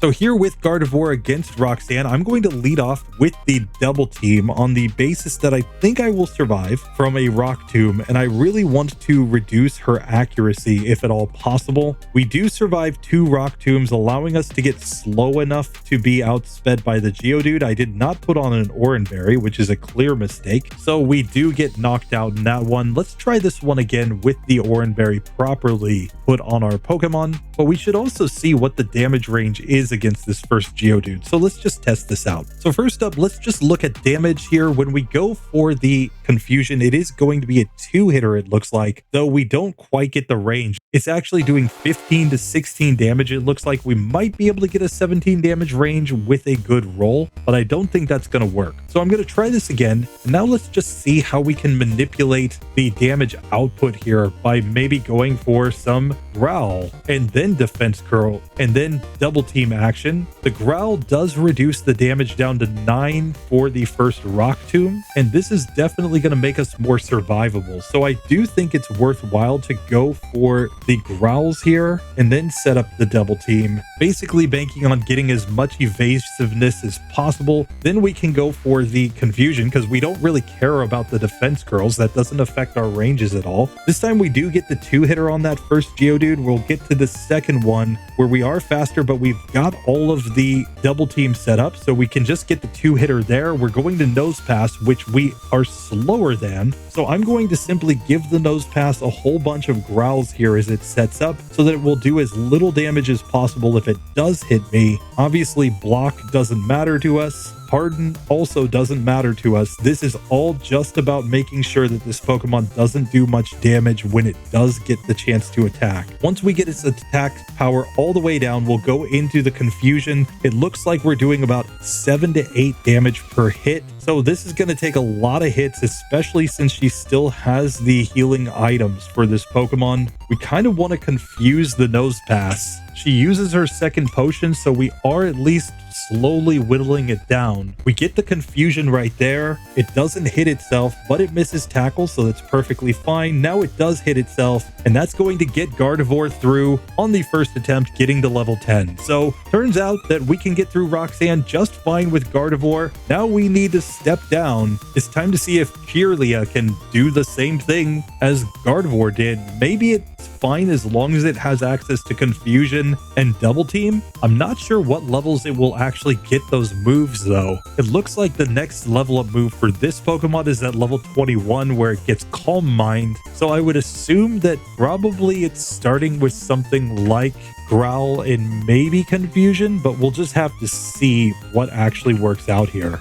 So here with Gardevoir against Roxanne, I'm going to lead off with the double team on the basis that I think I will survive from a Rock Tomb, and I really want to reduce her accuracy if at all possible. We do survive 2 Rock Tombs, allowing us to get slow enough to be outsped by the Geodude. I did not put on an Oranberry, which is a clear mistake, so we do get knocked out in that one. Let's try this one again with the Oranberry properly put on our Pokemon, but we should also see what the damage range is against this first Geodude. So let's just test this out. So first up, let's just look at damage here. When we go for the Confusion, it is going to be a 2-hitter, it looks like, though we don't quite get the range. It's actually doing 15 to 16 damage. It looks like we might be able to get a 17 damage range with a good roll, but I don't think that's going to work. So I'm going to try this again. And now let's just see how we can manipulate the damage output here by maybe going for some Growl and then Defense Curl and then double team action. The Growl does reduce the damage down to 9 for the first Rock Tomb, and this is definitely going to make us more survivable. So I do think it's worthwhile to go for the Growls here and then set up the double team, basically banking on getting as much evasiveness as possible. Then we can go for the Confusion because we don't really care about the Defense Curls. That doesn't affect our ranges at all. This time we do get the 2-hitter on that first Geodude. We'll get to the second one where we are faster, but we've got all of the double team set up, so we can just get the 2-hitter there. We're going to Nose Pass, which we are slower than, so I'm going to simply give the Nose Pass a whole bunch of Growls here as it sets up so that it will do as little damage as possible if it does hit me. Obviously, block doesn't matter to us. Harden also doesn't matter to us. This is all just about making sure that this Pokemon doesn't do much damage when it does get the chance to attack. Once we get its attack power all the way down, we'll go into the Confusion. It looks like we're doing about 7 to 8 damage per hit. So this is going to take a lot of hits, especially since she still has the healing items for this Pokemon. We kind of want to confuse the Nose Pass. She uses her second potion, so we are at least slowly whittling it down. We get the Confusion right there. It doesn't hit itself, but it misses tackle, so that's perfectly fine. Now it does hit itself, and that's going to get Gardevoir through on the first attempt, getting to level 10. So turns out that we can get through Roxanne just fine with Gardevoir. Now we need to step down. It's time to see if Kirlia can do the same thing as Gardevoir did. Maybe it's fine as long as it has access to Confusion and Double Team. I'm not sure what levels it will actually get those moves though. It looks like the next level up move for this Pokemon is at level 21 where it gets Calm Mind. So I would assume that probably it's starting with something like Growl and maybe Confusion, but we'll just have to see what actually works out here.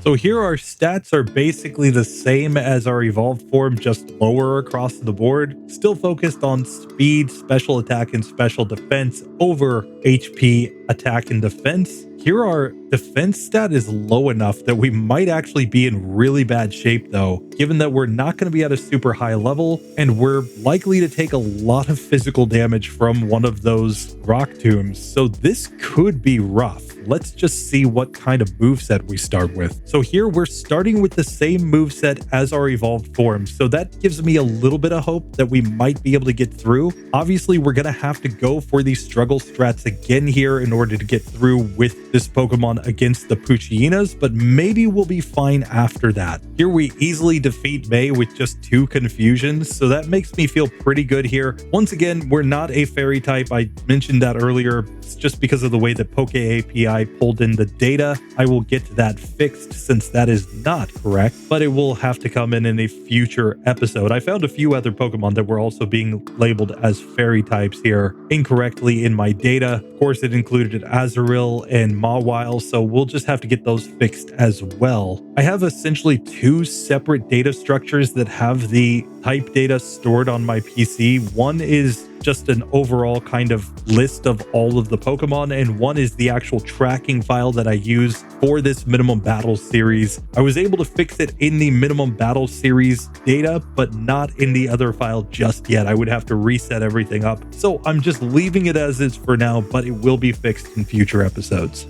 So here our stats are basically the same as our evolved form, just lower across the board. Still focused on speed, special attack, and special defense over HP, attack, and defense. Here our defense stat is low enough that we might actually be in really bad shape though, given that we're not going to be at a super high level and we're likely to take a lot of physical damage from one of those Rock Tombs. So this could be rough. Let's just see what kind of moveset we start with. So here we're starting with the same moveset as our evolved form. So that gives me a little bit of hope that we might be able to get through. Obviously, we're going to have to go for these struggle strats again here in order to get through with this Pokemon against the Puchinas, but maybe we'll be fine after that. Here we easily defeat May with just 2 Confusions, so that makes me feel pretty good here. Once again, we're not a fairy type. I mentioned that earlier. It's just because of the way that Poke API pulled in the data. I will get to that fixed since that is not correct, but it will have to come in a future episode. I found a few other Pokemon that were also being labeled as fairy types here incorrectly in my data. Of course, it included Azurill and Mawile, so we'll just have to get those fixed as well. I have essentially 2 separate data structures that have the type data stored on my PC. One is just an overall kind of list of all of the Pokemon, and one is the actual tracking file that I use for this minimum battle series. I was able to fix it in the minimum battle series data, but not in the other file just yet. I would have to reset everything up. So I'm just leaving it as is for now, but it will be fixed in future episodes.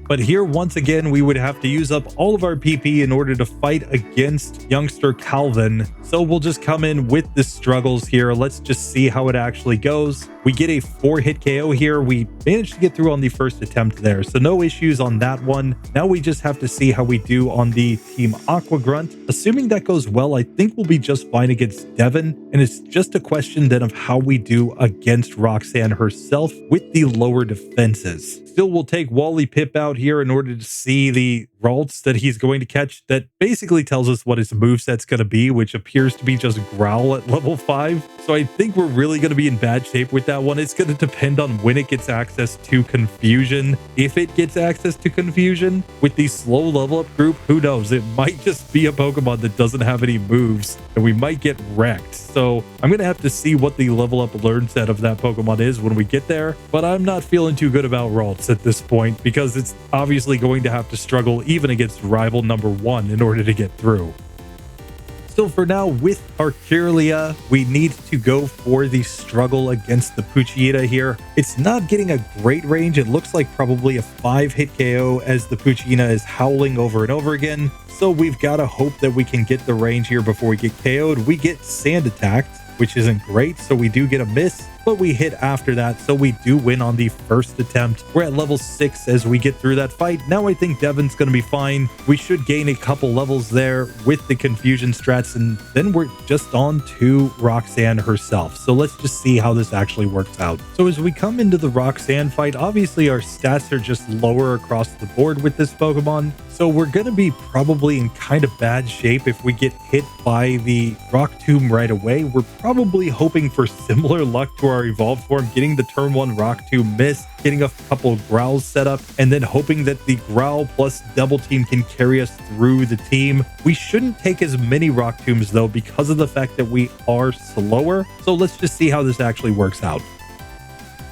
But here, once again, we would have to use up all of our PP in order to fight against youngster Calvin. So we'll just come in with the struggles here. Let's just see how it actually goes. We get a 4-hit KO here. We managed to get through on the first attempt there, so no issues on that one. Now we just have to see how we do on the Team Aqua Grunt. Assuming that goes well, I think we'll be just fine against Devin, and it's just a question then of how we do against Roxanne herself with the lower defenses. Still, we'll take Wally Pip out here in order to see the Ralts that he's going to catch. That basically tells us what his moveset's going to be, which appears to be just Growl at level 5. So I think we're really going to be in bad shape with that one. It's going to depend on when it gets access to Confusion. If it gets access to Confusion with the slow level up group, who knows? It might just be a Pokemon that doesn't have any moves and we might get wrecked. So I'm going to have to see what the level up learn set of that Pokemon is when we get there. But I'm not feeling too good about Ralts at this point because it's obviously going to have to struggle even against rival number 1 in order to get through. Still, for now, with our Kirlia, we need to go for the struggle against the Poochyena here. It's not getting a great range. It looks like probably a 5-hit KO as the Poochyena is howling over and over again. So we've got to hope that we can get the range here before we get KO'd. We get Sand attacked, which isn't great, so we do get a miss, but we hit after that, so we do win on the first attempt. We're at level 6 as we get through that fight. Now I think Devin's going to be fine. We should gain a couple levels there with the Confusion strats, and then we're just on to Roxanne herself. So let's just see how this actually works out. So as we come into the Roxanne fight, obviously our stats are just lower across the board with this Pokemon, so we're going to be probably in kind of bad shape if we get hit by the Rock Tomb right away. We're probably hoping for similar luck to our evolved form, getting the turn 1 Rock Tomb miss, getting a couple of Growls set up, and then hoping that the Growl plus Double Team can carry us through the team. We shouldn't take as many Rock Tombs though because of the fact that we are slower. So let's just see how this actually works out.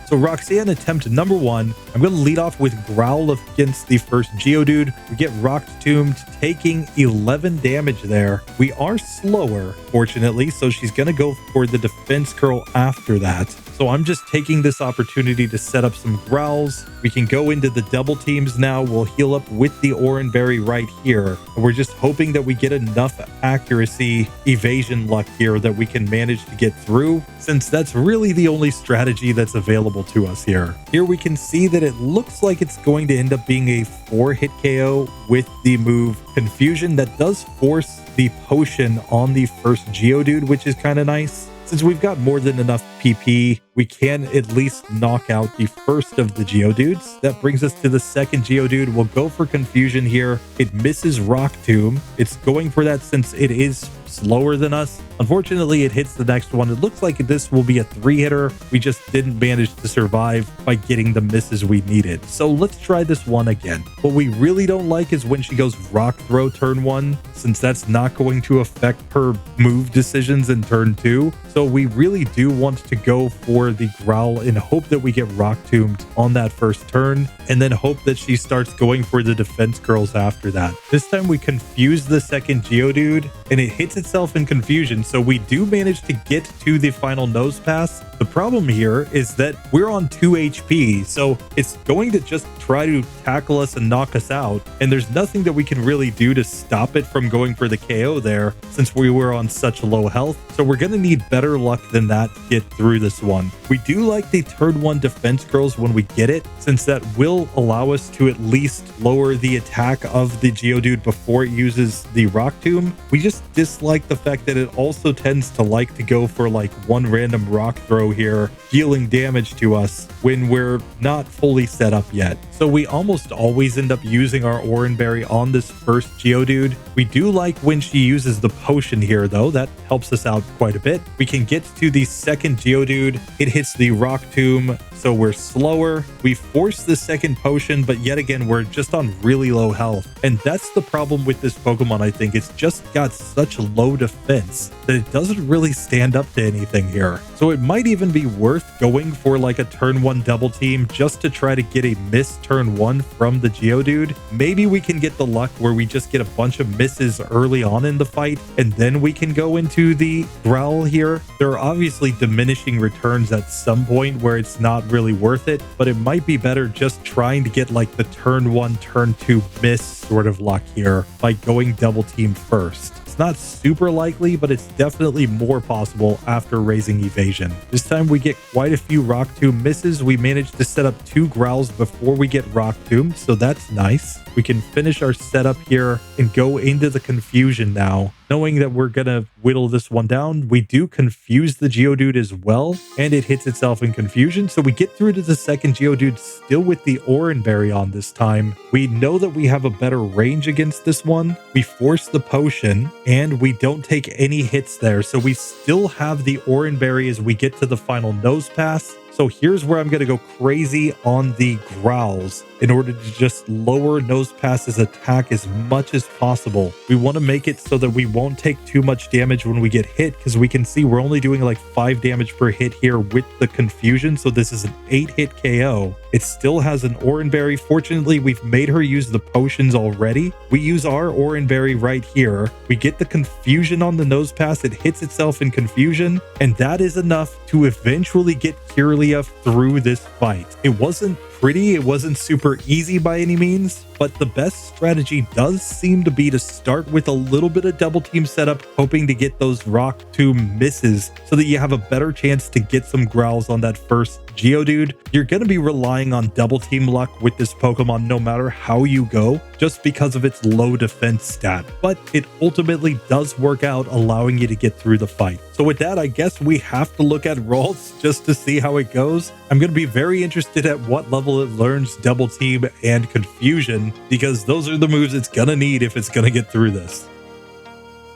So Roxanne attempt number 1. I'm going to lead off with Growl against the first Geodude. We get Rock Tombed, taking 11 damage there. We are slower, fortunately, so she's going to go for the Defense Curl after that. So I'm just taking this opportunity to set up some Growls. We can go into the double teams now. We'll heal up with the Oranberry right here. And we're just hoping that we get enough accuracy, evasion luck here that we can manage to get through, since that's really the only strategy that's available to us here. Here we can see that it looks like it's going to end up being a 4-hit KO with the move Confusion. That does force the potion on the first Geodude, which is kind of nice. Since we've got more than enough PP, we can at least knock out the first of the Geodudes. That brings us to the second Geodude. We'll go for Confusion here. It misses Rock Tomb. It's going for that since it is slower than us. Unfortunately, it hits the next one. It looks like this will be a 3-hitter. We just didn't manage to survive by getting the misses we needed. So let's try this one again. What we really don't like is when she goes Rock Throw turn 1, since that's not going to affect her move decisions in turn 2. So we really do want to go for the Growl and hope that we get Rock Tombed on that first turn, and then hope that she starts going for the Defense Curls after that. This time we confuse the second Geodude, and it hits itself in Confusion, so we do manage to get to the final Nose Pass. The problem here is that we're on 2 HP, so it's going to just try to tackle us and knock us out, and there's nothing that we can really do to stop it from going for the KO there since we were on such low health. So we're going to need better luck than that to get through this one. We do like the turn 1 Defense Curls when we get it, since that will allow us to at least lower the attack of the Geodude before it uses the Rock Tomb. We just dislike the fact that it also tends to like to go for like one random Rock Throw here, dealing damage to us when we're not fully set up yet. So we almost always end up using our Oran Berry on this first Geodude. We do like when she uses the potion here though, that helps us out quite a bit. We can get to the second Geodude, it hits the Rock Tomb, so we're slower. We force the second potion, but yet again, we're just on really low health. And that's the problem with this Pokemon, I think. It's just got such low defense that it doesn't really stand up to anything here. So it might even be worth going for like a turn 1 double team just to try to get a miss turn 1 from the Geodude. Maybe we can get the luck where we just get a bunch of misses early on in the fight, and then we can go into the Growl here. There are obviously diminishing returns at some point where it's not really worth it, but it might be better just trying to get like the turn 1, turn 2 miss sort of luck here by going double team first. It's not super likely, but it's definitely more possible after raising evasion. This time we get quite a few Rock Tomb misses. We managed to set up 2 Growls before we get Rock Tomb, so that's nice. We can finish our setup here and go into the confusion now. Knowing that we're gonna whittle this one down, we do confuse the Geodude as well, and it hits itself in confusion. So we get through to the second Geodude still with the Oran Berry on this time. We know that we have a better range against this one. We force the potion and we don't take any hits there. So we still have the Oran Berry as we get to the final nose pass. So here's where I'm going to go crazy on the Growls in order to just lower Nosepass's attack as much as possible. We want to make it so that we won't take too much damage when we get hit, because we can see we're only doing like 5 damage per hit here with the confusion. So this is an 8-hit KO. It still has an Oran Berry. Fortunately, we've made her use the potions already. We use our Oran Berry right here. We get the confusion on the Nosepass. It hits itself in confusion, and that is enough to eventually get Kirlia through this fight. It wasn't pretty, it wasn't super easy by any means, but the best strategy does seem to be to start with a little bit of double team setup, hoping to get those Rock Tomb misses so that you have a better chance to get some Growls on that first Geodude. You're going to be relying on double team luck with this Pokemon no matter how you go, just because of its low defense stat, but it ultimately does work out, allowing you to get through the fight. So with that, I guess we have to look at Ralts just to see how it goes. I'm going to be very interested at what level it learns double team and confusion, because those are the moves it's going to need if it's going to get through this.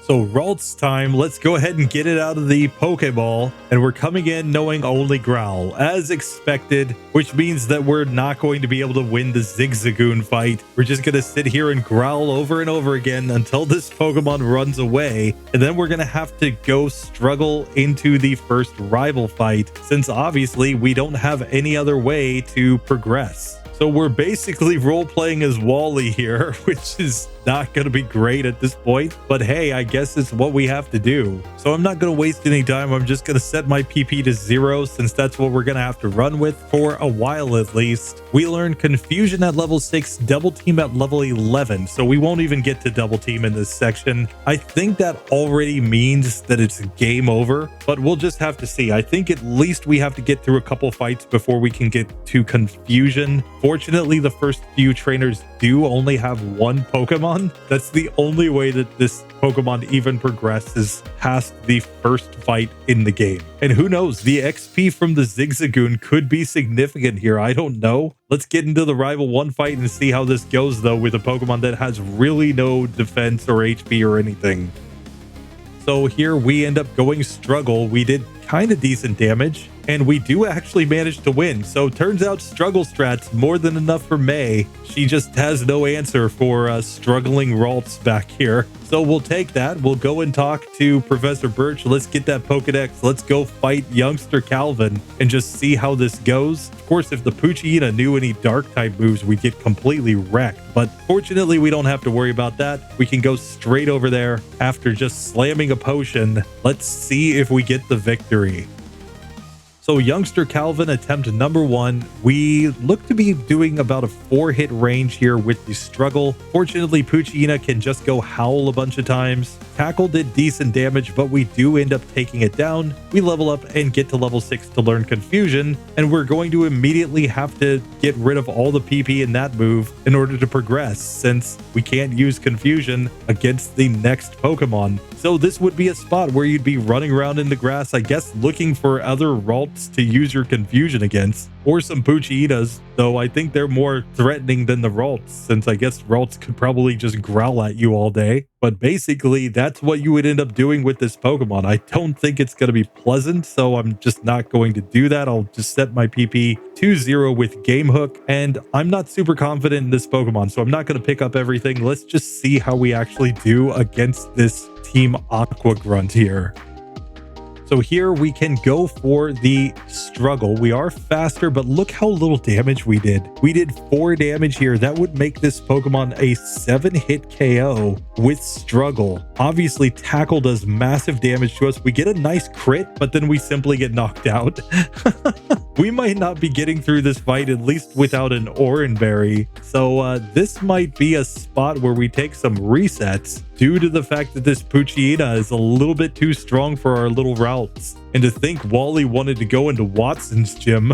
So Ralts time, let's go ahead and get it out of the Pokeball, and we're coming in knowing only Growl, as expected, which means that we're not going to be able to win the Zigzagoon fight. We're just going to sit here and growl over and over again until this Pokemon runs away, and then we're going to have to go struggle into the first rival fight, since obviously we don't have any other way to progress. So we're basically role-playing as Wally here, which is not going to be great at this point. But hey, I guess it's what we have to do. So I'm not going to waste any time. I'm just going to set my PP to 0, since that's what we're going to have to run with for a while at least. We learned Confusion at level 6, Double Team at level 11. So we won't even get to Double Team in this section. I think that already means that it's game over, but we'll just have to see. I think at least we have to get through a couple fights before we can get to Confusion. Fortunately, the first few trainers do only have one Pokemon. That's the only way that this Pokemon even progresses past the first fight in the game. And who knows, the XP from the Zigzagoon could be significant here. I don't know. Let's get into the Rival 1 fight and see how this goes, though, with a Pokemon that has really no defense or HP or anything. So here we end up going Struggle. We did kind of decent damage, and we do actually manage to win. So turns out Struggle Strat's more than enough for May. She just has no answer for struggling Ralts back here. So we'll take that. We'll go and talk to Professor Birch. Let's get that Pokedex. Let's go fight youngster Calvin and just see how this goes. Of course, if the Poochyena knew any dark type moves, we'd get completely wrecked. But fortunately, we don't have to worry about that. We can go straight over there after just slamming a potion. Let's see if we get the victory. So youngster Calvin, attempt number 1. We look to be doing about a 4-hit range here with the struggle. Fortunately, Poochyena can just go howl a bunch of times. Tackle did decent damage, but we do end up taking it down. We level up and get to level 6 to learn Confusion, and we're going to immediately have to get rid of all the PP in that move in order to progress, since we can't use Confusion against the next Pokemon. So this would be a spot where you'd be running around in the grass, I guess, looking for other Ralt Ralts to use your confusion against, or some Poochyitas, though I think they're more threatening than the Ralts, since I guess Ralts could probably just growl at you all day. But basically, that's what you would end up doing with this Pokemon. I don't think it's going to be pleasant, so I'm just not going to do that. I'll just set my PP to 0 with Game Hook, and I'm not super confident in this Pokemon, so I'm not going to pick up everything. Let's just see how we actually do against this Team Aqua Grunt here. So here we can go for the struggle. We are faster, but look how little damage we did. We did 4 damage here. That would make this Pokemon a 7-hit KO with struggle. Obviously, Tackle does massive damage to us. We get a nice crit, but then we simply get knocked out. We might not be getting through this fight, at least without an Oranberry. So this might be a spot where we take some resets due to the fact that this Poochyyita is a little bit too strong for our little Ralts. And to think Wally wanted to go into Watson's gym.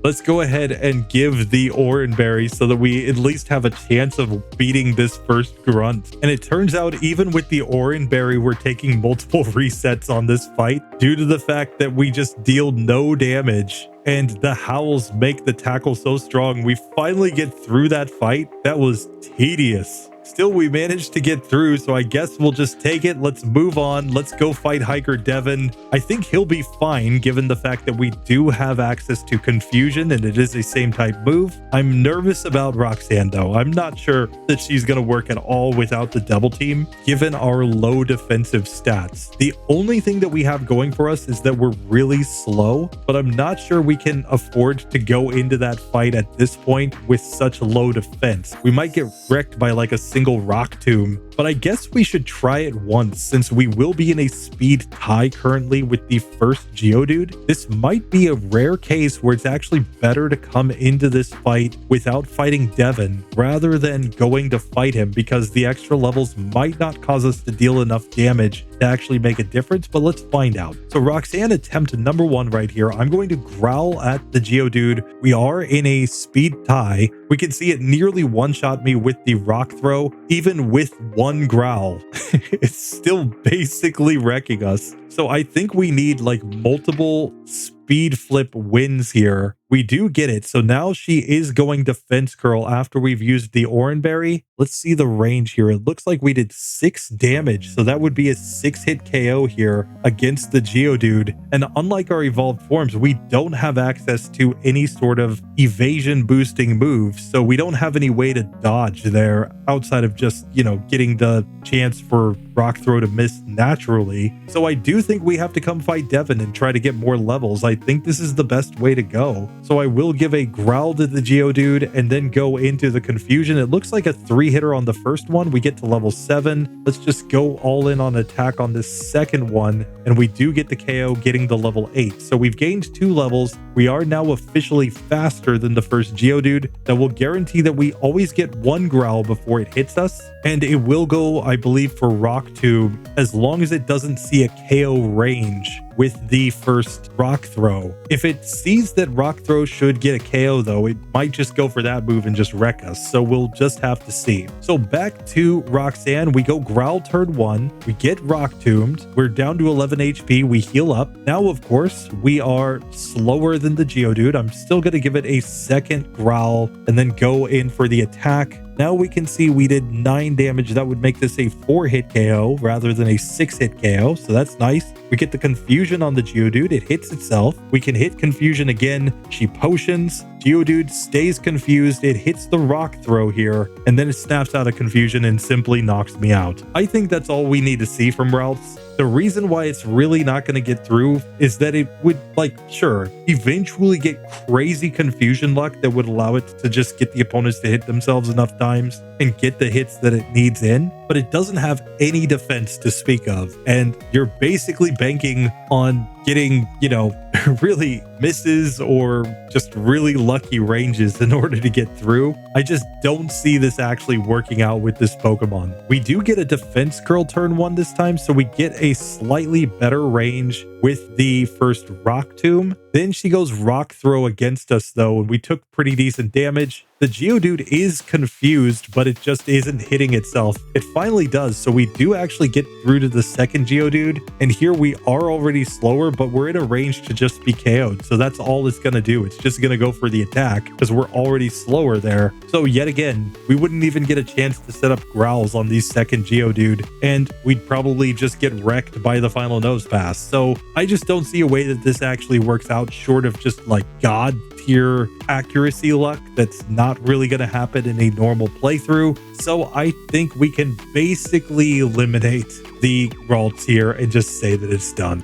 Let's go ahead and give the Oranberry so that we at least have a chance of beating this first grunt. And it turns out even with the Oranberry, we're taking multiple resets on this fight due to the fact that we just deal no damage. And the howls make the tackle so strong. We finally get through that fight. That was tedious. Still, we managed to get through, so I guess we'll just take it. Let's move on. Let's go fight Hiker Devin. I think he'll be fine, given the fact that we do have access to Confusion, and it is a same type move. I'm nervous about Roxanne, though. I'm not sure that she's going to work at all without the double team, given our low defensive stats. The only thing that we have going for us is that we're really slow, but I'm not sure we can afford to go into that fight at this point with such low defense. We might get wrecked by like a single rock tomb, but I guess we should try it once since we will be in a speed tie currently with the first Geodude. This might be a rare case where it's actually better to come into this fight without fighting Devin rather than going to fight him, because the extra levels might not cause us to deal enough damage to actually make a difference, but let's find out. So Roxanne attempt number 1 right here. I'm going to growl at the Geodude. We are in a speed tie. We can see it nearly one-shot me with the rock throw. Even with 1 growl, it's still basically wrecking us. So I think we need like multiple speed flip wins here. We do get it. So now she is going Defense Curl after we've used the Oranberry. Let's see the range here. It looks like we did 6 damage. So that would be a 6-hit KO here against the Geodude. And unlike our evolved forms, we don't have access to any sort of evasion boosting moves. So we don't have any way to dodge there outside of just, you know, getting the chance for Rock Throw to miss naturally. So I do think we have to come fight Devin and try to get more levels. I think this is the best way to go. So I will give a growl to the Geodude and then go into the Confusion. It looks like a 3-hitter on the first one. We get to level 7. Let's just go all in on attack on this second one. And we do get the KO, getting the level 8. So we've gained 2 levels. We are now officially faster than the first Geodude. That will guarantee that we always get 1 growl before it hits us. And it will go, I believe, for Rock Tomb as long as it doesn't see a KO range with the first Rock Throw. If it sees that Rock Throw should get a KO, though, it might just go for that move and just wreck us. So we'll just have to see. So back to Roxanne, we go Growl turn 1. We get Rock Tombed. We're down to 11 HP. We heal up. Now, of course, we are slower than the Geodude. I'm still going to give it a second Growl and then go in for the attack. Now we can see we did 9 damage. That would make this a 4-hit KO rather than a 6-hit KO. So that's nice. We get the Confusion on the Geodude. It hits itself. We can hit Confusion again. She potions. Geodude stays confused. It hits the Rock Throw here, and then it snaps out of Confusion and simply knocks me out. I think that's all we need to see from Ralts. The reason why it's really not going to get through is that it would, like, sure, eventually get crazy Confusion luck that would allow it to just get the opponents to hit themselves enough times and get the hits that it needs in, but it doesn't have any defense to speak of. And you're basically banking on getting, you know, really misses or just really lucky ranges in order to get through. I just don't see this actually working out with this Pokemon. We do get a defense curl turn 1 this time, so we get a slightly better range with the first Rock Tomb. Then she goes Rock Throw against us though, and we took pretty decent damage. The Geodude is confused, but it just isn't hitting itself. It finally does, so we do actually get through to the second Geodude, and here we are already slower, but we're in a range to just be KO'd, so that's all it's going to do. It's just going to go for the attack because we're already slower there. So yet again, we wouldn't even get a chance to set up growls on the second Geodude, and we'd probably just get wrecked by the final Nose Pass. So I just don't see a way that this actually works out short of just like God tier accuracy luck. That's not really going to happen in a normal playthrough. So I think we can basically eliminate the Ralts here and just say that it's done.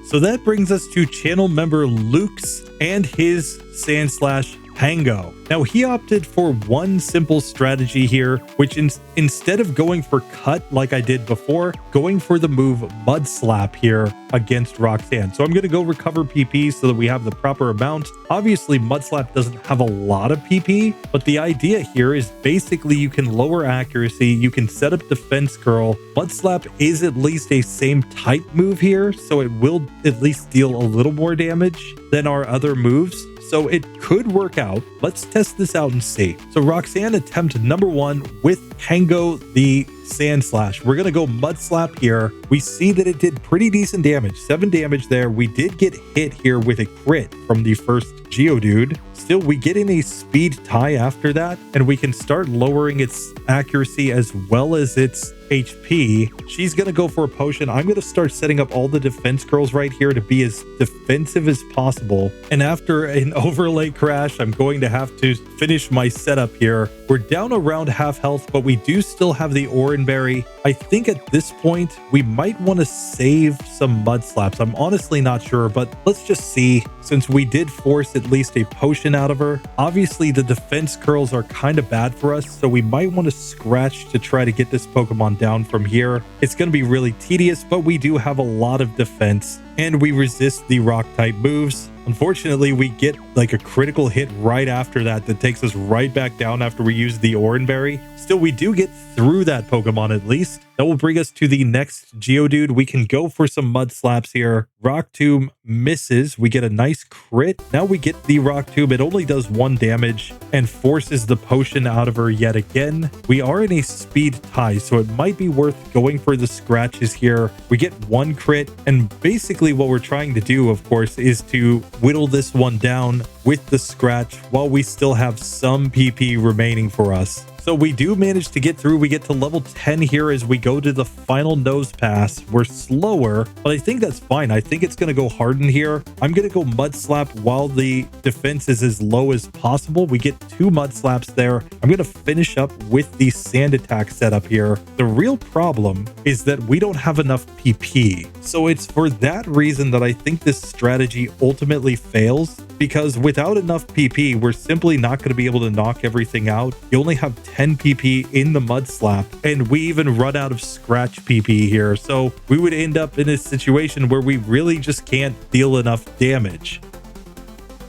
So that brings us to channel member Luxe and his Sandslash Pango. Now he opted for one simple strategy here, which instead of going for cut like I did before, going for the move Mudslap here against Roxanne. So I'm going to go recover PP so that we have the proper amount. Obviously Mudslap doesn't have a lot of PP, but the idea here is basically you can lower accuracy, you can set up defense curl. Mudslap is at least a same type move here, so it will at least deal a little more damage than our other moves. So it could work out. Let's test this out and see. So Roxanne attempt number 1 with Pango the Sandslash. We're going to go Mudslap here. We see that it did pretty decent damage, 7 damage there. We did get hit here with a crit from the first Geodude. Still, we get in a speed tie after that, and we can start lowering its accuracy as well as its HP. She's going to go for a potion. I'm going to start setting up all the defense curls right here to be as defensive as possible. And after an overlay crash, I'm going to have to finish my setup here. We're down around half health, but we do still have the Oran Berry. I think at this point, we might want to save some Mudslaps. I'm honestly not sure, but let's just see. Since we did force at least a potion out of her, obviously the defense curls are kind of bad for us, so we might want to scratch to try to get this Pokemon down from here. It's going to be really tedious, but we do have a lot of defense, and we resist the rock type moves. Unfortunately, we get like a critical hit right after that takes us right back down after we use the Oran Berry. Still, we do get through that Pokemon at least. That will bring us to the next Geodude. We can go for some Mudslaps here. Rock Tomb misses. We get a nice crit. Now we get the Rock Tomb. It only does 1 damage and forces the potion out of her yet again. We are in a speed tie, so it might be worth going for the scratches here. We get 1 crit, and basically what we're trying to do, of course, is to whittle this one down with the scratch while we still have some PP remaining for us. So we do manage to get through. We get to level 10 here as we go to the final Nose Pass. We're slower, but I think that's fine. I think it's going to go Harden here. I'm going to go Mudslap while the defense is as low as possible. We get 2 Mudslaps there. I'm going to finish up with the Sand Attack setup here. The real problem is that we don't have enough PP. So it's for that reason that I think this strategy ultimately fails, because without enough PP, we're simply not going to be able to knock everything out. You only have 10 PP in the Mudslap, and we even run out of scratch PP here. So we would end up in a situation where we really just can't deal enough damage.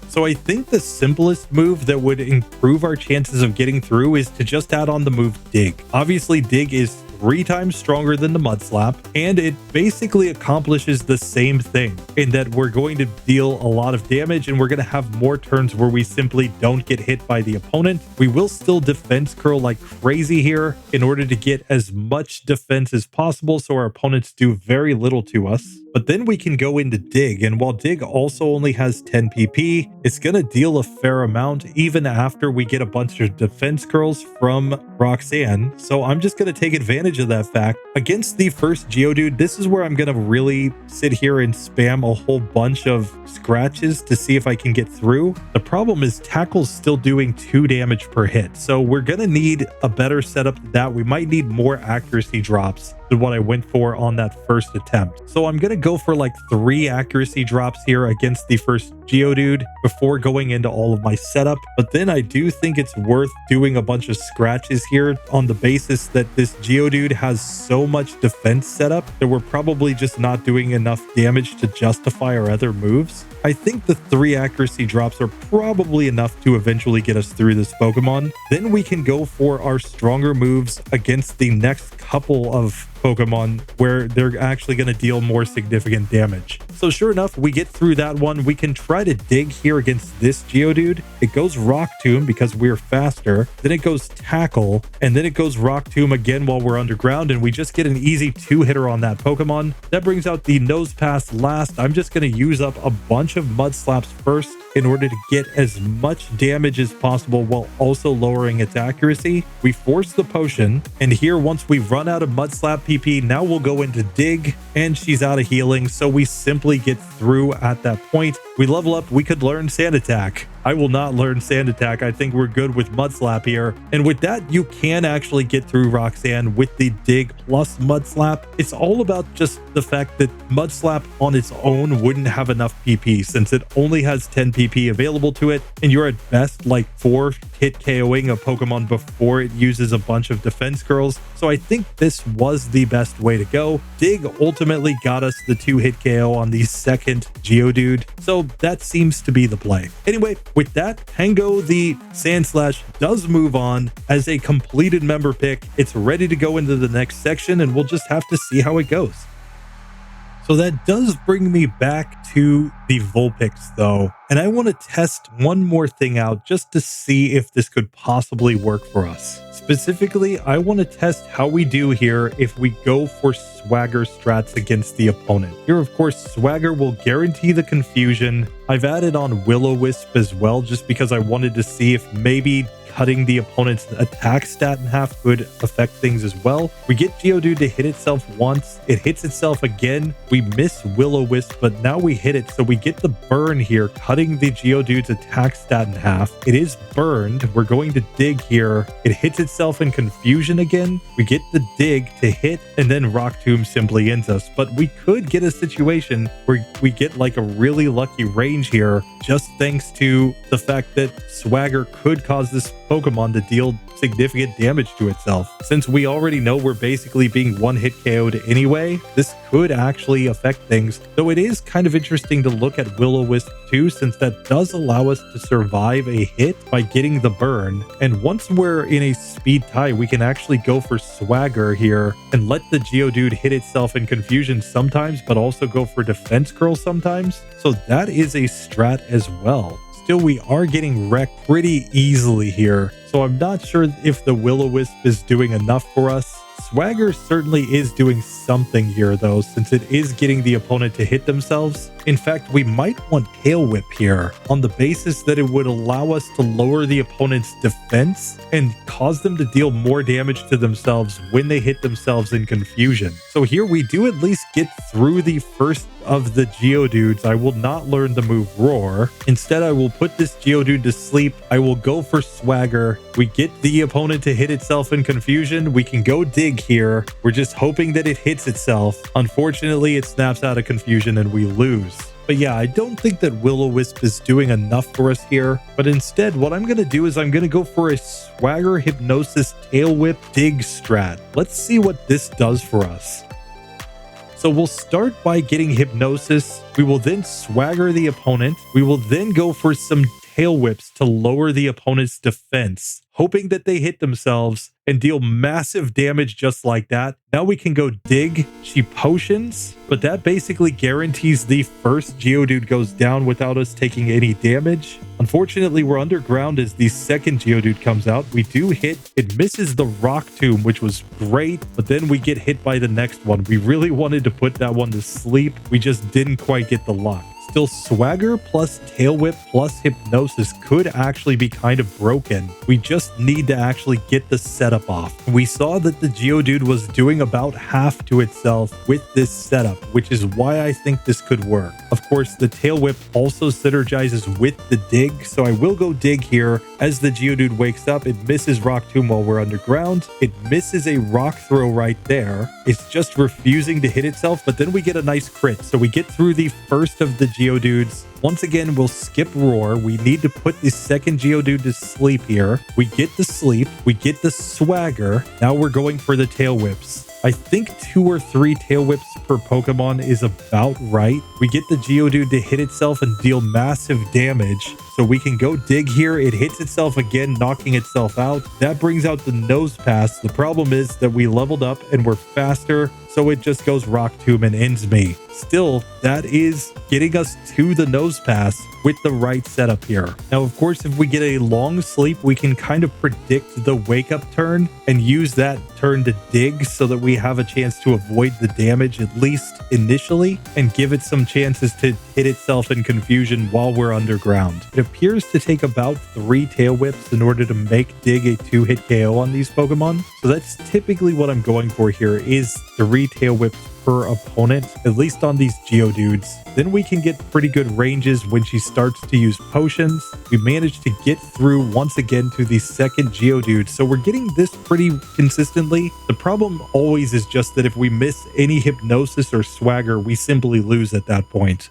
So I think the simplest move that would improve our chances of getting through is to just add on the move Dig. Obviously, Dig is 3 times stronger than the Mudslap, and it basically accomplishes the same thing in that we're going to deal a lot of damage, and we're going to have more turns where we simply don't get hit by the opponent. We will still defense curl like crazy here in order to get as much defense as possible so our opponents do very little to us. But then we can go into Dig, and while Dig also only has 10 PP, it's going to deal a fair amount even after we get a bunch of defense curls from Roxanne. So I'm just going to take advantage of that fact. Against the first Geodude, this is where I'm going to really sit here and spam a whole bunch of scratches to see if I can get through. The problem is Tackle's still doing 2 damage per hit, so we're going to need a better setup than that. We might need more accuracy drops. than what I went for on that first attempt. So I'm going to go for like 3 accuracy drops here against the first Geodude before going into all of my setup. But then I do think it's worth doing a bunch of scratches here on the basis that this Geodude has so much defense setup that we're probably just not doing enough damage to justify our other moves. I think the 3 accuracy drops are probably enough to eventually get us through this Pokemon. Then we can go for our stronger moves against the next couple of Pokemon where they're actually going to deal more significant damage. So sure enough, we get through that one. We can try to dig here against this Geodude. It goes Rock Tomb because we're faster. Then it goes Tackle, and then it goes Rock Tomb again while we're underground, and we just get an easy 2-hitter on that Pokemon. That brings out the Nose Pass last. I'm just going to use up a bunch of Mudslaps first in order to get as much damage as possible while also lowering its accuracy. We force the potion, and here once we run out of Mudslap PP, now we'll go into Dig, and she's out of healing, so we simply get through at that point. We level up, we could learn Sand Attack. I will not learn Sand Attack. I think we're good with Mudslap here. And with that, you can actually get through Roxanne with the Dig plus Mudslap. It's all about just the fact that Mudslap on its own wouldn't have enough PP since it only has 10 PP available to it. And you're at best like 4 hit KOing a Pokemon before it uses a bunch of defense curls. So I think this was the best way to go. Dig ultimately got us the 2-hit KO on the second Geodude. So that seems to be the play. Anyway, with that, Pango the Sandslash does move on as a completed member pick. It's ready to go into the next section, and we'll just have to see how it goes. So that does bring me back to the Vulpix though, and I want to test one more thing out just to see if this could possibly work for us. Specifically, I want to test how we do here if we go for Swagger strats against the opponent. Here, of course, Swagger will guarantee the confusion. I've added on Will-O-Wisp as well just because I wanted to see if maybe cutting the opponent's attack stat in half could affect things as well. We get Geodude to hit itself once. It hits itself again. We miss Will-O-Wisp, but now we hit it. So we get the burn here, cutting the Geodude's attack stat in half. It is burned. We're going to dig here. It hits itself in confusion again. We get the dig to hit, and then Rock Tomb simply ends us. But we could get a situation where we get like a really lucky range here, just thanks to the fact that Swagger could cause this Pokemon to deal significant damage to itself. Since we already know we're basically being one-hit KO'd anyway, this could actually affect things. Though it is kind of interesting to look at Will-O-Wisp too, since that does allow us to survive a hit by getting the burn. And once we're in a speed tie, we can actually go for Swagger here and let the Geodude hit itself in confusion sometimes, but also go for defense curl sometimes. So that is a strat as well. Still, we are getting wrecked pretty easily here, so I'm not sure if the Will-O-Wisp is doing enough for us. Swagger certainly is doing something here though, since it is getting the opponent to hit themselves. In fact, we might want Tail Whip here on the basis that it would allow us to lower the opponent's defense and cause them to deal more damage to themselves when they hit themselves in confusion. So here we do at least get through the first of the Geodudes. I will not learn the move Roar. Instead, I will put this Geodude to sleep. I will go for Swagger. We get the opponent to hit itself in confusion. We can go Dig here. We're just hoping that it hits itself. Unfortunately, it snaps out of confusion and we lose. But yeah, I don't think that Will-O-Wisp is doing enough for us here. But instead, what I'm going to do is I'm going to go for a Swagger Hypnosis Tail Whip Dig strat. Let's see what this does for us. So we'll start by getting Hypnosis. We will then Swagger the opponent. We will then go for some Tail Whips to lower the opponent's defense, hoping that they hit themselves and deal massive damage just like that. Now we can go Dig. She potions, but that basically guarantees the first Geodude goes down without us taking any damage. Unfortunately, we're underground as the second Geodude comes out. We do hit. It misses the Rock Tomb, which was great, but then we get hit by the next one. We really wanted to put that one to sleep. We just didn't quite get the luck. Still, Swagger plus Tail Whip plus Hypnosis could actually be kind of broken. We just need to actually get the setup off. We saw that the Geodude was doing about half to itself with this setup, which is why I think this could work. Of course, the Tail Whip also synergizes with the Dig, so I will go Dig here. As the Geodude wakes up, it misses Rock Tomb while we're underground. It misses a Rock Throw right there. It's just refusing to hit itself, but then we get a nice crit. So we get through the first of the Geodudes. Once again, we'll skip Roar. We need to put the second Geodude to sleep here. We get the sleep. We get the Swagger. Now we're going for the Tail Whips. I think 2 or 3 Tail Whips per Pokemon is about right. We get the Geodude to hit itself and deal massive damage. So we can go Dig here. It hits itself again, knocking itself out. That brings out the Nose Pass. The problem is that we leveled up and we're faster, so it just goes Rock Tomb and ends me. Still, that is getting us to the Nose Pass with the right setup here. Now, of course, if we get a long sleep, we can kind of predict the wake up turn and use that turn to Dig so that we have a chance to avoid the damage, at least initially, and give it some chances to hit itself in confusion while we're underground. It appears to take about 3 Tail Whips in order to make Dig a 2-hit KO on these Pokemon. So that's typically what I'm going for here, is 3 Tail Whips per opponent, at least on these Geodudes. Then we can get pretty good ranges when she starts to use potions. We managed to get through once again to the second Geodude, so we're getting this pretty consistently. The problem always is just that if we miss any Hypnosis or Swagger, we simply lose at that point.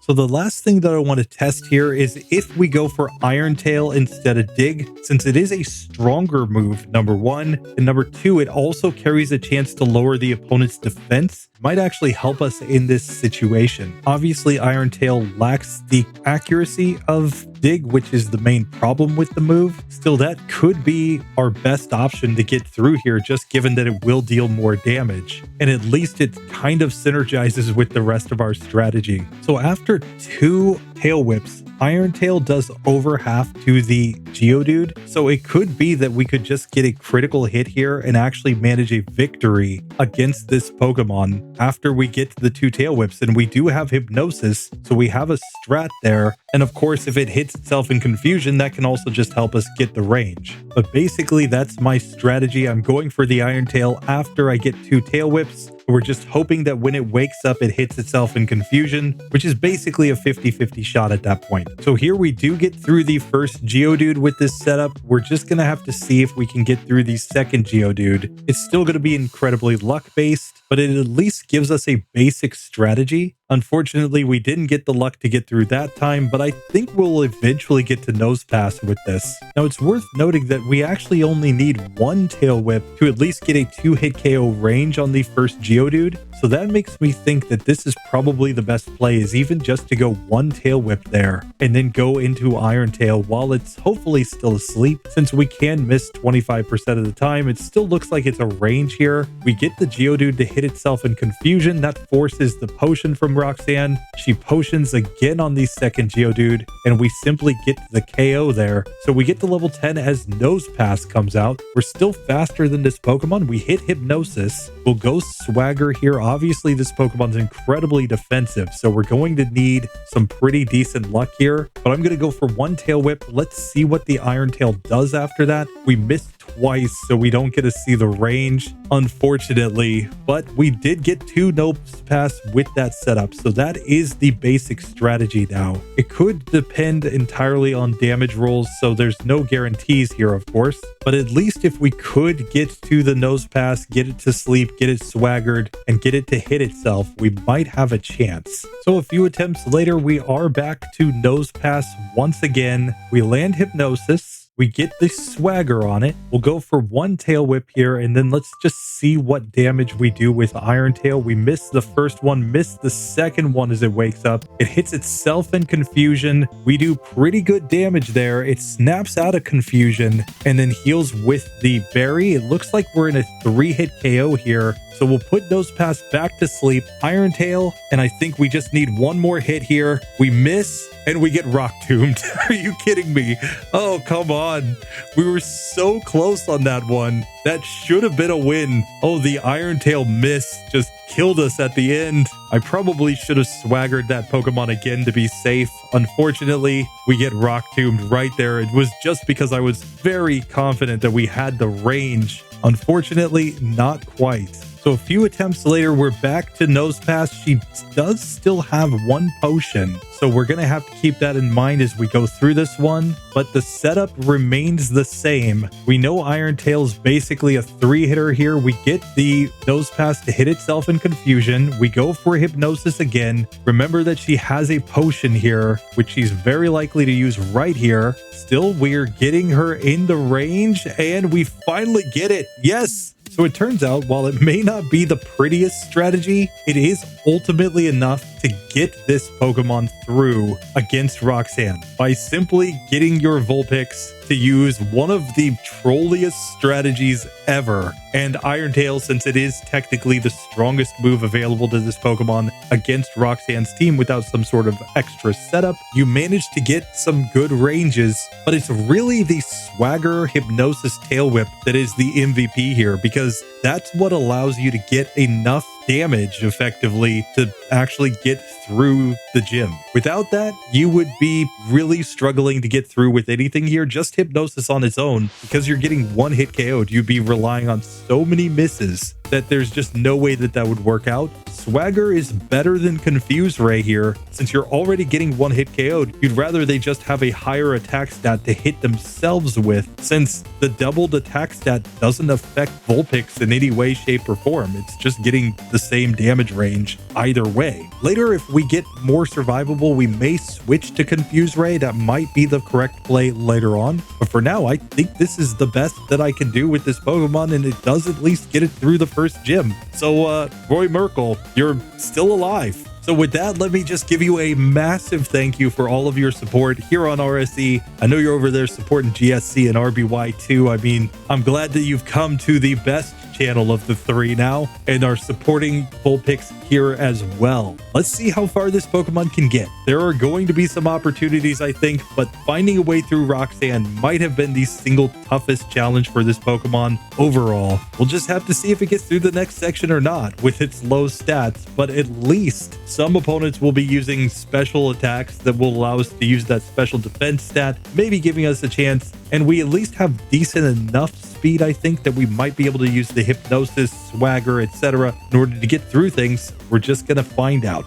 So the last thing that I want to test here is if we go for Iron Tail instead of Dig, since it is a stronger move, number 1, and number 2, it also carries a chance to lower the opponent's defense. It might actually help us in this situation. Obviously, Iron Tail lacks the accuracy of Dig, which is the main problem with the move. Still, that could be our best option to get through here, just given that it will deal more damage. And at least it kind of synergizes with the rest of our strategy. So after 2 Tail Whips, Iron Tail does over half to the Geodude, so it could be that we could just get a critical hit here and actually manage a victory against this Pokemon after we get to the 2 Tail Whips. And we do have Hypnosis, so we have a strat there. And of course, if it hits itself in confusion, that can also just help us get the range. But basically, that's my strategy. I'm going for the Iron Tail after I get 2 Tail Whips. We're just hoping that when it wakes up, it hits itself in confusion, which is basically a 50-50 shot at that point. So here we do get through the first Geodude with this setup. We're just going to have to see if we can get through the second Geodude. It's still going to be incredibly luck-based, but it at least gives us a basic strategy. Unfortunately, we didn't get the luck to get through that time, but I think we'll eventually get to Nose Pass with this. Now, it's worth noting that we actually only need 1 Tail Whip to at least get a 2-hit KO range on the first Geodude. So that makes me think that this is probably the best play, is even just to go 1 Tail Whip there and then go into Iron Tail while it's hopefully still asleep. Since we can miss 25% of the time, it still looks like it's a range here. We get the Geodude to hit itself in confusion. That forces the potion from Roxanne. She potions again on the second Geodude, and we simply get the KO there. So we get to level 10 as Nose Pass comes out. We're still faster than this Pokemon. We hit Hypnosis. We'll go Swagger here. Obviously, this Pokemon's incredibly defensive, so we're going to need some pretty decent luck here. But I'm going to go for 1 Tail Whip. Let's see what the Iron Tail does after that. We missed twice, so we don't get to see the range, unfortunately, but we did get 2 Nose Pass with that setup, so that is the basic strategy now. It could depend entirely on damage rolls, so there's no guarantees here, of course, but at least if we could get to the Nose Pass, get it to sleep, get it swaggered, and get it to hit itself, we might have a chance. So a few attempts later, we are back to Nose Pass once again. We land Hypnosis. We get the Swagger on it. We'll go for 1 Tail Whip here, and then let's just see what damage we do with Iron Tail. We miss the first one, miss the second one as it wakes up. It hits itself in confusion. We do pretty good damage there. It snaps out of confusion and then heals with the berry. It looks like we're in a 3-hit KO here. So we'll put Nose Pass back to sleep, Iron Tail, and I think we just need 1 more hit here. We miss, and we get Rock Tombed. Are you kidding me? Oh, come on. We were so close on that one. That should have been a win. Oh, the Iron Tail miss just killed us at the end. I probably should have swaggered that Pokemon again to be safe. Unfortunately, we get Rock Tombed right there. It was just because I was very confident that we had the range. Unfortunately, not quite. So a few attempts later, we're back to Nosepass. She does still have one potion, so we're going to have to keep that in mind as we go through this one, but the setup remains the same. We know Iron Tail's basically a 3-hitter here. We get the Nosepass to hit itself in Confusion. We go for Hypnosis again. Remember that she has a potion here, which she's very likely to use right here. Still, we're getting her in the range, and we finally get it. Yes! So it turns out, while it may not be the prettiest strategy, it is ultimately enough to get this Pokemon through against Roxanne by simply getting your Vulpix to use one of the trolliest strategies ever. And Iron Tail, since it is technically the strongest move available to this Pokemon against Roxanne's team without some sort of extra setup, you manage to get some good ranges, but it's really the Swagger Hypnosis Tail Whip that is the MVP here, because that's what allows you to get enough damage effectively to actually get through the gym. Without that, you would be really struggling to get through with anything here. Just Hypnosis on its own, because you're getting one hit KO'd, you'd be relying on so many misses that there's just no way that that would work out. Swagger is better than Confuse Ray here. Since you're already getting one hit KO'd, you'd rather they just have a higher attack stat to hit themselves with, since the doubled attack stat doesn't affect Vulpix in any way, shape, or form. It's just getting the same damage range either way. Later, if we get more survivable, we may switch to Confuse Ray. That might be the correct play later on. But for now, I think this is the best that I can do with this Pokemon, and it does at least get it through the first gym. So, Roy Merkel, you're still alive. So with that, let me just give you a massive thank you for all of your support here on RSE. I know you're over there supporting GSC and RBY too. I mean, I'm glad that you've come to the best channel of the 3 now and are supporting Vulpix here as well. Let's see how far this Pokemon can get. There are going to be some opportunities, I think, but finding a way through Roxanne might have been the single toughest challenge for this Pokemon overall. We'll just have to see if it gets through the next section or not with its low stats, but at least some opponents will be using special attacks that will allow us to use that special defense stat, maybe giving us a chance, and we at least have decent enough speed, I think, that we might be able to use the Hypnosis, Swagger, etc. in order to get through things. We're just gonna find out.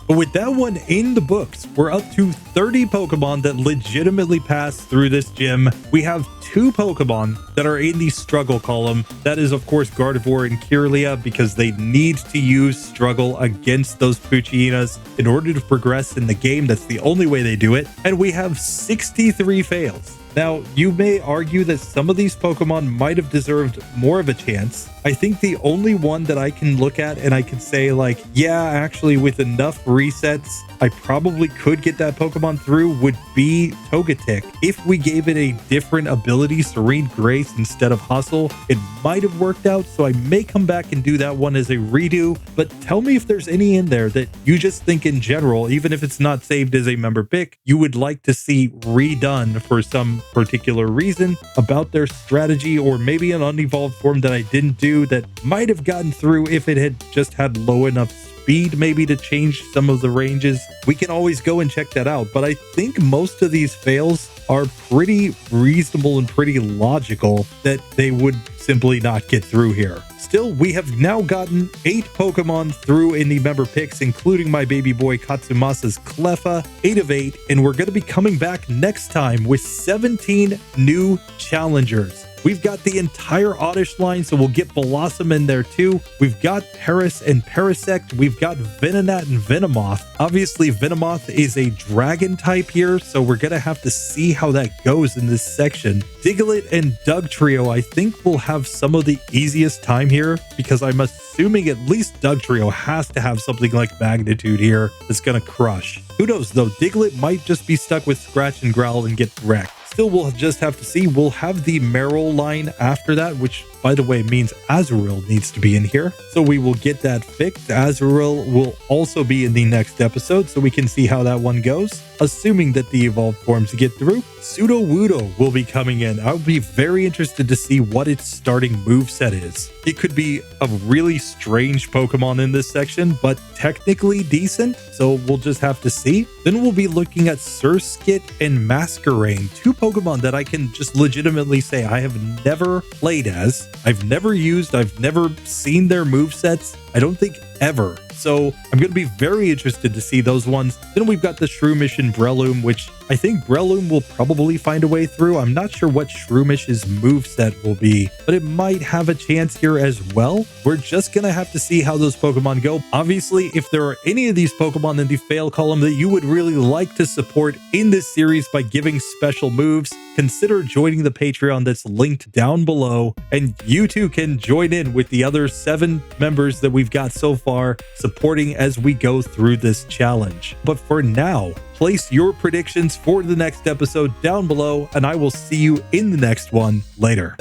But with that one in the books, we're up to 30 Pokemon that legitimately pass through this gym. We have 2 Pokemon that are in the struggle column. That is, of course, Gardevoir and Kirlia, because they need to use struggle against those Puccinas in order to progress in the game. That's the only way they do it. And we have 63 fails. Now, you may argue that some of these Pokemon might have deserved more of a chance. I think the only one that I can look at and I can say, like, yeah, actually with enough resets, I probably could get that Pokemon through would be Togetic. If we gave it a different ability, Serene Grace instead of Hustle, it might have worked out. So I may come back and do that one as a redo, but tell me if there's any in there that you just think in general, even if it's not saved as a member pick, you would like to see redone for some particular reason about their strategy, or maybe an unevolved form that I didn't do that might have gotten through if it had just had low enough speed maybe to change some of the ranges. We can always go and check that out, but I think most of these fails are pretty reasonable and pretty logical that they would simply not get through here. Still, we have now gotten 8 Pokemon through in the member picks, including my baby boy Katsumasa's Cleffa, 8 of 8, and we're going to be coming back next time with 17 new challengers. We've got the entire Oddish line, so we'll get Blossom in there too. We've got Paris and Parasect. We've got Venonat and Venomoth. Obviously, Venomoth is a dragon type here, so we're going to have to see how that goes in this section. Diglett and Dugtrio, I think, will have some of the easiest time here, because I'm assuming at least Dugtrio has to have something like Magnitude here that's going to crush. Who knows, though? Diglett might just be stuck with Scratch and Growl and get wrecked. Still, we'll just have to see. We'll have the Meryl line after that, which, by the way, means Azurill needs to be in here. So we will get that fixed. Azurill will also be in the next episode, so we can see how that one goes. Assuming that the evolved forms get through, Sudowoodo will be coming in. I'll be very interested to see what its starting moveset is. It could be a really strange Pokemon in this section, but technically decent, so we'll just have to see. Then we'll be looking at Surskit and Masquerain, two Pokemon that I can just legitimately say I have never played as. I've never used, I've never seen their movesets. I don't think ever. So I'm going to be very interested to see those ones. Then we've got the Shroomish and Breloom, which I think Breloom will probably find a way through. I'm not sure what Shroomish's moveset will be, but it might have a chance here as well. We're just going to have to see how those Pokemon go. Obviously, if there are any of these Pokemon in the fail column that you would really like to support in this series by giving special moves, consider joining the Patreon that's linked down below, and you too can join in with the other 7 members that we've got so far, supporting as we go through this challenge. But for now, place your predictions for the next episode down below, and I will see you in the next one later.